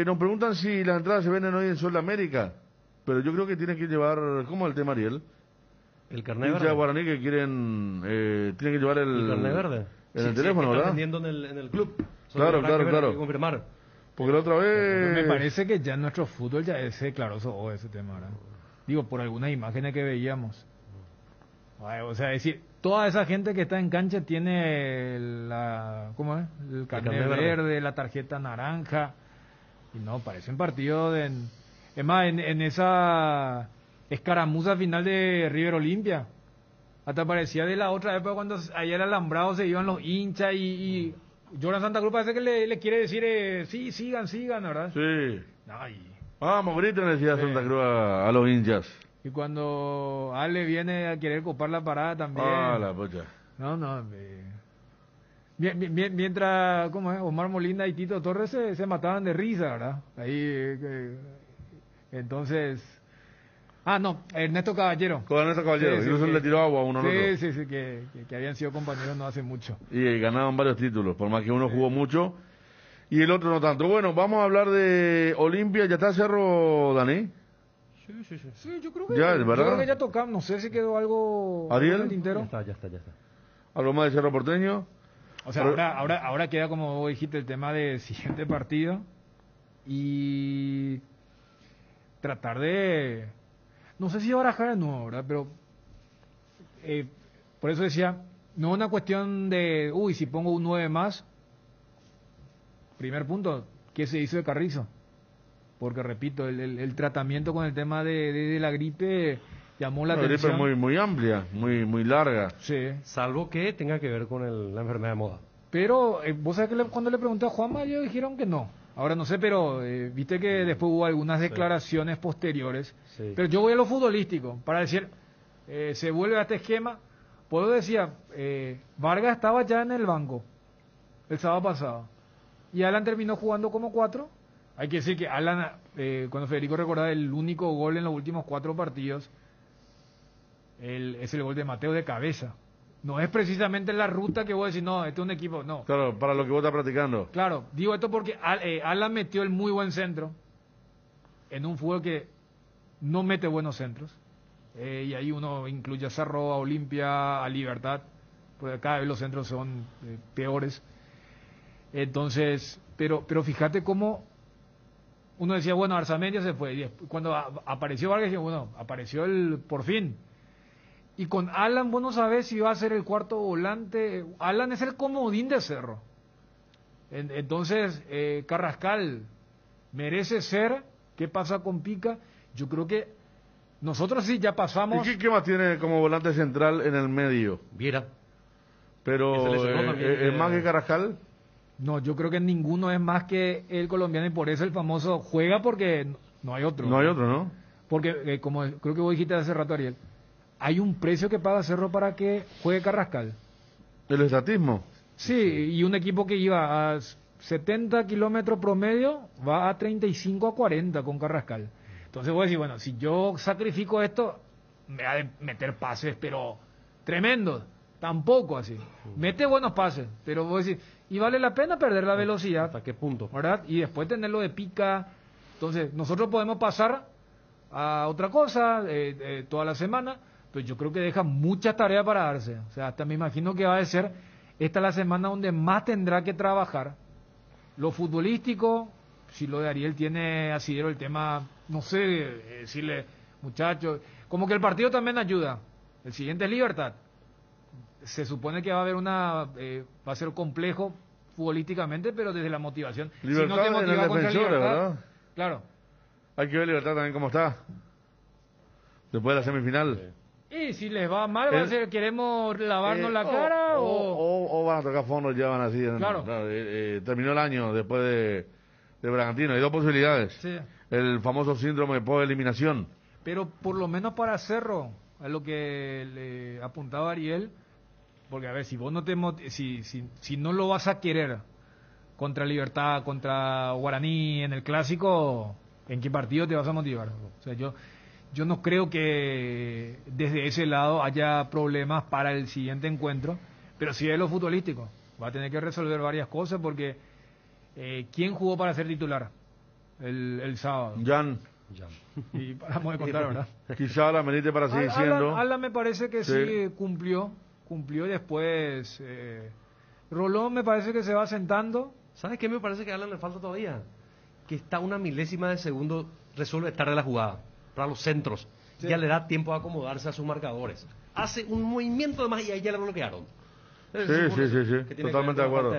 nos preguntan si las entradas se venden hoy en Sol de América, pero yo creo que tienen que llevar, ¿cómo es el tema, Ariel? El carnet Hincha verde. guaraní que quieren, tienen que llevar El carnet verde. En el Sí, teléfono, que ¿verdad? están vendiendo en el club. Solo Claro, habrá que ver, claro. hay que confirmar. Porque la otra vez... Me parece que ya en nuestro fútbol ya se declaró ese tema, ¿verdad? Digo, por algunas imágenes que veíamos. O sea, es decir, toda esa gente que está en cancha tiene el carnet verde, la tarjeta naranja. Y no, parece un partido de... Es más, en esa escaramuza final de River Olimpia, hasta parecía de la otra época cuando allá el alambrado se iban los hinchas y Jordan Santa Cruz parece que le quiere decir, sí, sigan, ¿verdad? Sí. Ay. Vamos, griten, decía Santa Cruz a los hinchas. Y cuando Ale viene a querer copar la parada también. Ah, la pocha. No. Mientras, ¿cómo es? Omar Molina y Tito Torres se mataban de risa, ¿verdad? Ahí, entonces... Ah, no, Ernesto Caballero. Con Ernesto Caballero, incluso le tiró agua a uno al otro. Sí, que habían sido compañeros no hace mucho. Y ganaban varios títulos, por más que uno jugó mucho y el otro no tanto. Bueno, vamos a hablar de Olimpia. ¿Ya está Cerro, Dani? Sí, yo creo que Ya, ¿verdad? Yo creo que ya tocamos, no sé si quedó algo ¿Ariel? en el tintero. Ya está. ¿Algo más de Cerro Porteño? O sea, ahora queda, como vos dijiste, el tema del siguiente partido y tratar de... No sé si barajar de nuevo, ¿verdad? Pero por eso decía, no es una cuestión de, si pongo un 9 más. Primer punto, ¿qué se hizo de Carrizo? Porque, repito, el tratamiento con el tema de la gripe llamó la atención. Una gripe muy amplia, muy larga. Sí. Salvo que tenga que ver con la enfermedad de moda. Pero, vos sabés que cuando le pregunté a Juanma, ellos dijeron que no. Ahora no sé, pero viste que después hubo algunas declaraciones posteriores. Sí. Pero yo voy a lo futbolístico, para decir, se vuelve a este esquema. Puedo decir, Vargas estaba ya en el banco el sábado pasado. Y Alan terminó jugando como 4. Hay que decir que Alan, cuando Federico recordaba el único gol en los últimos 4 partidos, es el gol de Mateo de cabeza. No es precisamente la ruta que voy a decir, no, este es un equipo, no. Claro, para lo que vos estás practicando. Claro, digo esto porque Alan metió el muy buen centro en un fútbol que no mete buenos centros. Y ahí uno incluye a Cerro, a Olimpia, a Libertad, porque cada vez los centros son peores. Entonces, pero fíjate cómo uno decía, bueno, Arzamendia se fue. Y cuando apareció Vargas, decía, bueno, apareció por fin. Y con Alan, vos no sabés si va a ser el cuarto volante. Alan es el comodín de Cerro. Entonces, Carrascal merece ser. ¿Qué pasa con Pica? Yo creo que nosotros sí ya pasamos. ¿Y qué más tiene como volante central en el medio? Viera. Pero, ¿es más que Carrascal? No, yo creo que ninguno es más que el colombiano y por eso el famoso juega porque no hay otro. No hay otro, ¿no? Porque, como creo que vos dijiste hace rato, Ariel, hay un precio que paga Cerro para que juegue Carrascal. ¿El estatismo? Sí, y un equipo que iba a 70 kilómetros promedio va a 35 a 40 con Carrascal. Entonces voy a decir, bueno, si yo sacrifico esto, me va a meter pases, pero tremendos. Tampoco así. Mete buenos pases, pero voy a decir, y vale la pena perder la velocidad. ¿Hasta qué punto? ¿Verdad? Y después tenerlo de Pica. Entonces, nosotros podemos pasar a otra cosa toda la semana, pero yo creo que deja muchas tareas para darse. O sea, hasta me imagino que va a ser esta la semana donde más tendrá que trabajar. Lo futbolístico, si lo de Ariel tiene asidero el tema, no sé, decirle, muchachos, como que el partido también ayuda. El siguiente es Libertad. Se supone que va a haber va a ser complejo futbolísticamente, pero desde la motivación. Libertad si no te motiva en el contra Defensor, Libertad, ¿verdad? Claro. Hay que ver Libertad también cómo está. Después de la semifinal. Y si les va mal, va a ser, ¿queremos lavarnos la cara o van a tocar fondo, ya van así? Claro. Terminó el año después de Bragantino. Hay dos posibilidades. Sí. El famoso síndrome de post-eliminación. Pero por lo menos para Cerro, a lo que le apuntaba Ariel, porque a ver, si vos no si no lo vas a querer contra Libertad, contra Guaraní en el clásico, ¿en qué partido te vas a motivar? O sea, yo no creo que desde ese lado haya problemas para el siguiente encuentro, pero sí es lo futbolístico. Va a tener que resolver varias cosas porque ¿quién jugó para ser titular el sábado? Jan. Y paramos de contar, ¿verdad? Quizá la merite para seguir siendo. Alan me parece que sí cumplió y después Rolón me parece que se va sentando. ¿Sabes qué me parece que a Alan le falta todavía? Que está una milésima de segundo, resuelve tarde la jugada, para los centros. Sí. Ya le da tiempo a acomodarse a sus marcadores. Hace un movimiento de más y ahí ya le bloquearon. Sí, totalmente de acuerdo.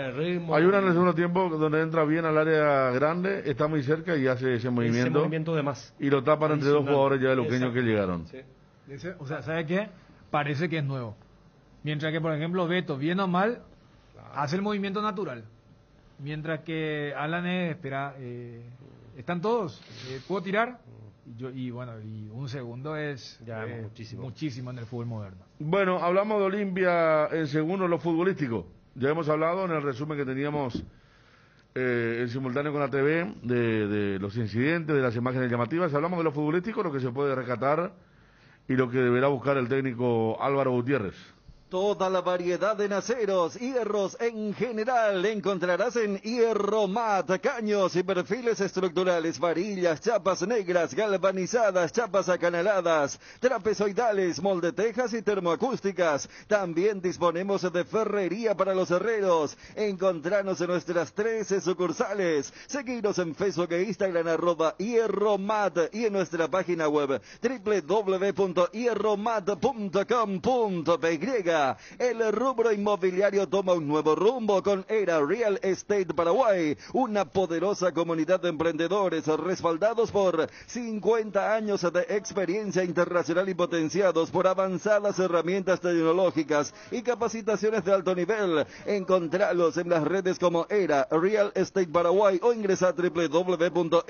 Hay una en el segundo tiempo donde entra bien al área grande, está muy cerca y hace ese movimiento de más. Y lo tapan entre dos jugadores ya de luqueños que llegaron. Sí. O sea, ¿sabe qué? Parece que es nuevo. Mientras que, por ejemplo, Beto, bien o mal, hace el movimiento natural. Mientras que Alan espera, están todos, ¿puedo tirar? Y un segundo es ya muchísimo en el fútbol moderno. Bueno, hablamos de Olimpia en segundo, lo futbolístico. Ya hemos hablado en el resumen que teníamos en simultáneo con la TV de los incidentes, de las imágenes llamativas. Hablamos de lo futbolístico, lo que se puede rescatar y lo que deberá buscar el técnico Álvaro Gutiérrez. Toda la variedad de aceros, hierros en general encontrarás en Hierromat, caños y perfiles estructurales, varillas, chapas negras, galvanizadas, chapas acanaladas, trapezoidales, moldetejas y termoacústicas. También disponemos de ferrería para los herreros. Encontranos en nuestras 13 sucursales. Seguinos en Facebook e Instagram @Hierromat y en nuestra página web www.hierromat.com.py. El rubro inmobiliario toma un nuevo rumbo con Era Real Estate Paraguay, una poderosa comunidad de emprendedores respaldados por 50 años de experiencia internacional y potenciados por avanzadas herramientas tecnológicas y capacitaciones de alto nivel. Encontralos en las redes como Era Real Estate Paraguay o ingresa a www.era.com.py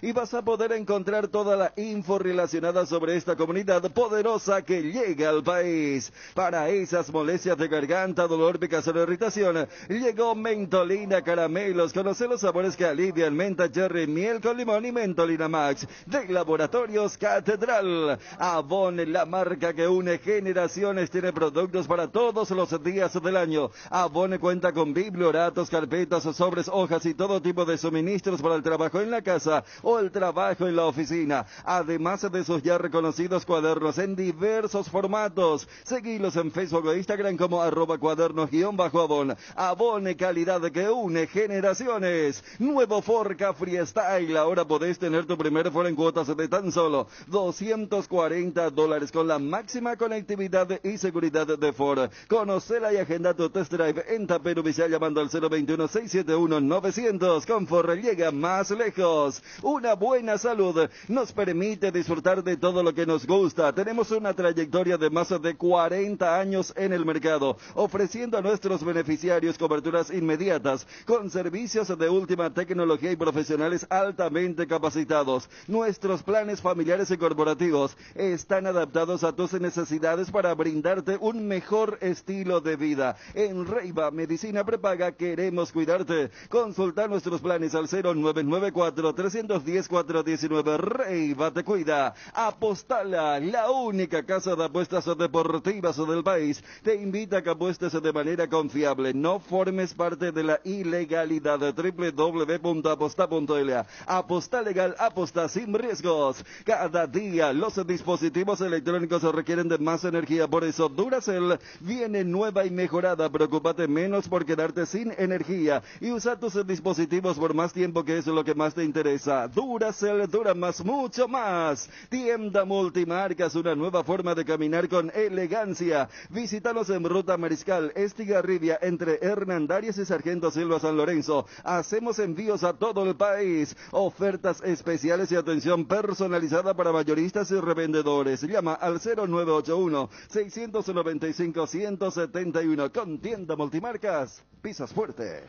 y vas a poder encontrar toda la info relacionada sobre esta comunidad poderosa que llega al país. país. Para esas molestias de garganta, dolor, picazón o irritación, llegó Mentolina Caramelos. Conoce los sabores que alivian: menta, cherry, miel con limón y Mentolina Max de Laboratorios Catedral. Avon, la marca que une generaciones, tiene productos para todos los días del año. Avon cuenta con biblioratos, carpetas, sobres, hojas y todo tipo de suministros para el trabajo en la casa o el trabajo en la oficina. Además de sus ya reconocidos cuadernos en diversos formatos. Seguilos en Facebook o Instagram como @cuadernos_Avon. Avon, calidad que une generaciones. Nuevo Ford Freestyle. Ahora podés tener tu primer Ford en cuotas de tan solo $240 con la máxima conectividad y seguridad de Ford. Conocela y agenda tu test drive en Taperu Villa llamando al 021-671-900. Con Ford llega más lejos. Una buena salud nos permite disfrutar de todo lo que nos gusta. Tenemos una trayectoria de más de 40 años en el mercado, ofreciendo a nuestros beneficiarios coberturas inmediatas con servicios de última tecnología y profesionales altamente capacitados. Nuestros planes familiares y corporativos están adaptados a tus necesidades para brindarte un mejor estilo de vida. En Reiva Medicina Prepaga queremos cuidarte. Consulta nuestros planes al 0994-310-419. Reiva te cuida. Apostala, la única casa de apuestas deportivas del país, te invita a que apuestes de manera confiable. No formes parte de la ilegalidad. www.aposta.la. Aposta legal, aposta sin riesgos. Cada día los dispositivos electrónicos requieren de más energía, por eso Duracell viene nueva y mejorada. Preocúpate menos por quedarte sin energía y usa tus dispositivos por más tiempo, que es lo que más te interesa. Duracell dura más, mucho más. Tienda Multimarcas, una nueva forma de caminar con elegancia. Visítanos en Ruta Mariscal Estigarribia entre Hernandarias y Sargento Silva San Lorenzo. Hacemos envíos a todo el país. Ofertas especiales y atención personalizada para mayoristas y revendedores. Llama al 0981-695-171. Con Tienda Multimarcas, pisas fuerte.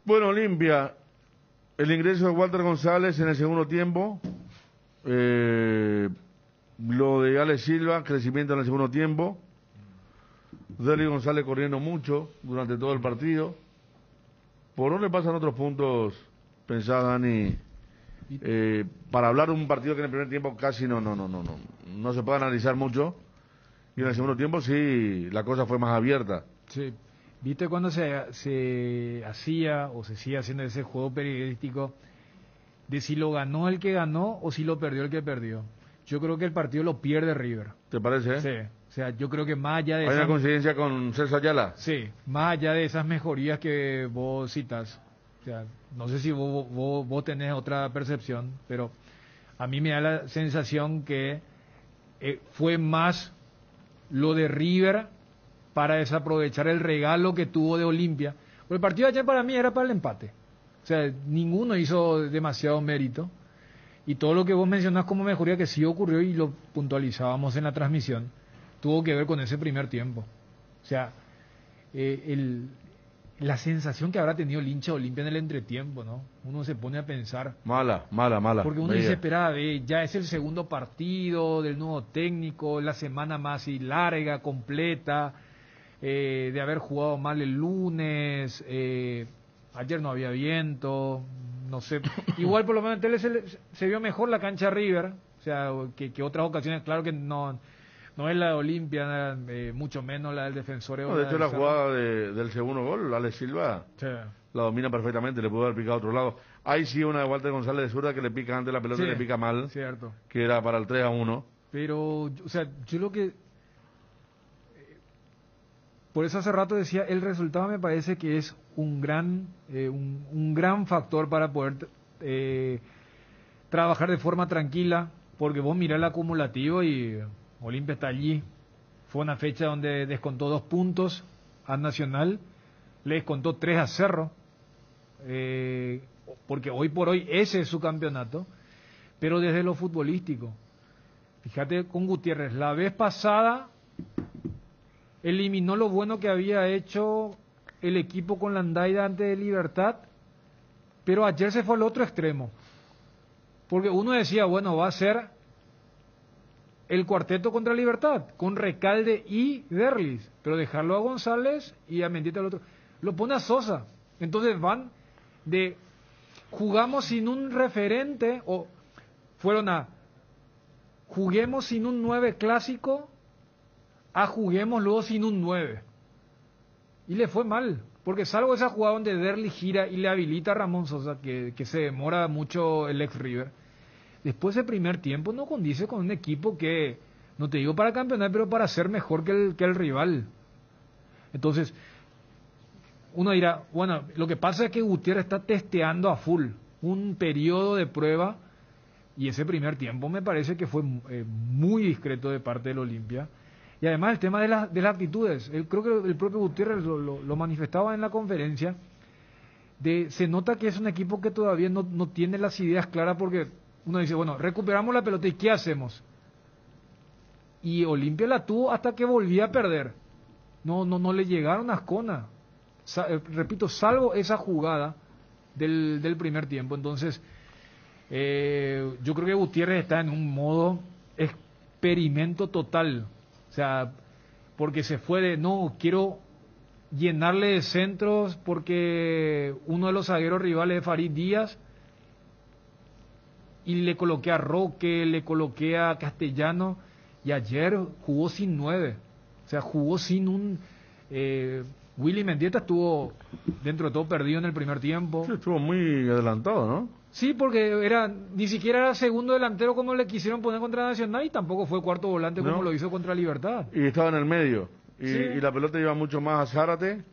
Bueno, Olimpia, el ingreso de Walter González en el segundo tiempo. Lo de Alex Silva, crecimiento en el segundo tiempo. Deli González corriendo mucho durante todo el partido. ¿Por dónde pasan otros puntos, pensás, Dani? Para hablar de un partido que en el primer tiempo casi no se puede analizar mucho, y en el segundo tiempo sí la cosa fue más abierta. Sí, viste cuando se hacía o se sigue haciendo ese juego periodístico de si lo ganó el que ganó o si lo perdió el que perdió. Yo creo que el partido lo pierde River. ¿Te parece? Sí, o sea, yo creo que más allá de ¿Hay una coincidencia con Celso Ayala? Sí, más allá de esas mejorías que vos citas. O sea, no sé si vos tenés otra percepción, pero a mí me da la sensación que fue más lo de River para desaprovechar el regalo que tuvo de Olimpia. Porque el partido de ayer para mí era para el empate. O sea, ninguno hizo demasiado mérito. Y todo lo que vos mencionás como mejoría que sí ocurrió, y lo puntualizábamos en la transmisión, tuvo que ver con ese primer tiempo. O sea, la sensación que habrá tenido el hincha de Olimpia en el entretiempo, ¿no? Uno se pone a pensar. Mala. Porque uno dice, espera, ya es el segundo partido del nuevo técnico, la semana más y larga, completa, de haber jugado mal el lunes, ayer no había viento, no sé. Igual por lo menos en tele se vio mejor la cancha River, o sea, que otras ocasiones. Claro que no es la de Olimpia, mucho menos la del Defensor. No, de hecho la jugada del segundo gol, Alex Silva, sí, la domina perfectamente, le pudo haber picado a otro lado. Ahí sí una de Walter González de zurda que le pica antes la pelota, sí, y le pica mal, cierto, que era para el 3-1. Pero, o sea, yo lo que... Por eso hace rato decía, el resultado me parece que es un gran factor para poder trabajar de forma tranquila, porque vos mirás el acumulativo y Olimpia está allí. Fue una fecha donde descontó 2 puntos a Nacional, le descontó 3 a Cerro, porque hoy por hoy ese es su campeonato, pero desde lo futbolístico. Fíjate con Gutiérrez, la vez pasada eliminó lo bueno que había hecho el equipo con Landaida antes de Libertad, pero ayer se fue al otro extremo. Porque uno decía, bueno, va a ser el cuarteto contra Libertad, con Recalde y Derlis, pero dejarlo a González y a Mendieta al otro. Lo pone a Sosa. Entonces van de jugamos sin un referente, o fueron a juguemos sin un 9 clásico, a juguemos luego sin un 9. Y le fue mal, porque salvo esa jugada donde Derlis gira y le habilita a Ramón Sosa, que se demora mucho el ex River, después del primer tiempo no condice con un equipo que, no te digo para campeonar, pero para ser mejor que el rival. Entonces, uno dirá, bueno, lo que pasa es que Gutiérrez está testeando a full un periodo de prueba, y ese primer tiempo me parece que fue muy discreto de parte del Olimpia. Y además el tema de las actitudes, creo que el propio Gutiérrez lo manifestaba en la conferencia, se nota que es un equipo que todavía no tiene las ideas claras, porque uno dice, bueno, recuperamos la pelota y ¿qué hacemos? Y Olimpia la tuvo hasta que volvía a perder. No le llegaron a Ascona. Repito, salvo esa jugada del primer tiempo. Entonces, yo creo que Gutiérrez está en un modo experimento total. O sea, porque se fue de, no, quiero llenarle de centros porque uno de los zagueros rivales es Farid Díaz, y le coloqué a Roque, le coloqué a Castellano, y ayer jugó sin 9. O sea, jugó sin un... Willy Mendieta estuvo dentro de todo perdido en el primer tiempo. Sí, estuvo muy adelantado, ¿no? Sí, porque ni siquiera era segundo delantero como le quisieron poner contra Nacional, y tampoco fue cuarto volante como lo hizo contra Libertad. Y estaba en el medio. Y, sí. Y la pelota iba mucho más a Zárate,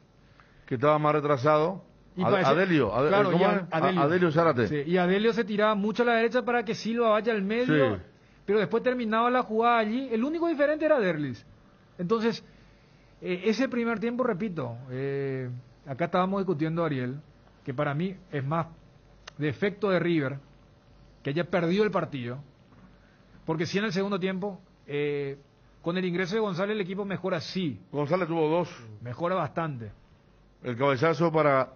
que estaba más retrasado. Y Adelio, claro, Adelio Zárate. Sí, y Adelio se tiraba mucho a la derecha para que Silva vaya al medio, sí. Pero después terminaba la jugada allí. El único diferente era Derlis. Entonces, ese primer tiempo, repito, acá estábamos discutiendo, Ariel, que para mí es más defecto de River que haya perdido el partido, porque si en el segundo tiempo, con el ingreso de González, el equipo mejora, sí. González tuvo 2. Mejora bastante. El cabezazo para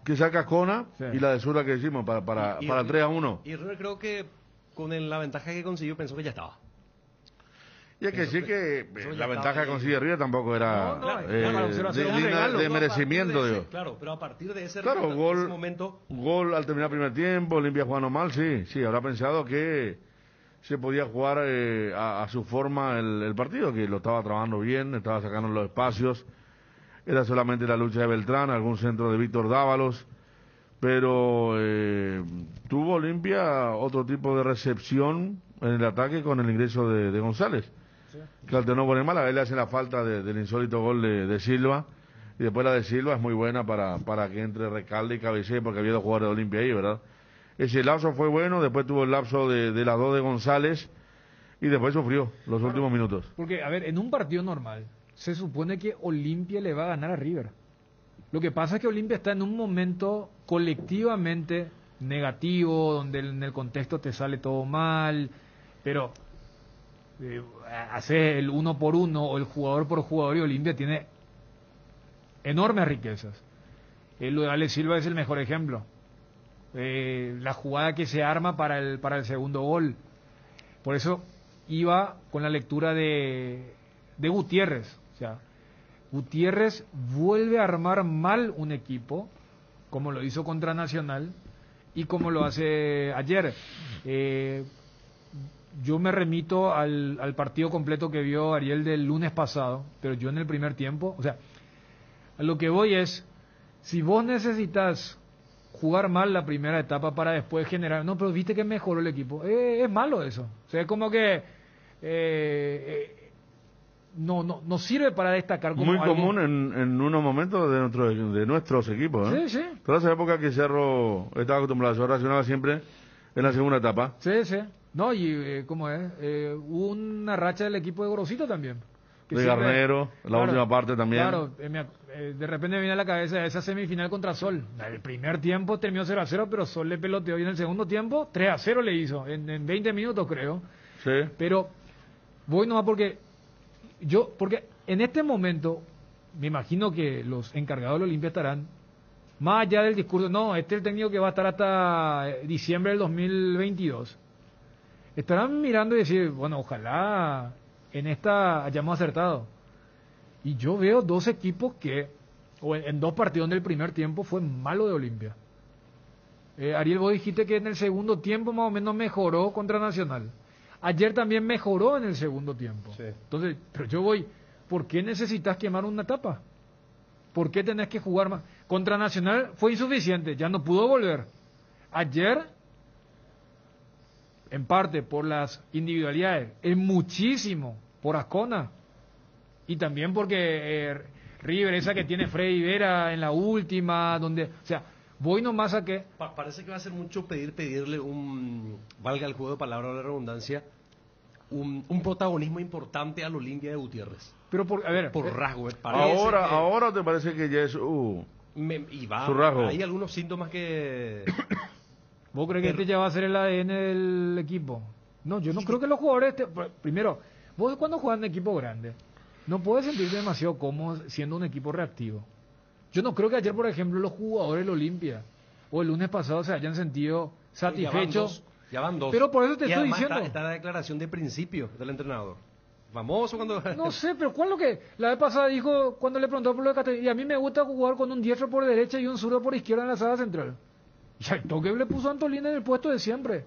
que saca Ascona, sí. Y la de Zurda que decimos, para 3-1. Y River creo que con la ventaja que consiguió pensó que ya estaba. Y hay que decir que la ventaja que consigue River tampoco era de merecimiento. Claro, pero a partir de ese momento... Gol al terminar el primer tiempo, Olimpia jugando mal, sí, habrá pensado que se podía jugar a su forma el partido, que lo estaba trabajando bien, estaba sacando los espacios, era solamente la lucha de Beltrán, algún centro de Víctor Dávalos, pero tuvo Olimpia otro tipo de recepción en el ataque con el ingreso de González, que alternó por el mal. A él le hacen la falta del insólito gol de Silva, y después la de Silva es muy buena para que entre Recalde y cabecee, porque había 2 jugadores de Olimpia ahí, ¿verdad? Ese lapso fue bueno, después tuvo el lapso de las 2 de González, y después sufrió los últimos minutos. Porque, a ver, en un partido normal se supone que Olimpia le va a ganar a River. Lo que pasa es que Olimpia está en un momento colectivamente negativo, donde en el contexto te sale todo mal, pero hacer el 1 por 1 o el jugador por jugador, y Olimpia tiene enormes riquezas. Lo de Ale Silva es el mejor ejemplo. La jugada que se arma para el segundo gol. Por eso iba con la lectura de Gutiérrez. O sea, Gutiérrez vuelve a armar mal un equipo, como lo hizo contra Nacional y como lo hace ayer. Yo me remito al partido completo que vio Ariel del lunes pasado, pero yo en el primer tiempo, o sea, a lo que voy es, si vos necesitas jugar mal la primera etapa para después generar, no, pero viste que mejoró el equipo, es malo eso. O sea, es como que no sirve para destacar como muy algo común en unos momentos de nuestros equipos, ¿eh? Sí. Toda esa época que Cerro estaba acostumbrado a reaccionar siempre en la segunda etapa. Sí. No, y ¿cómo es? Hubo una racha del equipo de Gorosito también. De Garnero, la última parte también. Claro, de repente me viene a la cabeza esa semifinal contra Sol. El primer tiempo terminó 0-0, pero Sol le peloteó, y en el segundo tiempo 3-0 le hizo, en 20 minutos creo. Sí. Pero voy nomás porque en este momento me imagino que los encargados de la Olimpia estarán más allá del discurso, no, este es el técnico que va a estar hasta diciembre del 2022. estarán mirando y decir, bueno, ojalá en esta hayamos acertado. Y yo veo dos equipos que, o en dos partidos del primer tiempo, fue malo de Olimpia. Ariel, vos dijiste que en el segundo tiempo más o menos mejoró contra Nacional. Ayer también mejoró en el segundo tiempo. Sí. Entonces, pero yo voy, ¿por qué necesitas quemar una etapa? ¿Por qué tenés que jugar más? Contra Nacional fue insuficiente, ya no pudo volver. Ayer, en parte por las individualidades, es muchísimo por Ascona. Y también porque River, esa que tiene Freddy Vera en la última, donde, o sea, voy nomás a que... Parece que va a ser mucho pedirle un, valga el juego de palabras o la redundancia, un protagonismo importante al Olimpia de Gutiérrez. Pero por, a ver, por rasgo, parece ahora te parece que ya es y va, su rasgo. hay algunos síntomas que... ¿Vos crees que este ya va a ser el ADN del equipo? No, yo no creo que los jugadores... Primero, vos cuando juegas en equipo grande, no puedes sentirte demasiado cómodo siendo un equipo reactivo. Yo no creo que ayer, por ejemplo, los jugadores del Olimpia o el lunes pasado se hayan sentido satisfechos. Ya van dos. Pero por eso te estoy diciendo. Está la declaración de principio del entrenador. Famoso cuando... No sé, pero ¿cuál es lo que la vez pasada dijo cuando le preguntó por lo de Castellón? Y a mí me gusta jugar con un diestro por derecha y un zurdo por izquierda en la sala central. Y al toque le puso a Antolín en el puesto de siempre.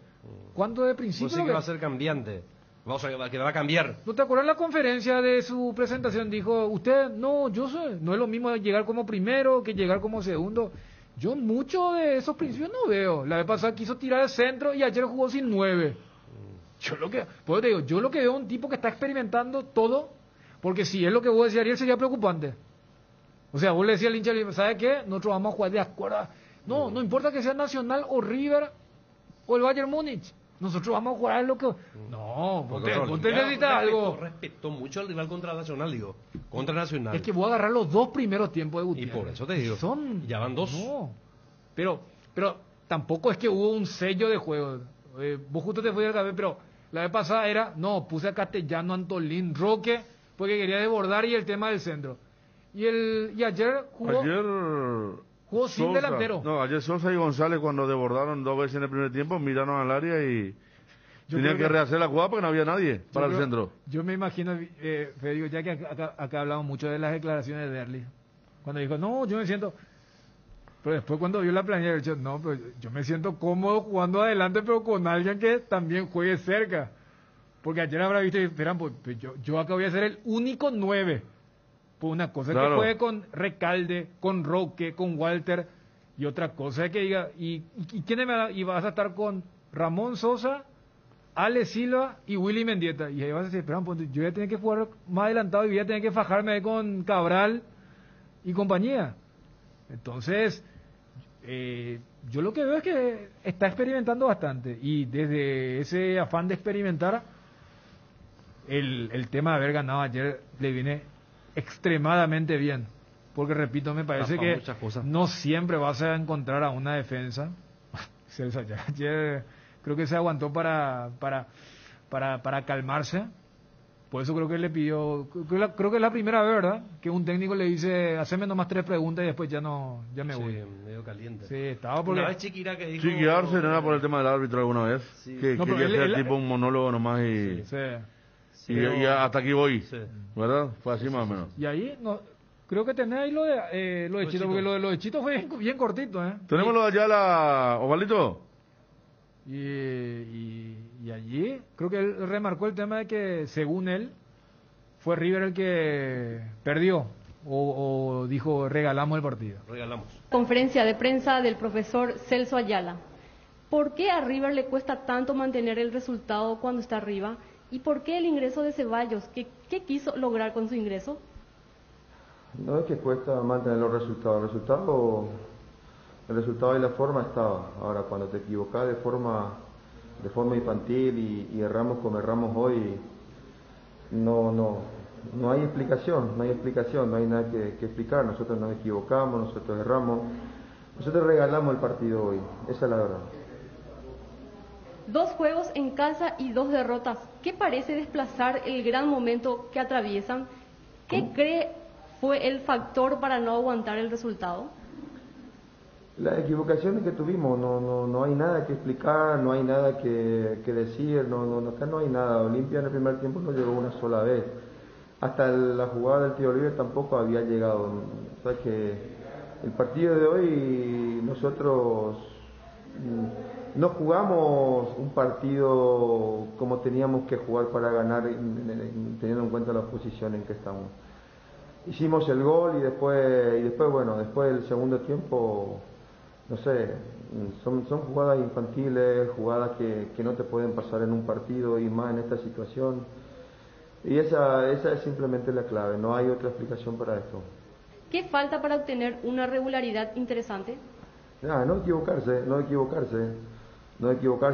¿Cuánto de principio? Pues sí que va a ser cambiante. Vamos a que va a cambiar. ¿No te acuerdas la conferencia de su presentación? Dijo, usted, no, yo sé, no es lo mismo llegar como primero que llegar como segundo. Yo mucho de esos principios no veo. La vez pasada quiso tirar el centro y ayer jugó sin 9. Pues te digo, yo lo que veo es un tipo que está experimentando todo, porque si es lo que vos decías, Ariel, sería preocupante. O sea, vos le decías al hincha, ¿sabe qué? Nosotros vamos a jugar de acuerdo. No, no importa que sea Nacional o River o el Bayern Múnich. Nosotros vamos a jugar lo que... No, vos necesitas algo. Respetó mucho al rival contra Nacional, digo. Contra Nacional. Es que voy a agarrar los dos primeros tiempos de Gutiérrez. Y por eso te digo. Ya van dos. No. Pero tampoco es que hubo un sello de juego. Vos justo te fuiste al cabello, pero la vez pasada era, no, puse a Castellano, Antolín, Roque, porque quería desbordar y el tema del centro. Y ayer jugó sin Sosa, delantero. No, ayer Sosa y González cuando desbordaron 2 veces en el primer tiempo, miraron al área y tenían que rehacer la jugada porque no había nadie para el centro. Yo me imagino, Federico, ya que acá hablamos mucho de las declaraciones de Derli, cuando dijo, no, yo me siento... Pero después cuando vio la planilla, yo no, pero yo me siento cómodo jugando adelante, pero con alguien que también juegue cerca. Porque ayer habrá visto y esperan, pues yo acá voy a ser el único 9. Pues una cosa es que juegue con Recalde, con Roque, con Walter, y otra cosa es que diga, ¿y quién y vas a estar con Ramón Sosa, Ale Silva y Willy Mendieta? Y ahí vas a decir, esperan, pues yo voy a tener que jugar más adelantado y voy a tener que fajarme ahí con Cabral y compañía. Entonces, yo lo que veo es que está experimentando bastante y desde ese afán de experimentar, el tema de haber ganado ayer le viene extremadamente bien, porque repito, me parece que no siempre vas a encontrar a una defensa. Ayer creo que se aguantó para calmarse. Por eso creo que le pidió, creo que es la primera vez, ¿verdad? Que un técnico le dice, haceme nomás 3 preguntas y después ya me voy. Sí, medio caliente. Sí, estaba porque... Una vez Chiquira que dijo... Chiquiarse no era por el tema del árbitro alguna vez. Sí. Que no, quería hacer tipo un monólogo nomás y... Y hasta aquí voy, ¿verdad? Fue así más o menos. Y ahí, creo que tenés ahí lo de Chito, porque lo de Chito fue bien cortito, ¿eh? Tenemos lo de allá, Osvaldito. Y allí creo que él remarcó el tema de que según él fue River el que perdió o dijo regalamos el partido. Regalamos. Conferencia de prensa del profesor Celso Ayala. ¿Por qué a River le cuesta tanto mantener el resultado cuando está arriba? ¿Y por qué el ingreso de Ceballos? ¿Qué quiso lograr con su ingreso? No es que cuesta mantener los resultados. El resultado y la forma estaba. Ahora, cuando te equivocas de forma infantil y erramos como erramos hoy, no hay explicación, no hay nada que explicar. Nosotros nos equivocamos, nosotros erramos, nosotros regalamos el partido hoy, esa es la verdad. 2 juegos en casa y 2 derrotas. ¿Qué parece desplazar el gran momento que atraviesan? ¿Qué cree fue el factor para no aguantar el resultado? Las equivocaciones que tuvimos, no hay nada que explicar, no hay nada que decir, acá no hay nada. Olimpia en el primer tiempo no llegó una sola vez. Hasta la jugada del tío Oliver tampoco había llegado. O sea que el partido de hoy nosotros no jugamos un partido como teníamos que jugar para ganar, teniendo en cuenta la posición en que estamos. Hicimos el gol y después bueno, después del segundo tiempo, no sé, son jugadas infantiles, jugadas que no te pueden pasar en un partido y más en esta situación. Y esa es simplemente la clave, no hay otra explicación para esto. ¿Qué falta para obtener una regularidad interesante? No equivocarse.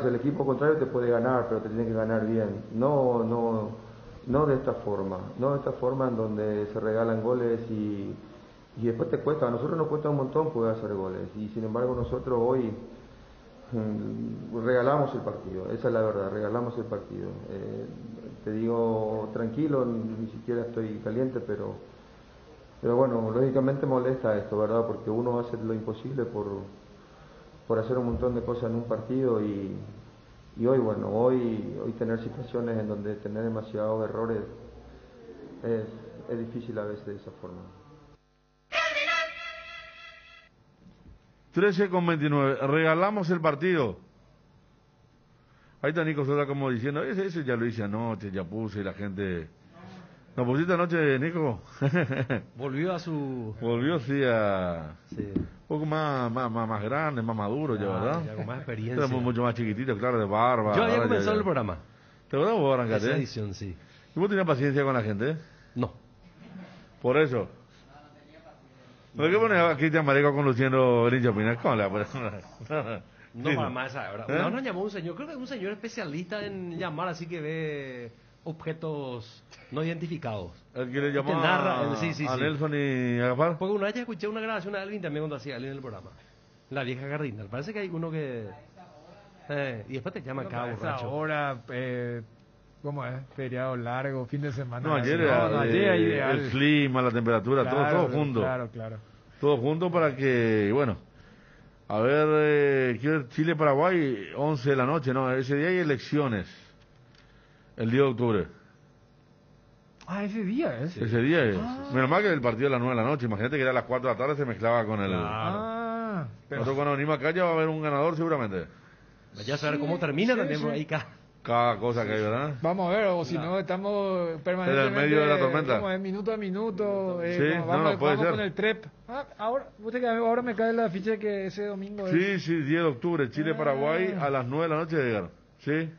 El equipo contrario te puede ganar, pero te tiene que ganar bien. No de esta forma en donde se regalan goles y después te cuesta. A nosotros nos cuesta un montón poder hacer goles y sin embargo nosotros hoy regalamos el partido. Esa es la verdad, regalamos el partido. Te digo tranquilo, ni siquiera estoy caliente, pero bueno, lógicamente molesta esto, ¿verdad? Porque uno hace lo imposible por hacer un montón de cosas en un partido y hoy tener situaciones en donde tener demasiados errores es difícil a veces de esa forma. 13:29, regalamos el partido. Ahí está Nico Sosa como diciendo, ese ya lo hice anoche, ya puse y la gente... ¿No pusiste anoche, Nico? Volvió, sí, un poco más grande, más maduro ya, ¿verdad? Ya con más experiencia. Éramos mucho más chiquititos, claro, de barba. Yo había comenzado el programa. ¿Te acuerdas vos arrancaste? Esa edición, sí. ¿Y vos tenías paciencia con la gente? No. ¿Por eso? ¿Por qué pones a Cristian Mareco conduciendo el hincha Pinar? ¿Cómo le No, para más esa hora. ¿Eh? Nos llamó un señor, creo que es un señor especialista en llamar, así que ve objetos no identificados. El que le llamó a Nelson y a Gafar. Porque una vez escuché una grabación de Alvin también cuando hacía Alvin en el programa. La vieja Cardinal. Parece que hay uno que... y después te llama cada borracho. Ahora, ¿cómo es? Feriado largo, fin de semana. No, ayer era ideal. El clima, la temperatura, claro, todo junto. Claro. Todo junto para que, bueno... A ver, Chile-Paraguay, 11 de la noche, ¿no? Ese día hay elecciones. El día de octubre. Ese día es. Ese día es. Menos mal que el partido a las 9 de la noche. Imagínate que era a las 4 de la tarde se mezclaba con el... Pero... Nosotros cuando venimos acá ya va a haber un ganador seguramente. Ya saber cómo termina también por ahí cada cosa que hay, ¿verdad? Vamos a ver, o si no estamos permanentemente... En el medio de la tormenta. Como de minuto a minuto. Vamos con el TREP. Ahora me cae la ficha que ese domingo es... Sí, 10 de octubre, Chile-Paraguay a las 9 de la noche, Edgar. Sí.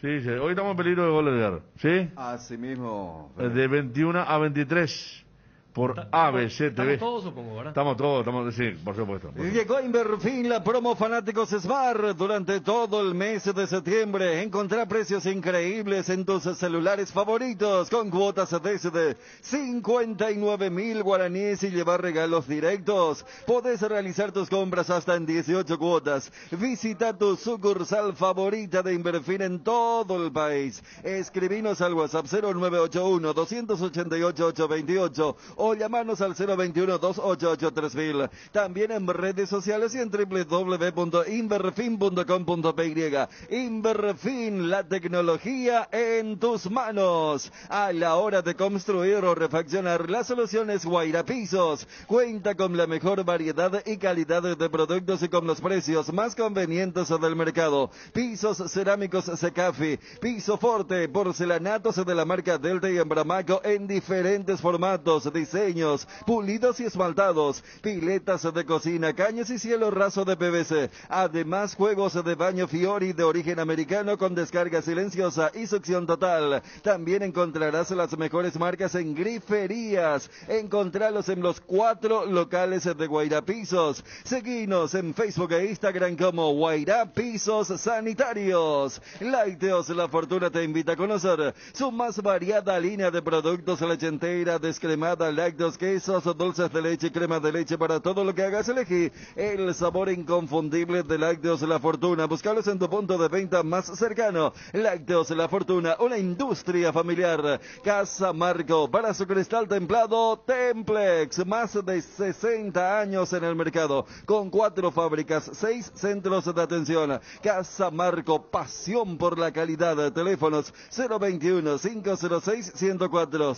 Hoy estamos en peligro de goles, Edgar. ¿Sí? Así mismo. De 21 a 23. Por ABC TV. Estamos todos, supongo, ¿verdad? Estamos todos, sí, por supuesto. Llegó a Inverfin la promo Fanáticos Smart durante todo el mes de septiembre. Encontrá precios increíbles en tus celulares favoritos con cuotas desde 59.000 guaraníes y llevar regalos directos. Podés realizar tus compras hasta en 18 cuotas. Visita tu sucursal favorita de Inverfin en todo el país. Escribinos al WhatsApp 0981 288 828 o llamarnos al 021-288-3000. También en redes sociales y en www.inverfin.com.py. Inverfin, la tecnología en tus manos. A la hora de construir o refaccionar, la solución es Guaira Pisos. Cuenta con la mejor variedad y calidad de productos y con los precios más convenientes del mercado. Pisos cerámicos Secafi, piso forte, porcelanatos de la marca Delta y Embramaco en diferentes formatos, diseños, pulidos y esmaltados, piletas de cocina, caños y cielo raso de PVC. Además, juegos de baño Fiori de origen americano con descarga silenciosa y succión total. También encontrarás las mejores marcas en griferías. Encontralos en los 4 locales de Guaira Pisos. Seguinos en Facebook e Instagram como Guaira Pisos Sanitarios. Lácteos La Fortuna te invita a conocer su más variada línea de productos: leche entera, descremada, lácteos, quesos, dulces de leche, crema de leche, para todo lo que hagas, elegí el sabor inconfundible de Lácteos La Fortuna. Búscalos en tu punto de venta más cercano. Lácteos La Fortuna, una industria familiar. Casa Marco, para su cristal templado, Templex, más de 60 años en el mercado, con 4 fábricas, 6 centros de atención. Casa Marco, pasión por la calidad. Teléfonos 021-506-104,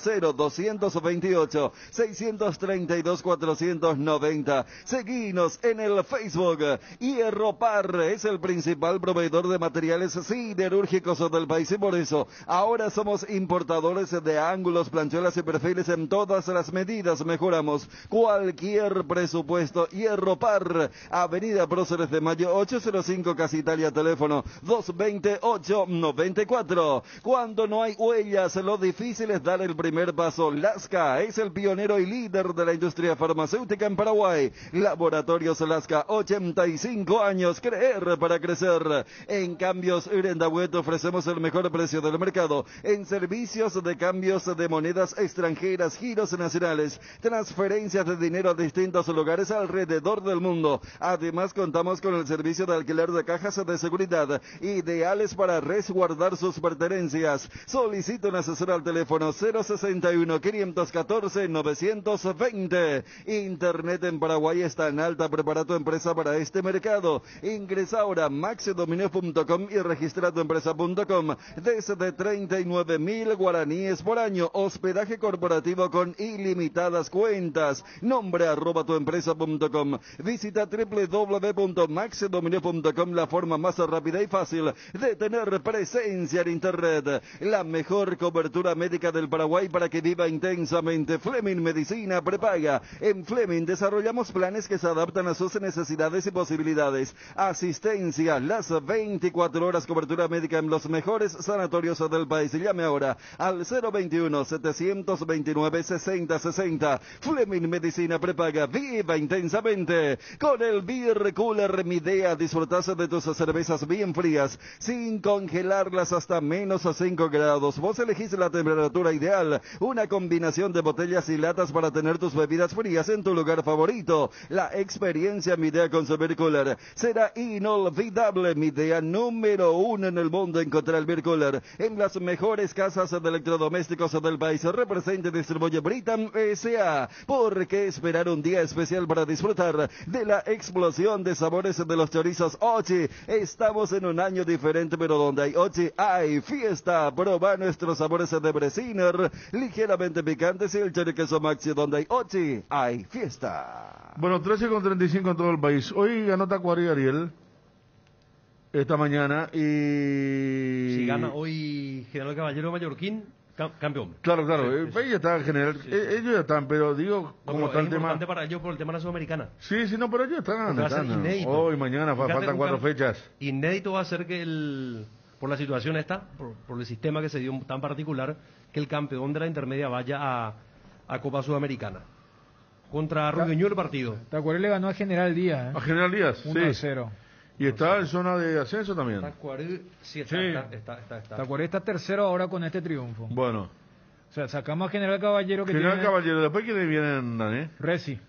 0228-632-490. Seguinos en el Facebook. Hierropar es el principal proveedor de materiales siderúrgicos del país y por eso ahora somos importadores de ángulos, planchuelas y perfiles en todas las medidas. Mejoramos cualquier presupuesto. Hierropar, Avenida Próceres de Mayo 805, Casa Italia, teléfono 220-894. Cuando no hay huellas, lo difícil es dar el primer paso. Lasca es el pionero y líder de la industria farmacéutica en Paraguay. Laboratorios Lasca, 85 años, creer para crecer. En Cambios Irendahuet ofrecemos el mejor precio del mercado en servicios de cambios de monedas extranjeras, giros nacionales, transferencias de dinero a distintos lugares alrededor del mundo. Además, contamos con el servicio de alquiler de cajas de seguridad, ideales para resguardar sus pertenencias. Solicita un asesor al teléfono 061-514-920. Internet en Paraguay está en alta. Prepara tu empresa para este mercado. Ingresa ahora a maxidominio.com y registra tu empresa.com. Desde 39.000 guaraníes por año. Hospedaje corporativo con ilimitadas cuentas. Nombre @tuempresa.com. Visita www.maxidominio.com, la forma más rápida y fácil de tener presencia en Internet. La mejor cobertura médica del Paraguay para que viva intensamente. Fleming Medicina Prepaga. En Fleming desarrollamos planes que se adaptan a sus necesidades y posibilidades. Asistencia las 24 horas, cobertura médica en los mejores sanatorios del país. Llame ahora al 021-729-6060. Fleming Medicina Prepaga. Viva intensamente con el Beer Cooler Midea. Disfrutas de tus cervezas bien frías sin congelarlas hasta menos 5 grados. Vos elegís la temperatura ideal. Una combinación de botellas y latas para tener tus bebidas frías en tu lugar favorito. La experiencia Midea con su Beer Cooler será inolvidable. Midea, número 1 en el mundo. Encontrar el Beer Cooler en las mejores casas de electrodomésticos del país. Representa y distribuye Britam S.A. ¿Por qué esperar un día especial para disfrutar de la explosión de sabores de los chorizos Ochi? Estamos en un año diferente, pero donde hay Ochi hay fiesta. Proba nuestros sabores de Bresiner, ligeramente picantes, y el choriqueso Maxi. Donde hay Ochi hay fiesta. Bueno, 13:35 en todo el país. Hoy ganó Tacuary, Ariel, esta mañana, y... Si gana hoy General Caballero Mallorquín, campeón. Claro, Sí, ellos ya están, general, ellos ya están, pero digo, No, como pero está es el tema... importante para ellos por el tema de la Sudamericana. Sí, no, pero ellos están, Va a ser inédito. hoy, mañana, faltan 4 fechas. Inédito va a ser que por la situación esta, por el sistema que se dio tan particular, que el campeón de la intermedia vaya a Copa Sudamericana. Contra Rubiño el partido. Tacuary le ganó a General Díaz. A General Díaz, 1-0. Y está en zona de ascenso también. Tacuary, sí, está. Tacuary está tercero ahora con este triunfo. Bueno. O sea, sacamos a General Caballero que General tiene... Caballero, después quiénes vienen, Dani. Resi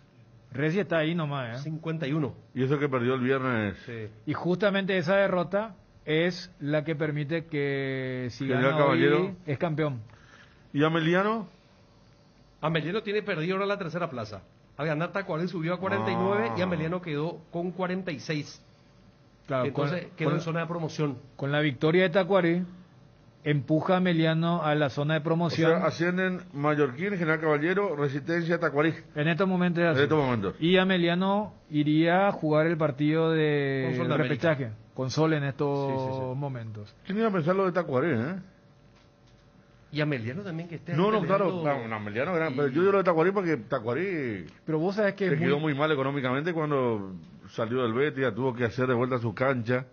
está ahí nomás, 51. Y eso que perdió el viernes. Sí. Y justamente esa derrota es la que permite que si General gana Caballero hoy, es campeón. ¿Y Ameliano? Ameliano tiene perdido ahora la tercera plaza. Al ganar Tacuary subió a 49 y Ameliano quedó con 46. Claro, Entonces quedó en zona de promoción. Con la victoria de Tacuary, empuja a Ameliano a la zona de promoción. O sea, ascienden Mallorquín, General Caballero, Resistencia, Tacuary. En estos momentos es así. En estos momentos. Y Ameliano iría a jugar el partido de Con Sol de repechaje, con Sol en estos Sí. momentos. ¿Quién iba a pensar lo de Tacuary, Y Ameliano también que esté No, peleando. claro, no, Ameliano gran, pero yo digo lo de Tacuary porque Tacuary Pero vos sabés que se quedó muy mal económicamente cuando salió del Betis, tuvo que hacer de vuelta su cancha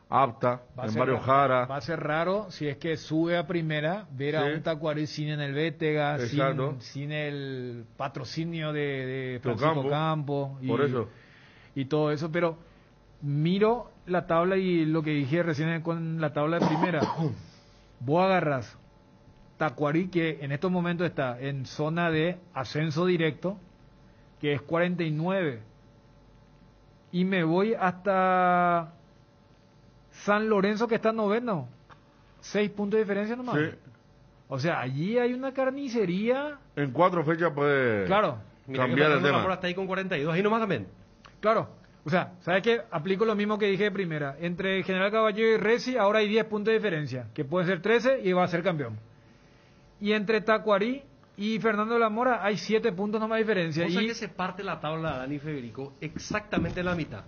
apta en Barrio Jara. Va a ser raro si es que sube a primera ver a un Tacuary sin en el Bétega, sin el patrocinio de Francisco Campo por eso. Y todo eso, pero miro la tabla y lo que dije recién con la tabla de primera. Vos agarrás Tacuarí, que en estos momentos está en zona de ascenso directo, que es 49. Y me voy hasta San Lorenzo, que está noveno. 6 puntos de diferencia nomás. Sí. O sea, allí hay una carnicería. En 4 fechas puede cambiar el tema. Está ahí con 42, ahí nomás también. Claro. O sea, ¿sabes qué? Aplico lo mismo que dije de primera. Entre General Caballero y Reci ahora hay 10 puntos de diferencia, que pueden ser 13 y va a ser campeón. Y entre Tacuarí y Fernando de la Mora hay 7 puntos nomás de diferencia. O sea que se parte la tabla, Dani Federico, exactamente en la mitad,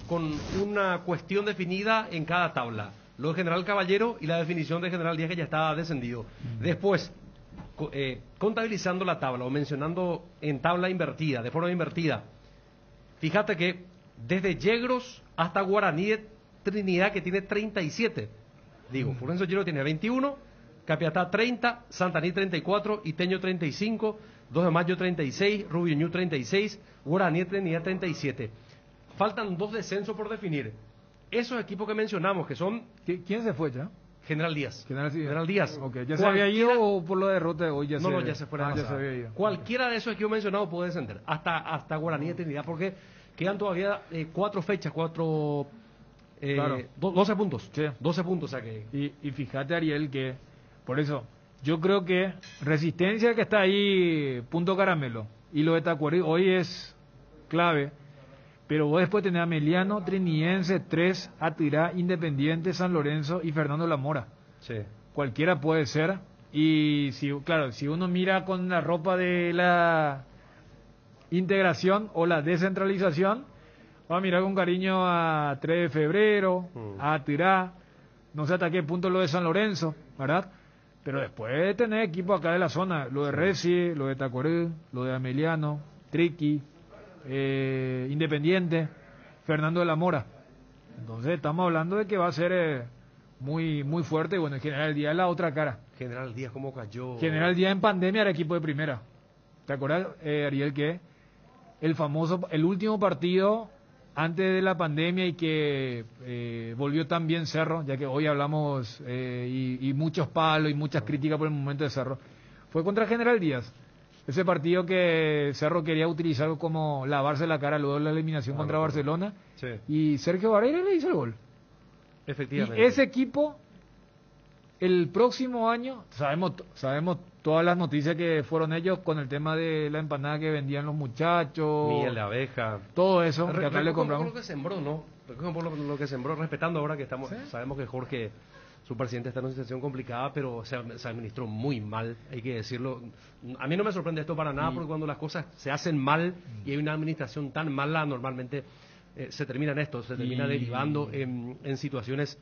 con una cuestión definida en cada tabla. Lo de General Caballero y la definición de General Díaz, que ya está descendido. Después, contabilizando la tabla o mencionando en tabla invertida, de forma invertida, fíjate que desde Yegros hasta Guaraní de Trinidad, que tiene 37. Digo, Fulgencio Yegros tiene 21, Capiatá 30, Santaní 34, Iteño 35, 2 de Mayo 36, Rubio Ñu 36, Guaraní de Trinidad 37. Faltan 2 descensos por definir. Esos equipos que mencionamos, que son... ¿Quién se fue ya? General Díaz. General Díaz. Okay. ¿Ya se había ido o por la derrota de hoy ya No, ya se fue. Ya se había ido. Cualquiera de esos equipos mencionados puede descender, hasta Guaraní de Trinidad, porque quedan todavía 4 fechas, 12 puntos. Sí. 12 puntos, o sea que... Y fíjate, Ariel, que por eso yo creo que Resistencia, que está ahí, punto caramelo, y lo de Tacuarí hoy es clave. Pero vos después tenés a Meliano, Trinidense, 3, Atirá, Independiente, San Lorenzo y Fernando La Mora. Sí. Cualquiera puede ser. Y si uno mira con la ropa de la integración o la descentralización, va a mirar con cariño a 3 de febrero, a Atirá, no sé hasta qué punto lo de San Lorenzo, ¿verdad? Pero después tenés equipos acá de la zona, lo de Reci, lo de Tacuarí, lo de Ameliano, Triqui, Independiente, Fernando de la Mora. Entonces estamos hablando de que va a ser muy muy fuerte. Y bueno, General Díaz es la otra cara. General Díaz, ¿cómo cayó? General Díaz en pandemia era equipo de primera. ¿Te acuerdas, Ariel, que el último partido antes de la pandemia y que volvió tan bien Cerro, ya que hoy hablamos y muchos palos y muchas críticas por el momento de Cerro, fue contra General Díaz? Ese partido que Cerro quería utilizar como lavarse la cara luego de la eliminación contra Barcelona. Sí. Y Sergio Barreira le hizo el gol. Efectivamente. Y ese equipo, el próximo año, sabemos todas las noticias que fueron ellos con el tema de la empanada que vendían los muchachos. Miel de abeja. Todo eso. Que acá le compramos. Por lo que sembró, ¿no? Por lo que sembró, respetando ahora que estamos... ¿Sí? Sabemos que Jorge... Su presidente está en una situación complicada, pero se administró muy mal, hay que decirlo. A mí no me sorprende esto para nada, porque cuando las cosas se hacen mal y hay una administración tan mala, normalmente se termina en esto, se termina derivando en situaciones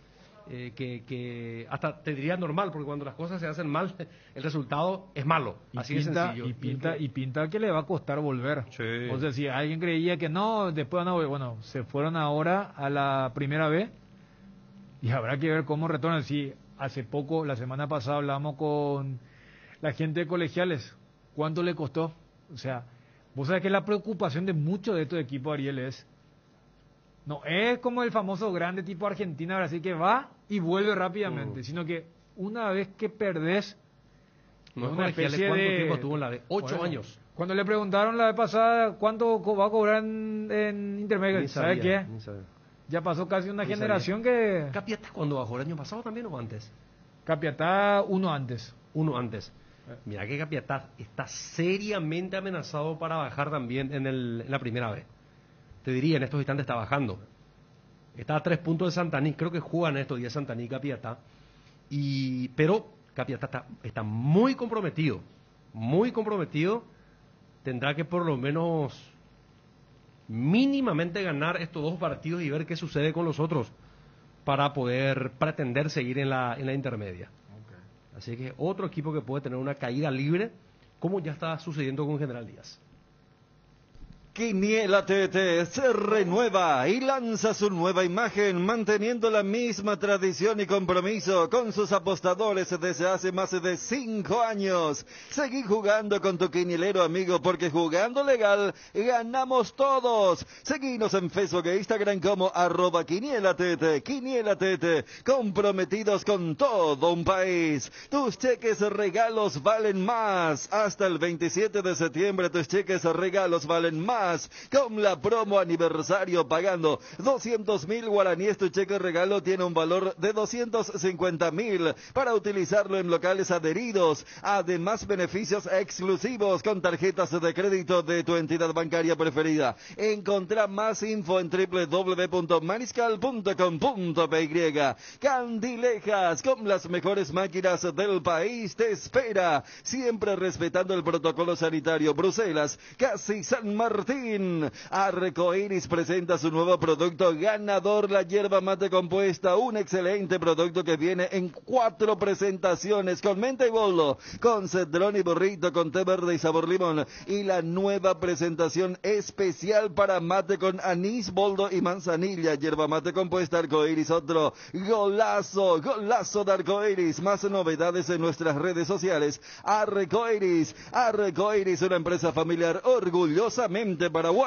que hasta te diría normal, porque cuando las cosas se hacen mal, el resultado es malo, así de sencillo. Y pinta que le va a costar volver. Sí. O sea, si alguien creía que no, después van a volver, bueno, se fueron ahora a la primera vez. Y habrá que ver cómo retornan. Sí, hace poco, la semana pasada, hablamos con la gente de Colegiales. ¿Cuánto le costó? O sea, vos sabés que la preocupación de muchos de estos equipos, Ariel, no es como el famoso grande tipo Argentina, Brasil, que va y vuelve rápidamente, sino que una vez que perdés, no es una especie ¿cuánto de... tiempo tuvo la de 8 años? Cuando le preguntaron la vez pasada cuánto va a cobrar en Intermedio, ¿sabe qué? Ya pasó casi una generación que... ¿Capiatá cuándo bajó? ¿El año pasado también o antes? Capiatá uno antes. Mira que Capiatá está seriamente amenazado para bajar también en la primera vez. Te diría, en estos instantes está bajando. Está a 3 puntos de Santaní. Creo que juegan estos días Santaní y Capiatá. Pero Capiatá está muy comprometido. Muy comprometido. Tendrá que por lo menos... mínimamente ganar estos 2 partidos y ver qué sucede con los otros para poder pretender seguir en la intermedia. Okay. Así que otro equipo que puede tener una caída libre, como ya está sucediendo con General Díaz. Quiniela TT se renueva y lanza su nueva imagen, manteniendo la misma tradición y compromiso con sus apostadores desde hace más de 5 años. Seguí jugando con tu quinielero amigo, porque jugando legal ganamos todos. Seguinos en Facebook e Instagram como @QuinielaTT. Quiniela TT, comprometidos con todo un país. Tus cheques regalos valen más. Hasta el 27 de septiembre tus cheques regalos valen más. Con la promo aniversario, pagando 200.000 guaraníes, tu cheque regalo tiene un valor de 250.000 para utilizarlo en locales adheridos. Además, beneficios exclusivos con tarjetas de crédito de tu entidad bancaria preferida. Encontrá más info en www.mariscal.com.py. Candilejas, con las mejores máquinas del país, te espera, siempre respetando el protocolo sanitario. Bruselas, casi San Martín. Arcoiris presenta su nuevo producto ganador, la yerba mate compuesta, un excelente producto que viene en 4 presentaciones, con menta y boldo, con cedrón y burrito, con té verde y sabor limón, y la nueva presentación especial para mate con anís, boldo y manzanilla. Yerba mate compuesta Arcoiris, otro golazo de Arcoiris. Más novedades en nuestras redes sociales. Arcoiris, una empresa familiar orgullosamente paraguaya.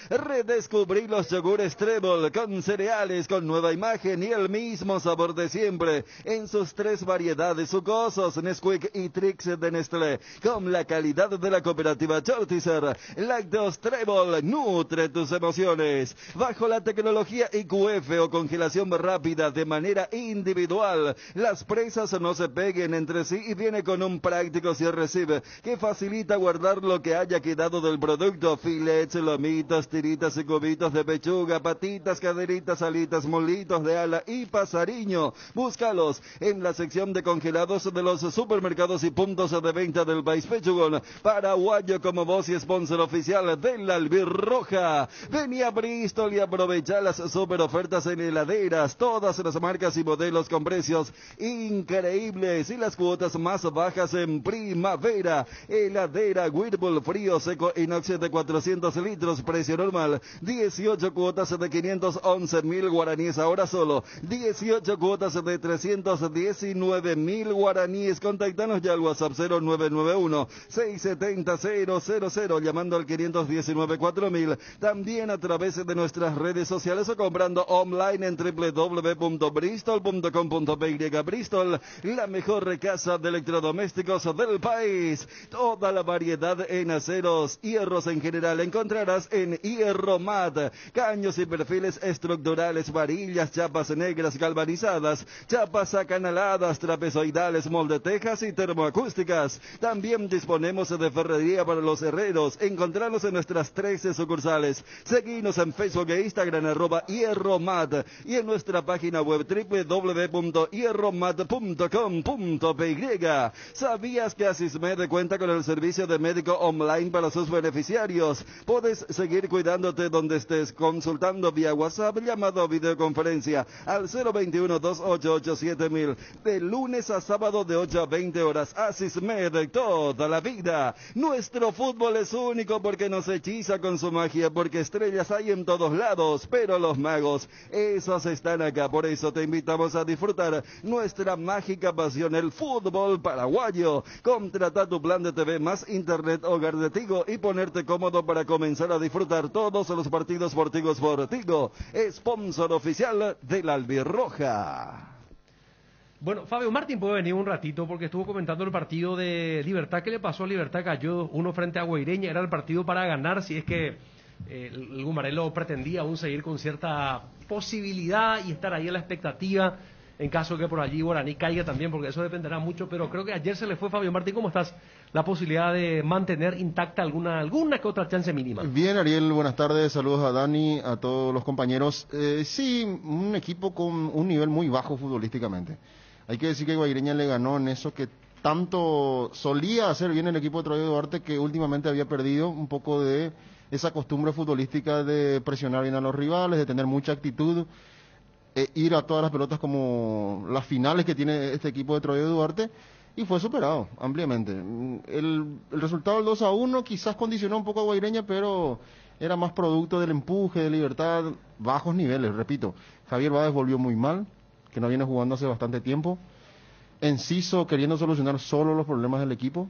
Redescubrí los yogures Trébol con cereales, con nueva imagen y el mismo sabor de siempre, en sus 3 variedades sucosos, Nesquik y Trix de Nestlé, con la calidad de la cooperativa Chortizer. Lácteos Trébol, nutre tus emociones. Bajo la tecnología IQF o congelación rápida de manera individual, las presas no se peguen entre sí y viene con un práctico cierre zip que facilita guardar lo que haya quedado del producto. Filets, lomitos, tiritas y cubitos de pechuga, patitas, caderitas, alitas, molitos de ala y pasariño. Búscalos en la sección de congelados de los supermercados y puntos de venta del país pechugón. Paraguayo como voz y sponsor oficial de la Albirroja. Vení a Bristol y aprovecha las super ofertas en heladeras, todas las marcas y modelos con precios increíbles y las cuotas más bajas en primavera. Heladera Whirlpool frío seco inox de 400 litros, precio normal, 18 cuotas de 511.000 guaraníes, ahora solo 18 cuotas de 319.000 guaraníes. Contactanos ya al WhatsApp 0991-670-000, llamando al 519-4000, también a través de nuestras redes sociales o comprando online en www.bristol.com.py. Bristol, la mejor casa de electrodomésticos del país. Toda la variedad en aceros, hierros en general encontrarás en Hierromat. Caños y perfiles estructurales, varillas, chapas negras galvanizadas, chapas acanaladas, trapezoidales, moldetejas y termoacústicas. También disponemos de ferrería para los herreros. Encontrarlos en nuestras 13 sucursales. Seguinos en Facebook e Instagram @Hierromat y en nuestra página web www.hierromat.com.py. ¿Sabías que Asismed cuenta con el servicio de médico online para sus beneficiarios? Puedes seguir cuidándote donde estés, consultando vía WhatsApp, llamado o videoconferencia al 021-288-7000, de lunes a sábado de 8 a 20 horas. Asismed, toda la vida. Nuestro fútbol es único porque nos hechiza con su magia, porque estrellas hay en todos lados, pero los magos, esos están acá. Por eso te invitamos a disfrutar nuestra mágica pasión, el fútbol paraguayo. Contrata tu plan de TV más internet hogar de Tigo y ponerte cómodo para comenzar a disfrutar todos los partidos por Tigo, sponsor oficial de la Albirroja. Bueno, Fabio Martín puede venir un ratito porque estuvo comentando el partido de Libertad. ¿Qué le pasó a Libertad? Cayó 1 frente a Guaireña. Era el partido para ganar, si es que el Gumarelo pretendía aún seguir con cierta posibilidad y estar ahí a la expectativa en caso de que por allí Guaraní caiga también, porque eso dependerá mucho. Pero creo que ayer se le fue. Fabio Martín, ¿cómo estás? La posibilidad de mantener intacta alguna que otra chance mínima. Bien, Ariel, buenas tardes, saludos a Dani, a todos los compañeros. Sí, un equipo con un nivel muy bajo futbolísticamente. Hay que decir que Guaireña le ganó en eso que tanto solía hacer bien el equipo de Troy Duarte, que últimamente había perdido un poco de esa costumbre futbolística de presionar bien a los rivales, de tener mucha actitud, ir a todas las pelotas como las finales que tiene este equipo de Troy Duarte, y fue superado ampliamente. El resultado del 2-1 quizás condicionó un poco a Guaireña, pero era más producto del empuje, de Libertad, bajos niveles, repito. Javier Báez volvió muy mal, que no viene jugando hace bastante tiempo. Enciso queriendo solucionar solo los problemas del equipo.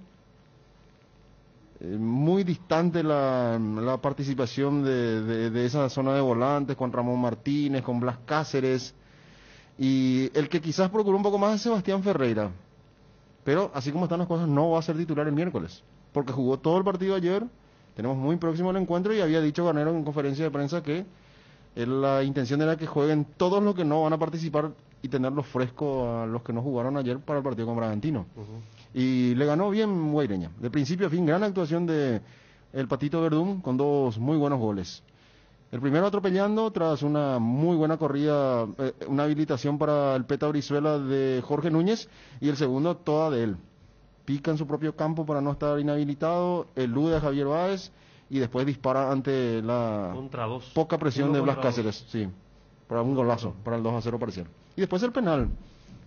Muy distante la participación de esa zona de volantes con Ramón Martínez, con Blas Cáceres. Y el que quizás procuró un poco más es Sebastián Ferreira. Pero así como están las cosas, no va a ser titular el miércoles. Porque jugó todo el partido ayer, tenemos muy próximo el encuentro y había dicho Garnero en conferencia de prensa que la intención era que jueguen todos los que no van a participar y tenerlos frescos a los que no jugaron ayer para el partido con Bragantino. Y le ganó bien Guaireña. De principio a fin, gran actuación de el Patito Verdún con 2 muy buenos goles. El primero atropellando tras una muy buena corrida, una habilitación para el Peta Brizuela de Jorge Núñez, y el segundo toda de él. Pica en su propio campo para no estar inhabilitado, elude a Javier Báez y después dispara ante la poca presión de Blas Cáceres, sí, para un golazo, para el 2-0 parcial. Y después el penal,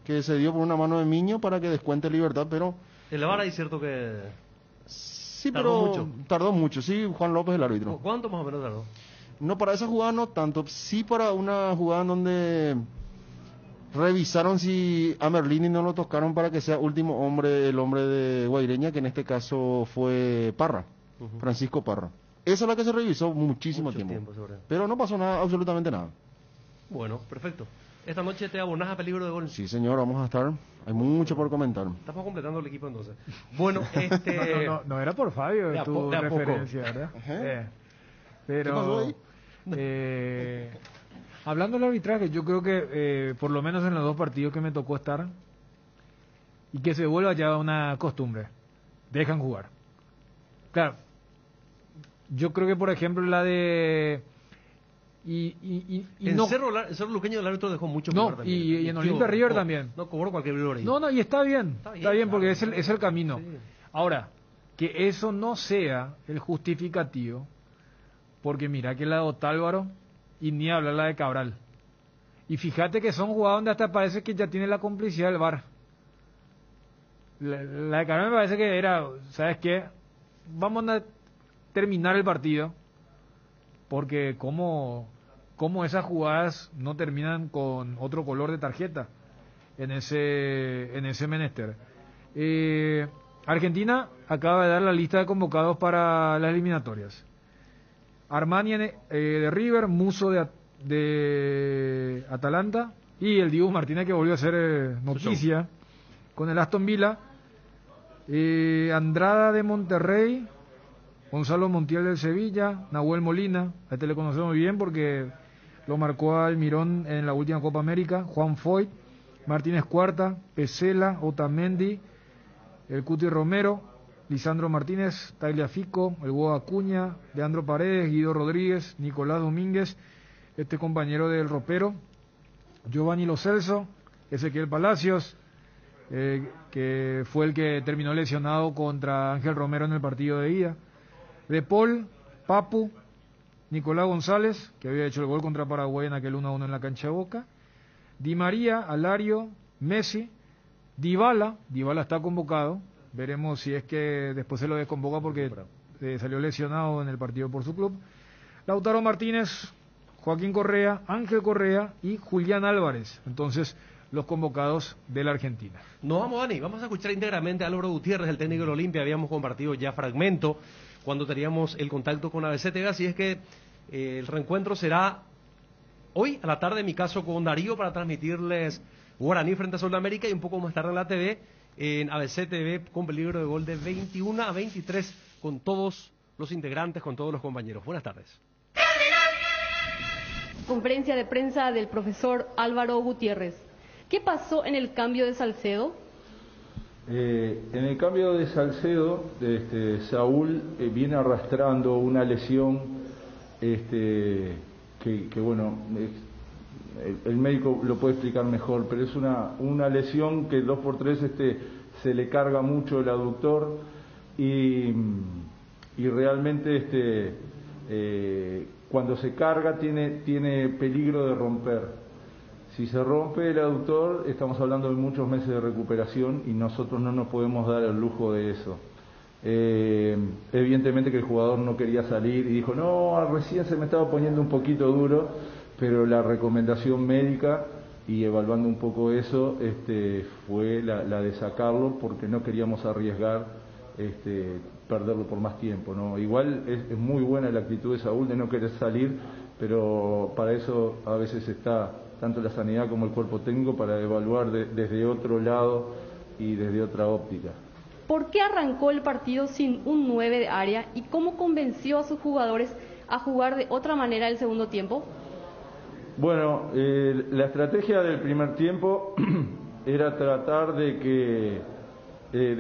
que se dio por una mano de Miño para que descuente Libertad, pero... El VAR es cierto que... Sí, pero tardó mucho, sí, Juan López el árbitro. ¿Cuánto más o menos tardó? No, para esa jugada no tanto, sí para una jugada en donde revisaron si a Merlini no lo tocaron para que sea último hombre, el hombre de Guaireña, que en este caso fue Parra, Francisco Parra. Esa es la que se revisó muchísimo tiempo. Pero no pasó nada, absolutamente nada. Bueno, perfecto. Esta noche te abonás a Peligro de Gol. Sí, señor, vamos a estar. Hay mucho por comentar. Estamos completando el equipo entonces. Bueno, no era por Fabio de tu referencia, ¿verdad? Pero... ¿Qué pasó ahí? Hablando del arbitraje, yo creo que por lo menos en los 2 partidos que me tocó estar, y que se vuelva ya una costumbre, dejan jugar. Claro, yo creo que por ejemplo la de en no, Cerro Luqueño el árbitro dejó mucho no, también. y en Olimpia River también no cobró cualquier error ahí. No, y está bien porque claro, es el camino. Sí. Ahora, que eso no sea el justificativo, porque mira que la de Otálvaro, y ni hablar la de Cabral. Y fíjate que son jugadas donde hasta parece que ya tiene la complicidad del VAR. La de Cabral me parece que era, ¿sabes qué? Vamos a terminar el partido, porque como esas jugadas no terminan con otro color de tarjeta en ese menester. Argentina acaba de dar la lista de convocados para las eliminatorias. Armani de River, Muso de Atalanta y el Dibu Martínez, que volvió a hacer noticia con el Aston Villa. Andrada de Monterrey, Gonzalo Montiel del Sevilla, Nahuel Molina, a este le conocemos bien porque lo marcó a Almirón en la última Copa América, Juan Foyt, Martínez Cuarta, Pesela, Otamendi, el Cuti Romero, Lisandro Martínez, Tagliafico, el Hugo Acuña, Leandro Paredes, Guido Rodríguez, Nicolás Domínguez, este compañero del ropero, Giovanni Lo Celso, Ezequiel Palacios, que fue el que terminó lesionado contra Ángel Romero en el partido de ida, De Paul, Papu, Nicolás González, que había hecho el gol contra Paraguay en aquel 1-1 en la cancha de Boca, Di María, Alario, Messi, Dybala está convocado. Veremos si es que después se lo desconvoca porque salió lesionado en el partido por su club. Lautaro Martínez, Joaquín Correa, Ángel Correa y Julián Álvarez. Entonces, los convocados de la Argentina. Nos vamos, Dani. Vamos a escuchar íntegramente a Álvaro Gutiérrez, el técnico del Olimpia. Habíamos compartido ya fragmento cuando teníamos el contacto con ABC TV. Así es que el reencuentro será hoy a la tarde, en mi caso, con Darío, para transmitirles Guaraní frente a Sudamérica, y un poco más tarde en la TV, en ABC TV, con Peligro de Gol de 21 a 23, con todos los integrantes, con todos los compañeros. Buenas tardes. Conferencia de prensa del profesor Álvaro Gutiérrez. ¿Qué pasó en el cambio de Salcedo? En el cambio de Salcedo, Saúl viene arrastrando una lesión que bueno, el médico lo puede explicar mejor, pero es una lesión que 2x3 se le carga mucho el aductor y realmente cuando se carga tiene peligro de romper. Si se rompe el aductor, estamos hablando de muchos meses de recuperación y nosotros no nos podemos dar el lujo de eso. Evidentemente que el jugador no quería salir y dijo, no, recién se me estaba poniendo un poquito duro, pero la recomendación médica y evaluando un poco eso, fue la de sacarlo porque no queríamos arriesgar perderlo por más tiempo, ¿no? Igual es muy buena la actitud de Saúl de no querer salir, pero para eso a veces está tanto la sanidad como el cuerpo técnico para evaluar desde otro lado y desde otra óptica. ¿Por qué arrancó el partido sin un 9 de área y cómo convenció a sus jugadores a jugar de otra manera el segundo tiempo? Bueno, la estrategia del primer tiempo era tratar de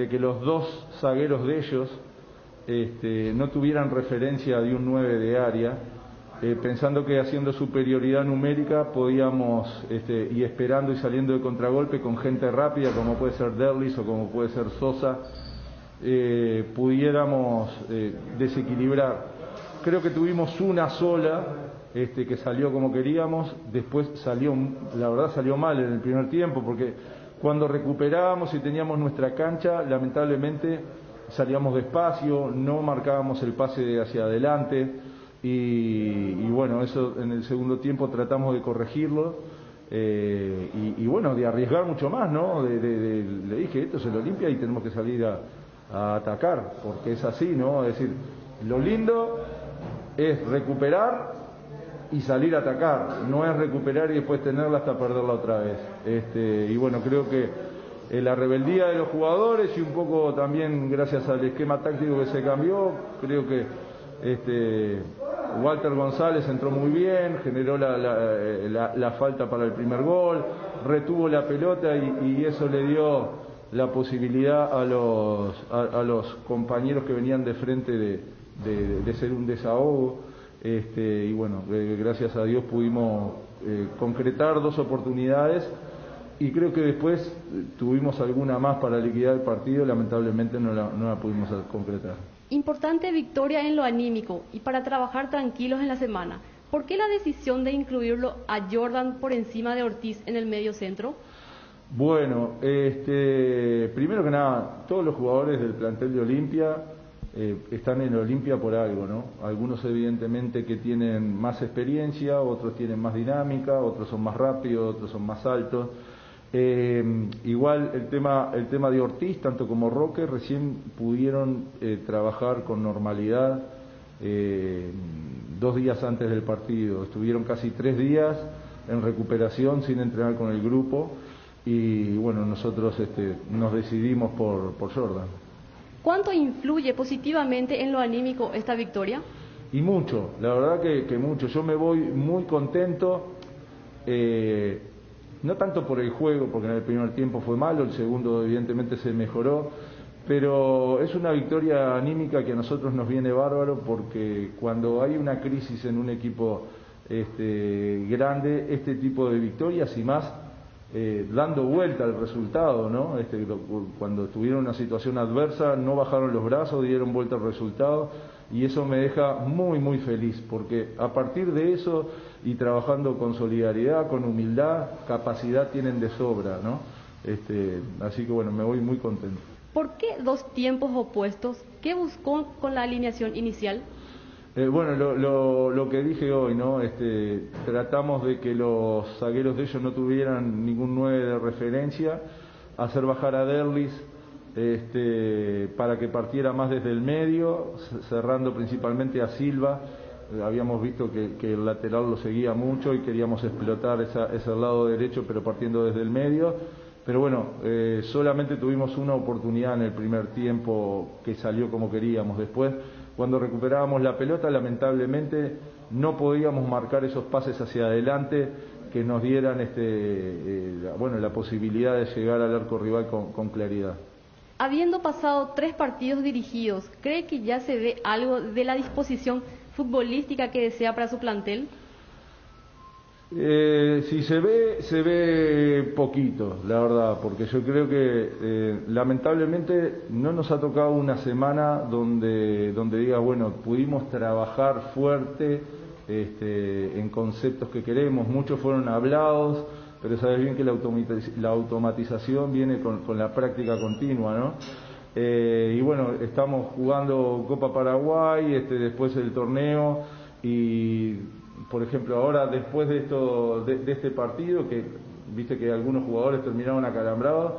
que los dos zagueros de ellos no tuvieran referencia de un 9 de área, pensando que haciendo superioridad numérica podíamos, y esperando y saliendo de contragolpe con gente rápida como puede ser Derlis o como puede ser Sosa, pudiéramos desequilibrar. Creo que tuvimos una sola que salió como queríamos, después la verdad salió mal en el primer tiempo, porque cuando recuperábamos y teníamos nuestra cancha, lamentablemente salíamos despacio, no marcábamos el pase hacia adelante, y bueno, eso en el segundo tiempo tratamos de corregirlo, y bueno, de arriesgar mucho más, ¿no? Le dije, esto es el Olimpia y tenemos que salir a atacar, porque es así, ¿no? Es decir, lo lindo es recuperar y salir a atacar, no es recuperar y después tenerla hasta perderla otra vez. Y bueno, creo que la rebeldía de los jugadores y un poco también gracias al esquema táctico que se cambió, creo que Walter González entró muy bien, generó la falta para el primer gol, retuvo la pelota y eso le dio la posibilidad a los compañeros que venían de frente de ser un desahogo. Y bueno, gracias a Dios pudimos concretar 2 oportunidades y creo que después tuvimos alguna más para liquidar el partido, lamentablemente no la pudimos concretar. Importante victoria en lo anímico y para trabajar tranquilos en la semana. ¿Por qué la decisión de incluirlo a Jordan por encima de Ortiz en el medio centro? Bueno, primero que nada, todos los jugadores del plantel de Olimpia están en Olimpia por algo, ¿no? Algunos evidentemente que tienen más experiencia, otros tienen más dinámica, otros son más rápidos, otros son más altos. Igual el tema de Ortiz, tanto como Roque, recién pudieron trabajar con normalidad 2 días antes del partido. Estuvieron casi 3 días en recuperación sin entrenar con el grupo y bueno, nosotros nos decidimos por Jordan. ¿Cuánto influye positivamente en lo anímico esta victoria? Y mucho, la verdad que mucho. Yo me voy muy contento, no tanto por el juego, porque en el primer tiempo fue malo, el segundo evidentemente se mejoró, pero es una victoria anímica que a nosotros nos viene bárbaro, porque cuando hay una crisis en un equipo grande, este tipo de victorias y más, dando vuelta al resultado, ¿no? Cuando tuvieron una situación adversa, no bajaron los brazos, dieron vuelta al resultado, y eso me deja muy, muy feliz, porque a partir de eso, y trabajando con solidaridad, con humildad, capacidad tienen de sobra, ¿no? Así que bueno, me voy muy contento. ¿Por qué 2 tiempos opuestos? ¿Qué buscó con la alineación inicial? Bueno, lo que dije hoy, ¿no? Tratamos de que los zagueros de ellos no tuvieran ningún 9 de referencia, hacer bajar a Derlis para que partiera más desde el medio, cerrando principalmente a Silva. Habíamos visto que el lateral lo seguía mucho y queríamos explotar ese lado derecho, pero partiendo desde el medio. Pero bueno, solamente tuvimos una oportunidad en el primer tiempo que salió como queríamos. Después, cuando recuperábamos la pelota, lamentablemente no podíamos marcar esos pases hacia adelante que nos dieran la posibilidad de llegar al arco rival con claridad. Habiendo pasado 3 partidos dirigidos, ¿cree que ya se ve algo de la disposición futbolística que desea para su plantel? Si se ve poquito, la verdad, porque yo creo que lamentablemente no nos ha tocado una semana donde diga, bueno, pudimos trabajar fuerte en conceptos que queremos. Muchos fueron hablados, pero sabes bien que la automatización viene con la práctica continua, ¿no? Y bueno, estamos jugando Copa Paraguay, después el torneo, y por ejemplo ahora después de este partido, que viste que algunos jugadores terminaron acalambrados,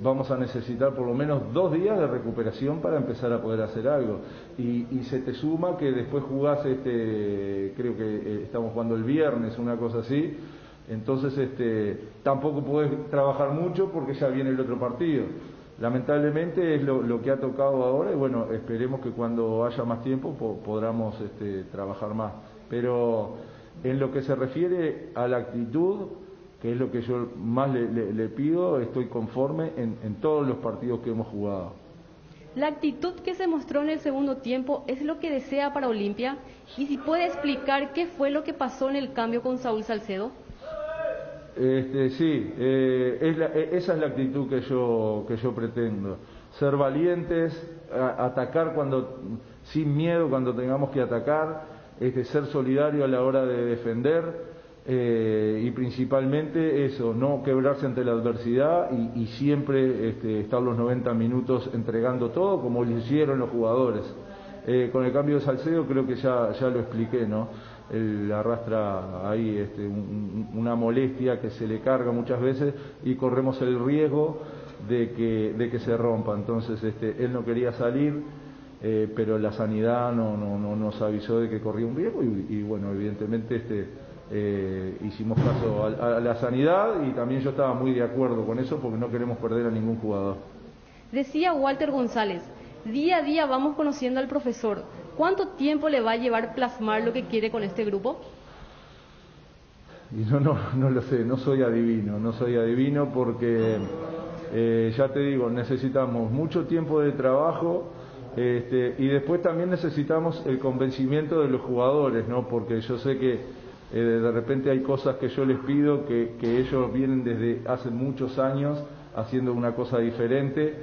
vamos a necesitar por lo menos 2 días de recuperación para empezar a poder hacer algo. Y se te suma que después jugás, creo que estamos jugando el viernes, una cosa así, entonces tampoco podés trabajar mucho porque ya viene el otro partido. Lamentablemente es lo que ha tocado ahora, y bueno, esperemos que cuando haya más tiempo podamos trabajar más. Pero en lo que se refiere a la actitud, que es lo que yo más le pido, estoy conforme en todos los partidos que hemos jugado. La actitud que se mostró en el segundo tiempo es lo que desea para Olimpia, y si puede explicar qué fue lo que pasó en el cambio con Saúl Salcedo. Sí, esa es la actitud que yo pretendo, ser valientes, atacar sin miedo cuando tengamos que atacar, ser solidario a la hora de defender, y principalmente eso, no quebrarse ante la adversidad y siempre estar los 90 minutos entregando todo como lo hicieron los jugadores. Con el cambio de Salcedo creo que ya lo expliqué, ¿no? Él arrastra ahí una molestia que se le carga muchas veces y corremos el riesgo de que se rompa. Entonces él no quería salir, pero la sanidad no nos avisó de que corría un riesgo y bueno, evidentemente hicimos caso a la sanidad, y también yo estaba muy de acuerdo con eso porque no queremos perder a ningún jugador. Decía Walter González, día a día vamos conociendo al profesor. ¿Cuánto tiempo le va a llevar plasmar lo que quiere con este grupo? Y no lo sé, no soy adivino porque ya te digo, necesitamos mucho tiempo de trabajo, y después también necesitamos el convencimiento de los jugadores, ¿no? Porque yo sé que de repente hay cosas que yo les pido que ellos vienen desde hace muchos años haciendo una cosa diferente.